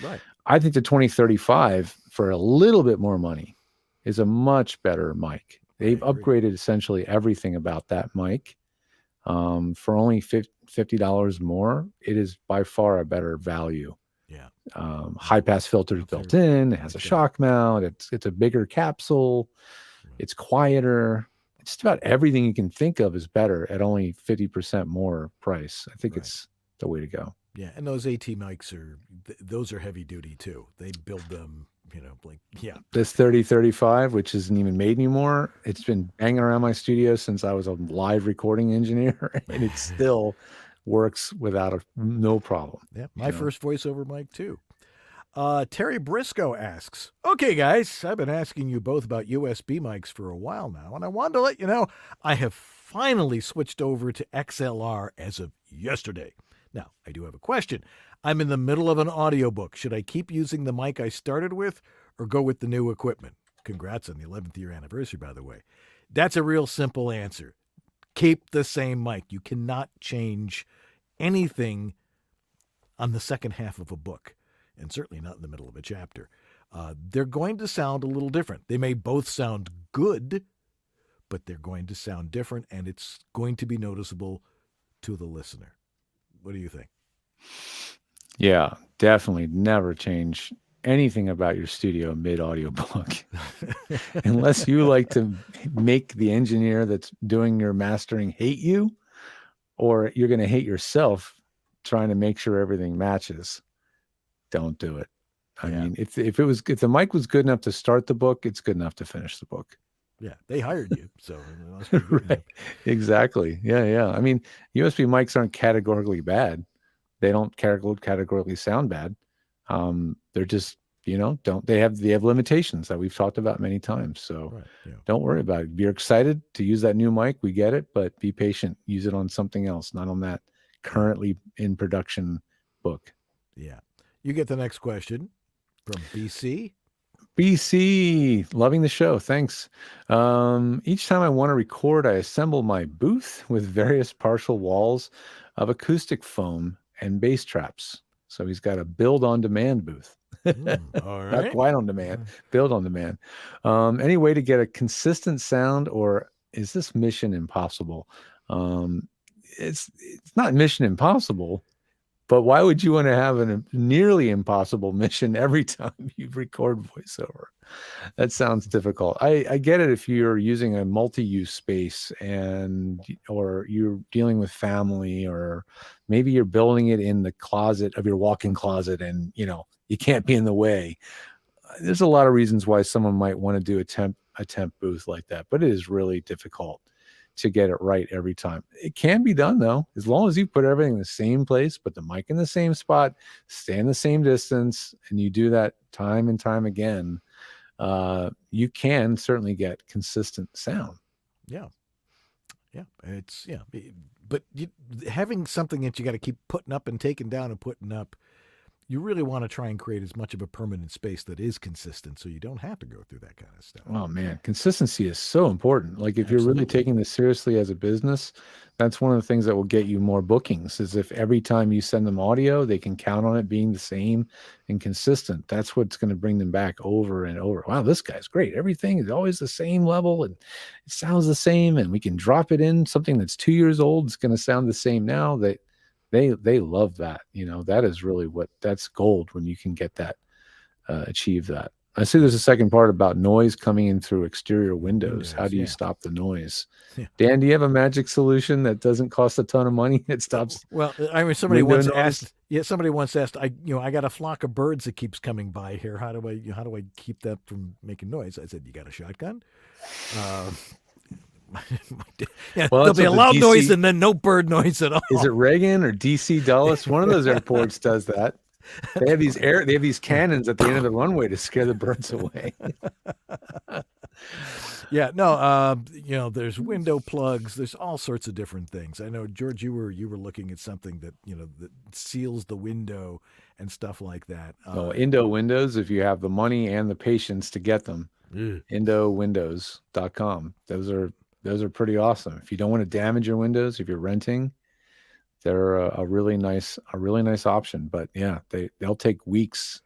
Speaker 1: Right.
Speaker 2: I think the 2035 for a little bit more money is a much better mic. They've upgraded essentially everything about that mic. For only $50 more, it is by far a better value.
Speaker 1: Yeah.
Speaker 2: High pass filters built in. It has a shock mount. It's a bigger capsule. It's quieter. Just about everything you can think of is better at only 50% more price. I think it's the way to go.
Speaker 1: Yeah, and those AT mics those are heavy duty too. They build them,
Speaker 2: This 3035, which isn't even made anymore, it's been banging around my studio since I was a live recording engineer, and it still works without no problem.
Speaker 1: Yeah, my first voiceover mic too. Terry Briscoe asks, okay, guys, I've been asking you both about USB mics for a while now, and I wanted to let you know I have finally switched over to XLR as of yesterday. Now, I do have a question. I'm in the middle of an audiobook. Should I keep using the mic I started with or go with the new equipment? Congrats on the 11th year anniversary, by the way. That's a real simple answer. Keep the same mic. You cannot change anything on the second half of a book, and certainly not in the middle of a chapter. They're going to sound a little different. They may both sound good, but they're going to sound different, and it's going to be noticeable to the listener. What do you think?
Speaker 2: Yeah, definitely never change anything about your studio mid audiobook. Unless you like to make the engineer that's doing your mastering hate you, or you're going to hate yourself trying to make sure everything matches. Don't do it. I mean, if the mic was good enough to start the book, it's good enough to finish the book.
Speaker 1: Yeah, they hired you, so
Speaker 2: right. Exactly. Yeah. I mean, USB mics aren't categorically bad. They don't categorically sound bad. They're just, they have limitations that we've talked about many times. So don't worry about it. If you're excited to use that new mic, we get it, but be patient. Use it on something else, not on that currently in production book.
Speaker 1: Yeah. You get the next question from BC.
Speaker 2: BC, loving the show. Thanks. Each time I want to record, I assemble my booth with various partial walls of acoustic foam and bass traps. So he's got a build on demand booth.
Speaker 1: All right.
Speaker 2: Not quite on demand, build on demand. Any way to get a consistent sound, or is this mission impossible? It's not mission impossible. But why would you want to have a nearly impossible mission every time you record voiceover? That sounds difficult. I get it if you're using a multi-use space or you're dealing with family, or maybe you're building it in the closet of your walk-in closet and, you can't be in the way. There's a lot of reasons why someone might want to do a temp booth like that, but it is really difficult to get it right every time. It can be done though, as long as you put everything in the same place, put the mic in the same spot, stay in the same distance, and you do that time and time again. You can certainly get consistent sound.
Speaker 1: Yeah. But having something that you got to keep putting up and taking down and putting up, you really want to try and create as much of a permanent space that is consistent, so you don't have to go through that kind of stuff.
Speaker 2: Oh man, consistency is so important. Like if you're really taking this seriously as a business, that's one of the things that will get you more bookings, is if every time you send them audio, they can count on it being the same and consistent. That's what's going to bring them back over and over. Wow, this guy's great. Everything is always the same level and it sounds the same, and we can drop it in something that's 2 years old. It's going to sound the same now. They love that. That is really that's gold when you can get that achieve that. I see there's a second part about noise coming in through exterior windows. How do you stop the noise?
Speaker 1: Yeah.
Speaker 2: Dan, do you have a magic solution that doesn't cost a ton of money? It stops.
Speaker 1: Well, I mean, somebody
Speaker 2: window
Speaker 1: once
Speaker 2: noise?
Speaker 1: asked. Yeah, somebody once asked. I got a flock of birds that keeps coming by here. How do I keep that from making noise? I said, you got a shotgun. Yeah,
Speaker 2: Well,
Speaker 1: there'll
Speaker 2: that's
Speaker 1: be a
Speaker 2: what the
Speaker 1: loud noise
Speaker 2: DC
Speaker 1: and then no bird noise at all.
Speaker 2: Is it Reagan or DC Dulles? One of those airports does that. They have these cannons at the end of the runway to scare the birds away.
Speaker 1: Yeah, no, there's window plugs. There's all sorts of different things. I know, George, you were looking at something that that seals the window and stuff like that.
Speaker 2: Indo windows, if you have the money and the patience to get them, indowindows.com. Those are pretty awesome. If you don't want to damage your windows, if you're renting, they're a really nice option. But yeah, they'll take weeks,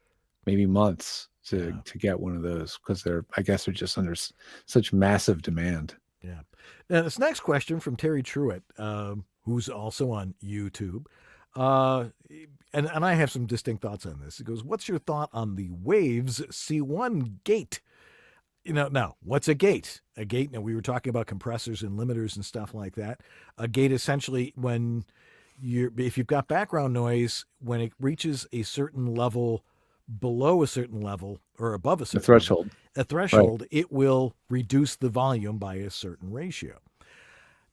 Speaker 2: maybe months to get one of those because they're just under such massive demand.
Speaker 1: Yeah. Now this next question from Terry Truitt, who's also on YouTube, and I have some distinct thoughts on this. He goes, "What's your thought on the Waves C1 gate?" Now, what's a gate? A gate, now we were talking about compressors and limiters and stuff like that. A gate essentially, if you've got background noise, when it reaches a certain level, below a certain level, or above a certain
Speaker 2: threshold,
Speaker 1: it will reduce the volume by a certain ratio.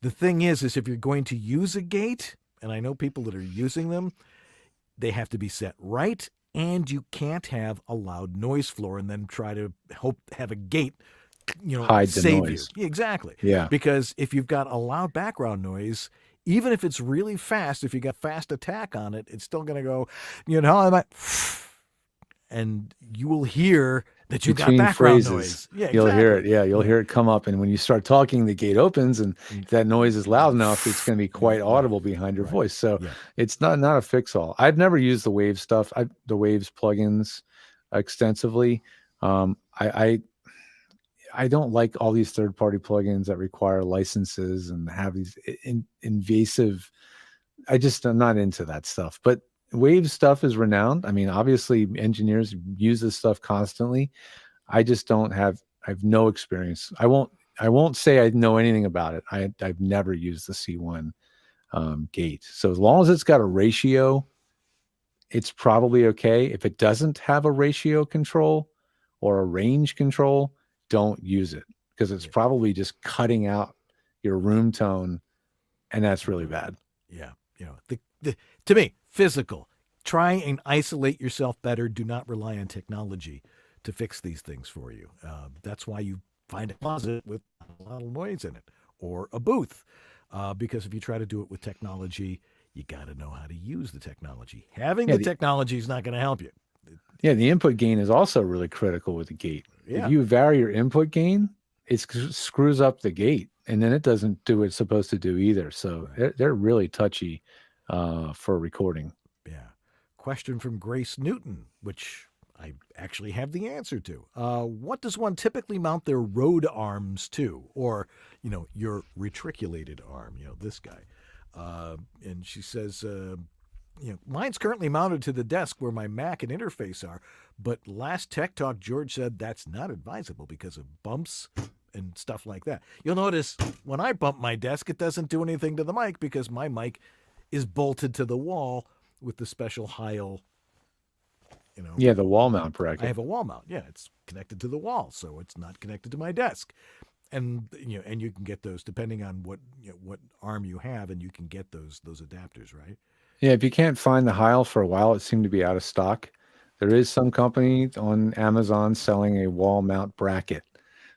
Speaker 1: The thing is if you're going to use a gate, and I know people that are using them, they have to be set right. And you can't have a loud noise floor and then try to have a gate,
Speaker 2: hide the
Speaker 1: save
Speaker 2: noise.
Speaker 1: you. Exactly.
Speaker 2: Yeah.
Speaker 1: Because if you've got a loud background noise, even if it's really fast, if you got fast attack on it, it's still going to go, and you will hear that you got
Speaker 2: Between
Speaker 1: background
Speaker 2: phrases,
Speaker 1: noise. Yeah,
Speaker 2: you'll hear it.
Speaker 1: exactly.
Speaker 2: Yeah, you'll hear it come up. And when you start talking, the gate opens, and if that noise is loud enough, it's going to be quite audible behind your voice. So it's not a fix-all. I've never used the Waves stuff, the Waves plugins extensively. I don't like all these third-party plugins that require licenses and have these invasive. I'm not into that stuff. But Wave stuff is renowned. I mean, obviously engineers use this stuff constantly. I have no experience. I won't say I know anything about it. I've never used the C1 gate. So as long as it's got a ratio, it's probably okay. If it doesn't have a ratio control or a range control, don't use it because it's probably just cutting out your room tone, and that's really bad.
Speaker 1: Yeah. To me, physical. Try and isolate yourself better. Do not rely on technology to fix these things for you. That's why you find a closet with a lot of noise in it or a booth. Because if you try to do it with technology, you got to know how to use the technology. Having the technology is not going to help you.
Speaker 2: Yeah, the input gain is also really critical with the gate.
Speaker 1: Yeah.
Speaker 2: If you vary your input gain, it screws up the gate, and then it doesn't do what it's supposed to do either. So they're really touchy for recording.
Speaker 1: Yeah. Question from Grace Newton, which I actually have the answer to. What does one typically mount their road arms to? Or, your retriculated arm, this guy. And she says, mine's currently mounted to the desk where my Mac and interface are, but last Tech Talk, George said that's not advisable because of bumps and stuff like that. You'll notice when I bump my desk, it doesn't do anything to the mic because my mic is bolted to the wall with the special Heil,
Speaker 2: Yeah, the wall mount bracket.
Speaker 1: I have a wall mount. Yeah, it's connected to the wall, so it's not connected to my desk. And and you can get those depending on what arm you have, and you can get those adapters, right?
Speaker 2: Yeah, if you can't find the Heil for a while, it seemed to be out of stock. There is some company on Amazon selling a wall mount bracket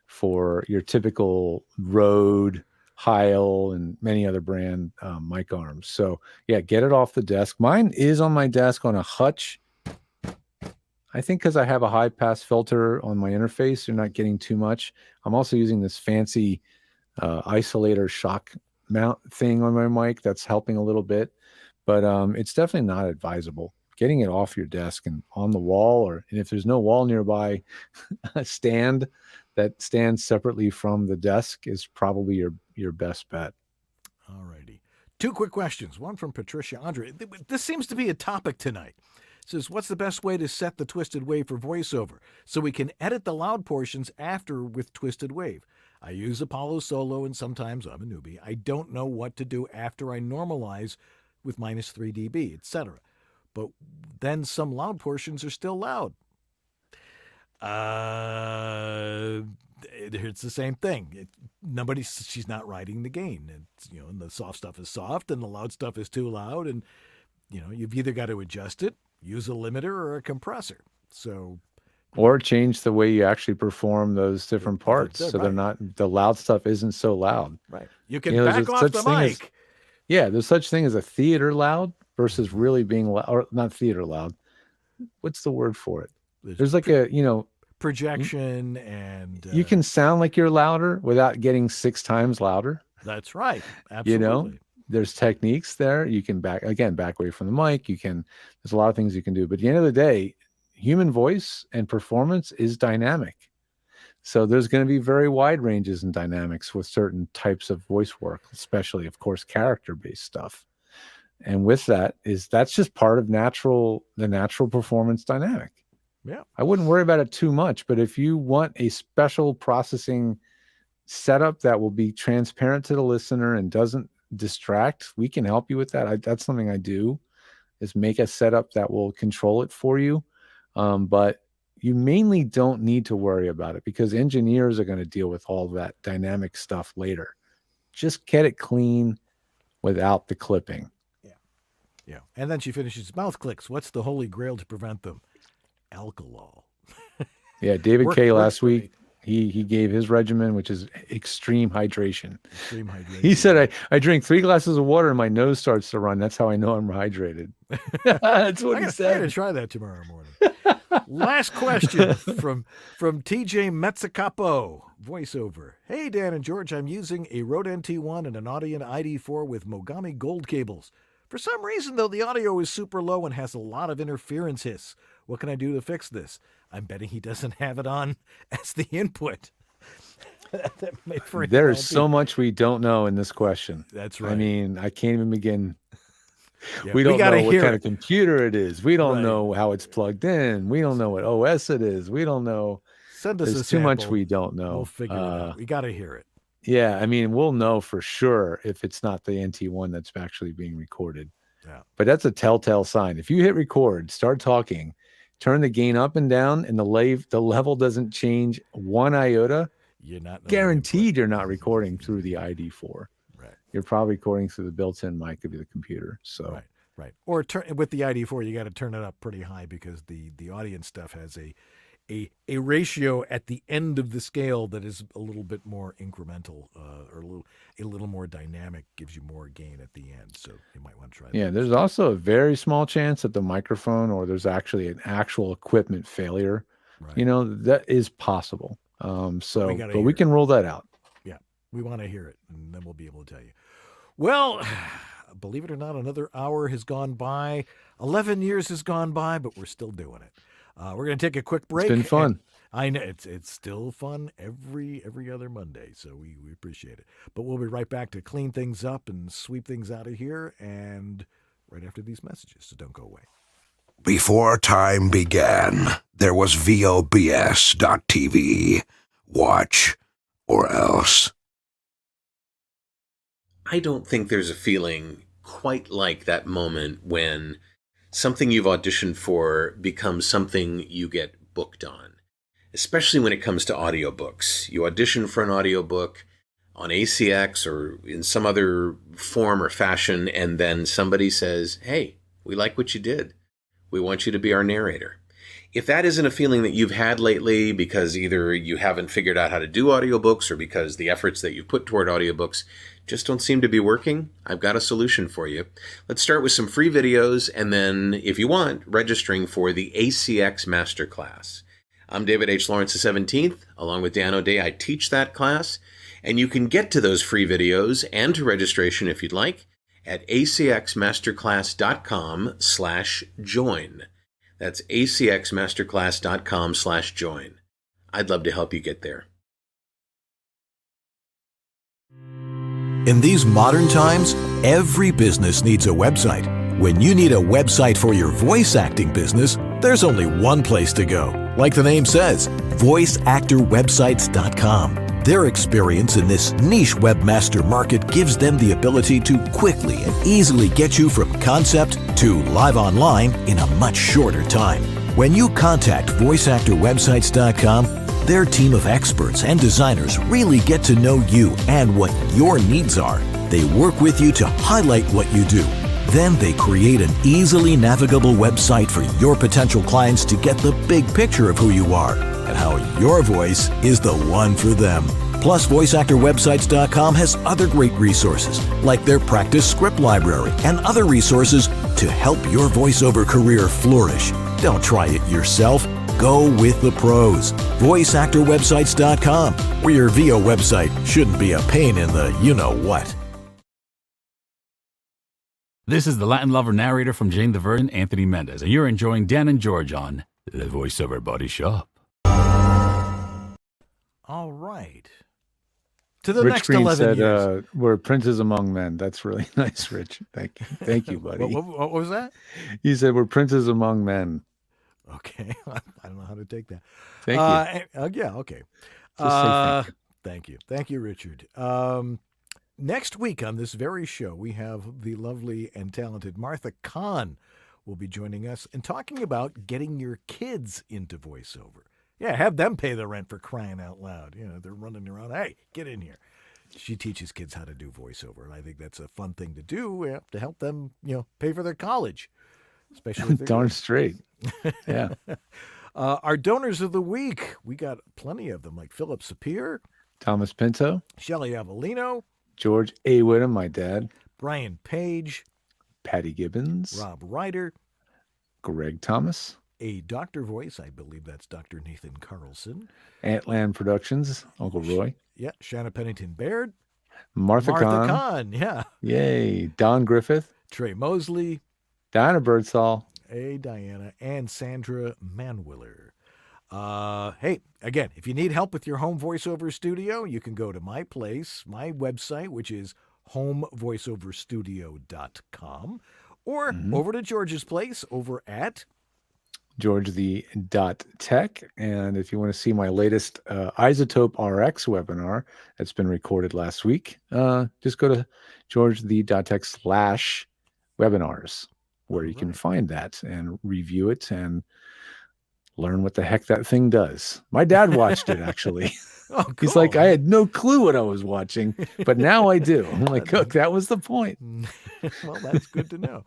Speaker 2: for your typical Rode, Heil, and many other brand mic arms. So yeah, get it off the desk. Mine is on my desk on a hutch. I think because I have a high pass filter on my interface, you're not getting too much. I'm also using this fancy isolator shock mount thing on my mic that's helping a little bit, but it's definitely not advisable. Getting it off your desk and on the wall, and if there's no wall nearby, a stand that stands separately from the desk is probably your best bet.
Speaker 1: All righty. Two quick questions. One from Patricia Andre. This seems to be a topic tonight. says, what's the best way to set the twisted wave for voiceover so we can edit the loud portions after with twisted wave? I use Apollo Solo, and sometimes I'm a newbie. I don't know what to do after I normalize with -3 dB, etc. But then some loud portions are still loud. It's the same thing. She's not riding the gain. It's, and the soft stuff is soft and the loud stuff is too loud. And, you've either got to adjust it, use a limiter or a compressor. So,
Speaker 2: or change the way you actually perform those different parts. So
Speaker 1: right.
Speaker 2: they're not, the loud stuff isn't so loud.
Speaker 1: Right. You can back off the mic.
Speaker 2: There's such thing as a theater loud versus really being loud, or not theater loud. What's the word for it? There's like
Speaker 1: projection, and
Speaker 2: you can sound like you're louder without getting 6 times louder.
Speaker 1: That's right. Absolutely.
Speaker 2: There's techniques there. You can back away from the mic. There's a lot of things you can do. But at the end of the day, human voice and performance is dynamic. So there's going to be very wide ranges in dynamics with certain types of voice work, especially, of course, character-based stuff. And with that's just part of the natural performance dynamic.
Speaker 1: Yeah.
Speaker 2: I wouldn't worry about it too much, but if you want a special processing setup that will be transparent to the listener and doesn't distract, we can help you with that. That's something I do, is make a setup that will control it for you. But you mainly don't need to worry about it because engineers are going to deal with all that dynamic stuff later. Just get it clean without the clipping.
Speaker 1: Yeah. And then she finishes, mouth clicks. What's the holy grail to prevent them? Alcohol.
Speaker 2: Yeah, David Kaye last week, he gave his regimen, which is extreme hydration.
Speaker 1: Extreme hydration.
Speaker 2: He said, I drink 3 glasses of water and my nose starts to run. That's how I know I'm hydrated. That's what he said.
Speaker 1: I'm going to try that tomorrow morning. Last question from TJ Mezzacapo, voiceover. Hey, Dan and George, I'm using a Rode NT1 and an Audition ID4 with Mogami gold cables. For some reason, though, the audio is super low and has a lot of interference hiss. What can I do to fix this? I'm betting he doesn't have it on as the input.
Speaker 2: There's so much we don't know in this question.
Speaker 1: That's right.
Speaker 2: I mean, I can't even begin.
Speaker 1: Yeah,
Speaker 2: we don't know what kind of computer it is. We don't know how it's plugged in. We don't know what OS it is. We don't know.
Speaker 1: Send us
Speaker 2: There's too much we don't know.
Speaker 1: We'll figure it out. We got to hear it.
Speaker 2: Yeah, I mean, we'll know for sure if it's not the NT1 that's actually being recorded.
Speaker 1: Yeah.
Speaker 2: But that's a telltale sign. If you hit record, start talking, turn the gain up and down, and the level doesn't change 1 iota,
Speaker 1: you're not
Speaker 2: guaranteed you're not recording through the ID4.
Speaker 1: Right.
Speaker 2: You're probably recording through the built-in mic of the computer. So
Speaker 1: right. Or with the ID4, you got to turn it up pretty high because the audience stuff has a ratio at the end of the scale that is a little bit more incremental, or a little more dynamic, gives you more gain at the end. So you might want to try that.
Speaker 2: Yeah, there's also a very small chance that the microphone or there's actually an actual equipment failure.
Speaker 1: Right.
Speaker 2: That is possible. But we can rule that out.
Speaker 1: Yeah, we want to hear it, and then we'll be able to tell you. Well, believe it or not, another hour has gone by. 11 years has gone by, but we're still doing it. We're going to take a quick break.
Speaker 2: It's been fun.
Speaker 1: I know it's still fun every other Monday, so we appreciate it. But we'll be right back to clean things up and sweep things out of here, and right after these messages, so don't go away.
Speaker 6: Before time began, there was VOBS.TV. Watch or else.
Speaker 15: I don't think there's a feeling quite like that moment when something you've auditioned for becomes something you get booked on, especially when it comes to audiobooks. You audition for an audiobook on ACX or in some other form or fashion, and then somebody says, hey, we like what you did. We want you to be our narrator. If that isn't a feeling that you've had lately because either you haven't figured out how to do audiobooks or because the efforts that you've put toward audiobooks just don't seem to be working, I've got a solution for you. Let's start with some free videos and then, if you want, registering for the ACX Masterclass. I'm David H. Lawrence XVII. Along with Dan O'Day, I teach that class, and you can get to those free videos and to registration if you'd like at acxmasterclass.com/join. That's acxmasterclass.com/join. I'd love to help you get there.
Speaker 7: In these modern times, every business needs a website. When you need a website for your voice acting business, there's only one place to go. Like the name says, voiceactorwebsites.com. Their experience in this niche webmaster market gives them the ability to quickly and easily get you from concept to live online in a much shorter time. When you contact voiceactorwebsites.com, their team of experts and designers really get to know you and what your needs are. They work with you to highlight what you do. Then they create an easily navigable website for your potential clients to get the big picture of who you are and how your voice is the one for them. Plus, voiceactorwebsites.com has other great resources, like their practice script library and other resources to help your voiceover career flourish. Don't try it yourself. Go with the pros. Voiceactorwebsites.com, where your VO website shouldn't be a pain in the you-know-what.
Speaker 5: This is the Latin lover narrator from Jane the Virgin, Anthony Mendez, and you're enjoying Dan and George on The Voiceover Body Shop.
Speaker 1: All right. To the
Speaker 2: Rich
Speaker 1: next
Speaker 2: Green
Speaker 1: 11
Speaker 2: said,
Speaker 1: years.
Speaker 2: we're princes among men. That's really nice, Rich. Thank you. Thank you, buddy.
Speaker 1: What was that?
Speaker 2: He said, we're princes among men.
Speaker 1: Okay. I don't know how to take that.
Speaker 2: Thank
Speaker 1: you. Yeah, okay.
Speaker 2: Just say
Speaker 1: thank you. Thank you, Richard. Next week on this very show, we have the lovely and talented Martha Kahn will be joining us and talking about getting your kids into voiceover. Yeah, have them pay the rent, for crying out loud. You know, they're running around. Hey, get in here. She teaches kids how to do voiceover, and I think that's a fun thing to do to help them, pay for their college. Especially if
Speaker 2: darn straight. Yeah.
Speaker 1: Our donors of the week, we got plenty of them, like Philip Sapir,
Speaker 2: Thomas Pinto,
Speaker 1: Shelley Avellino,
Speaker 2: George A. Whittam, my dad,
Speaker 1: Brian Page,
Speaker 2: Patty Gibbons,
Speaker 1: Rob Ryder,
Speaker 2: Greg Thomas,
Speaker 1: a Dr. Voice, I believe that's Dr. Nathan Carlson,
Speaker 2: Antland Productions, Uncle Roy,
Speaker 1: yeah, Shanna Pennington Baird,
Speaker 2: Martha
Speaker 1: Kahn, yeah,
Speaker 2: yay, Don Griffith,
Speaker 1: Trey Mosley,
Speaker 2: Diana Birdsall,
Speaker 1: Diana, and Sandra Manwiller. Hey, again, if you need help with your home voiceover studio, you can go to my website, which is homevoiceoverstudio.com, or over to George's place over at
Speaker 2: GeorgeThe.tech. And if you want to see my latest Isotope RX webinar that's been recorded last week, just go to GeorgeThe.tech/webinars, where you can find that and review it and learn what the heck that thing does. My dad watched it, actually.
Speaker 1: Oh, cool.
Speaker 2: He's like, I had no clue what I was watching, but now I do. I'm like, look, that was the point.
Speaker 1: Well, that's good to know.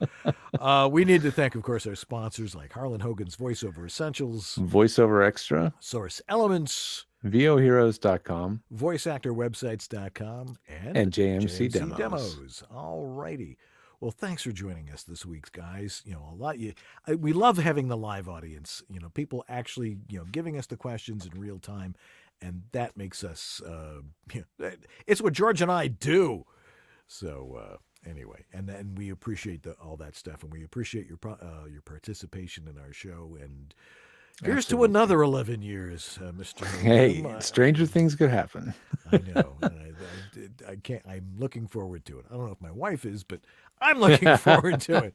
Speaker 1: We need to thank, of course, our sponsors like Harlan Hogan's Voiceover Essentials,
Speaker 2: Voiceover Extra,
Speaker 1: Source Elements,
Speaker 2: VOHeroes.com,
Speaker 1: VoiceActorWebsites.com, and
Speaker 2: JMC Demos.
Speaker 1: All righty. Well, thanks for joining us this week, guys. We love having the live audience. People actually, giving us the questions in real time, and that makes us. It's what George and I do. So anyway, and we appreciate all that stuff, and we appreciate your participation in our show. And here's to another 11 years, Mr.
Speaker 2: Hey, stranger things could happen.
Speaker 1: I know. I can't. I'm looking forward to it. I don't know if my wife is, but I'm looking forward to it.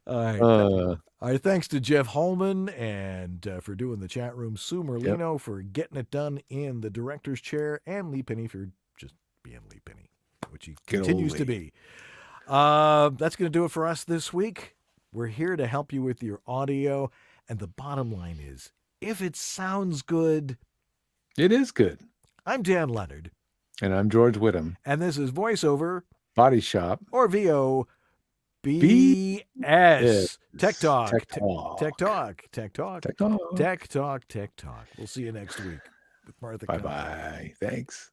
Speaker 1: All right. All right. Thanks to Jeff Holman and for doing the chat room. Sue Merlino for getting it done in the director's chair, and Lee Penny for just being Lee Penny, which he continues to be. That's going to do it for us this week. We're here to help you with your audio, and the bottom line is, if it sounds good,
Speaker 2: it is good.
Speaker 1: I'm Dan Leonard.
Speaker 2: And I'm George Whittam.
Speaker 1: And this is Voiceover
Speaker 2: Body Shop,
Speaker 1: or VOBS. Tech Talk.
Speaker 2: Tech Talk.
Speaker 1: Tech Talk. Tech Talk.
Speaker 2: Tech Talk.
Speaker 1: Tech Talk. Tech Talk. We'll see you next week with Martha Kahn.
Speaker 2: Bye-bye. Thanks.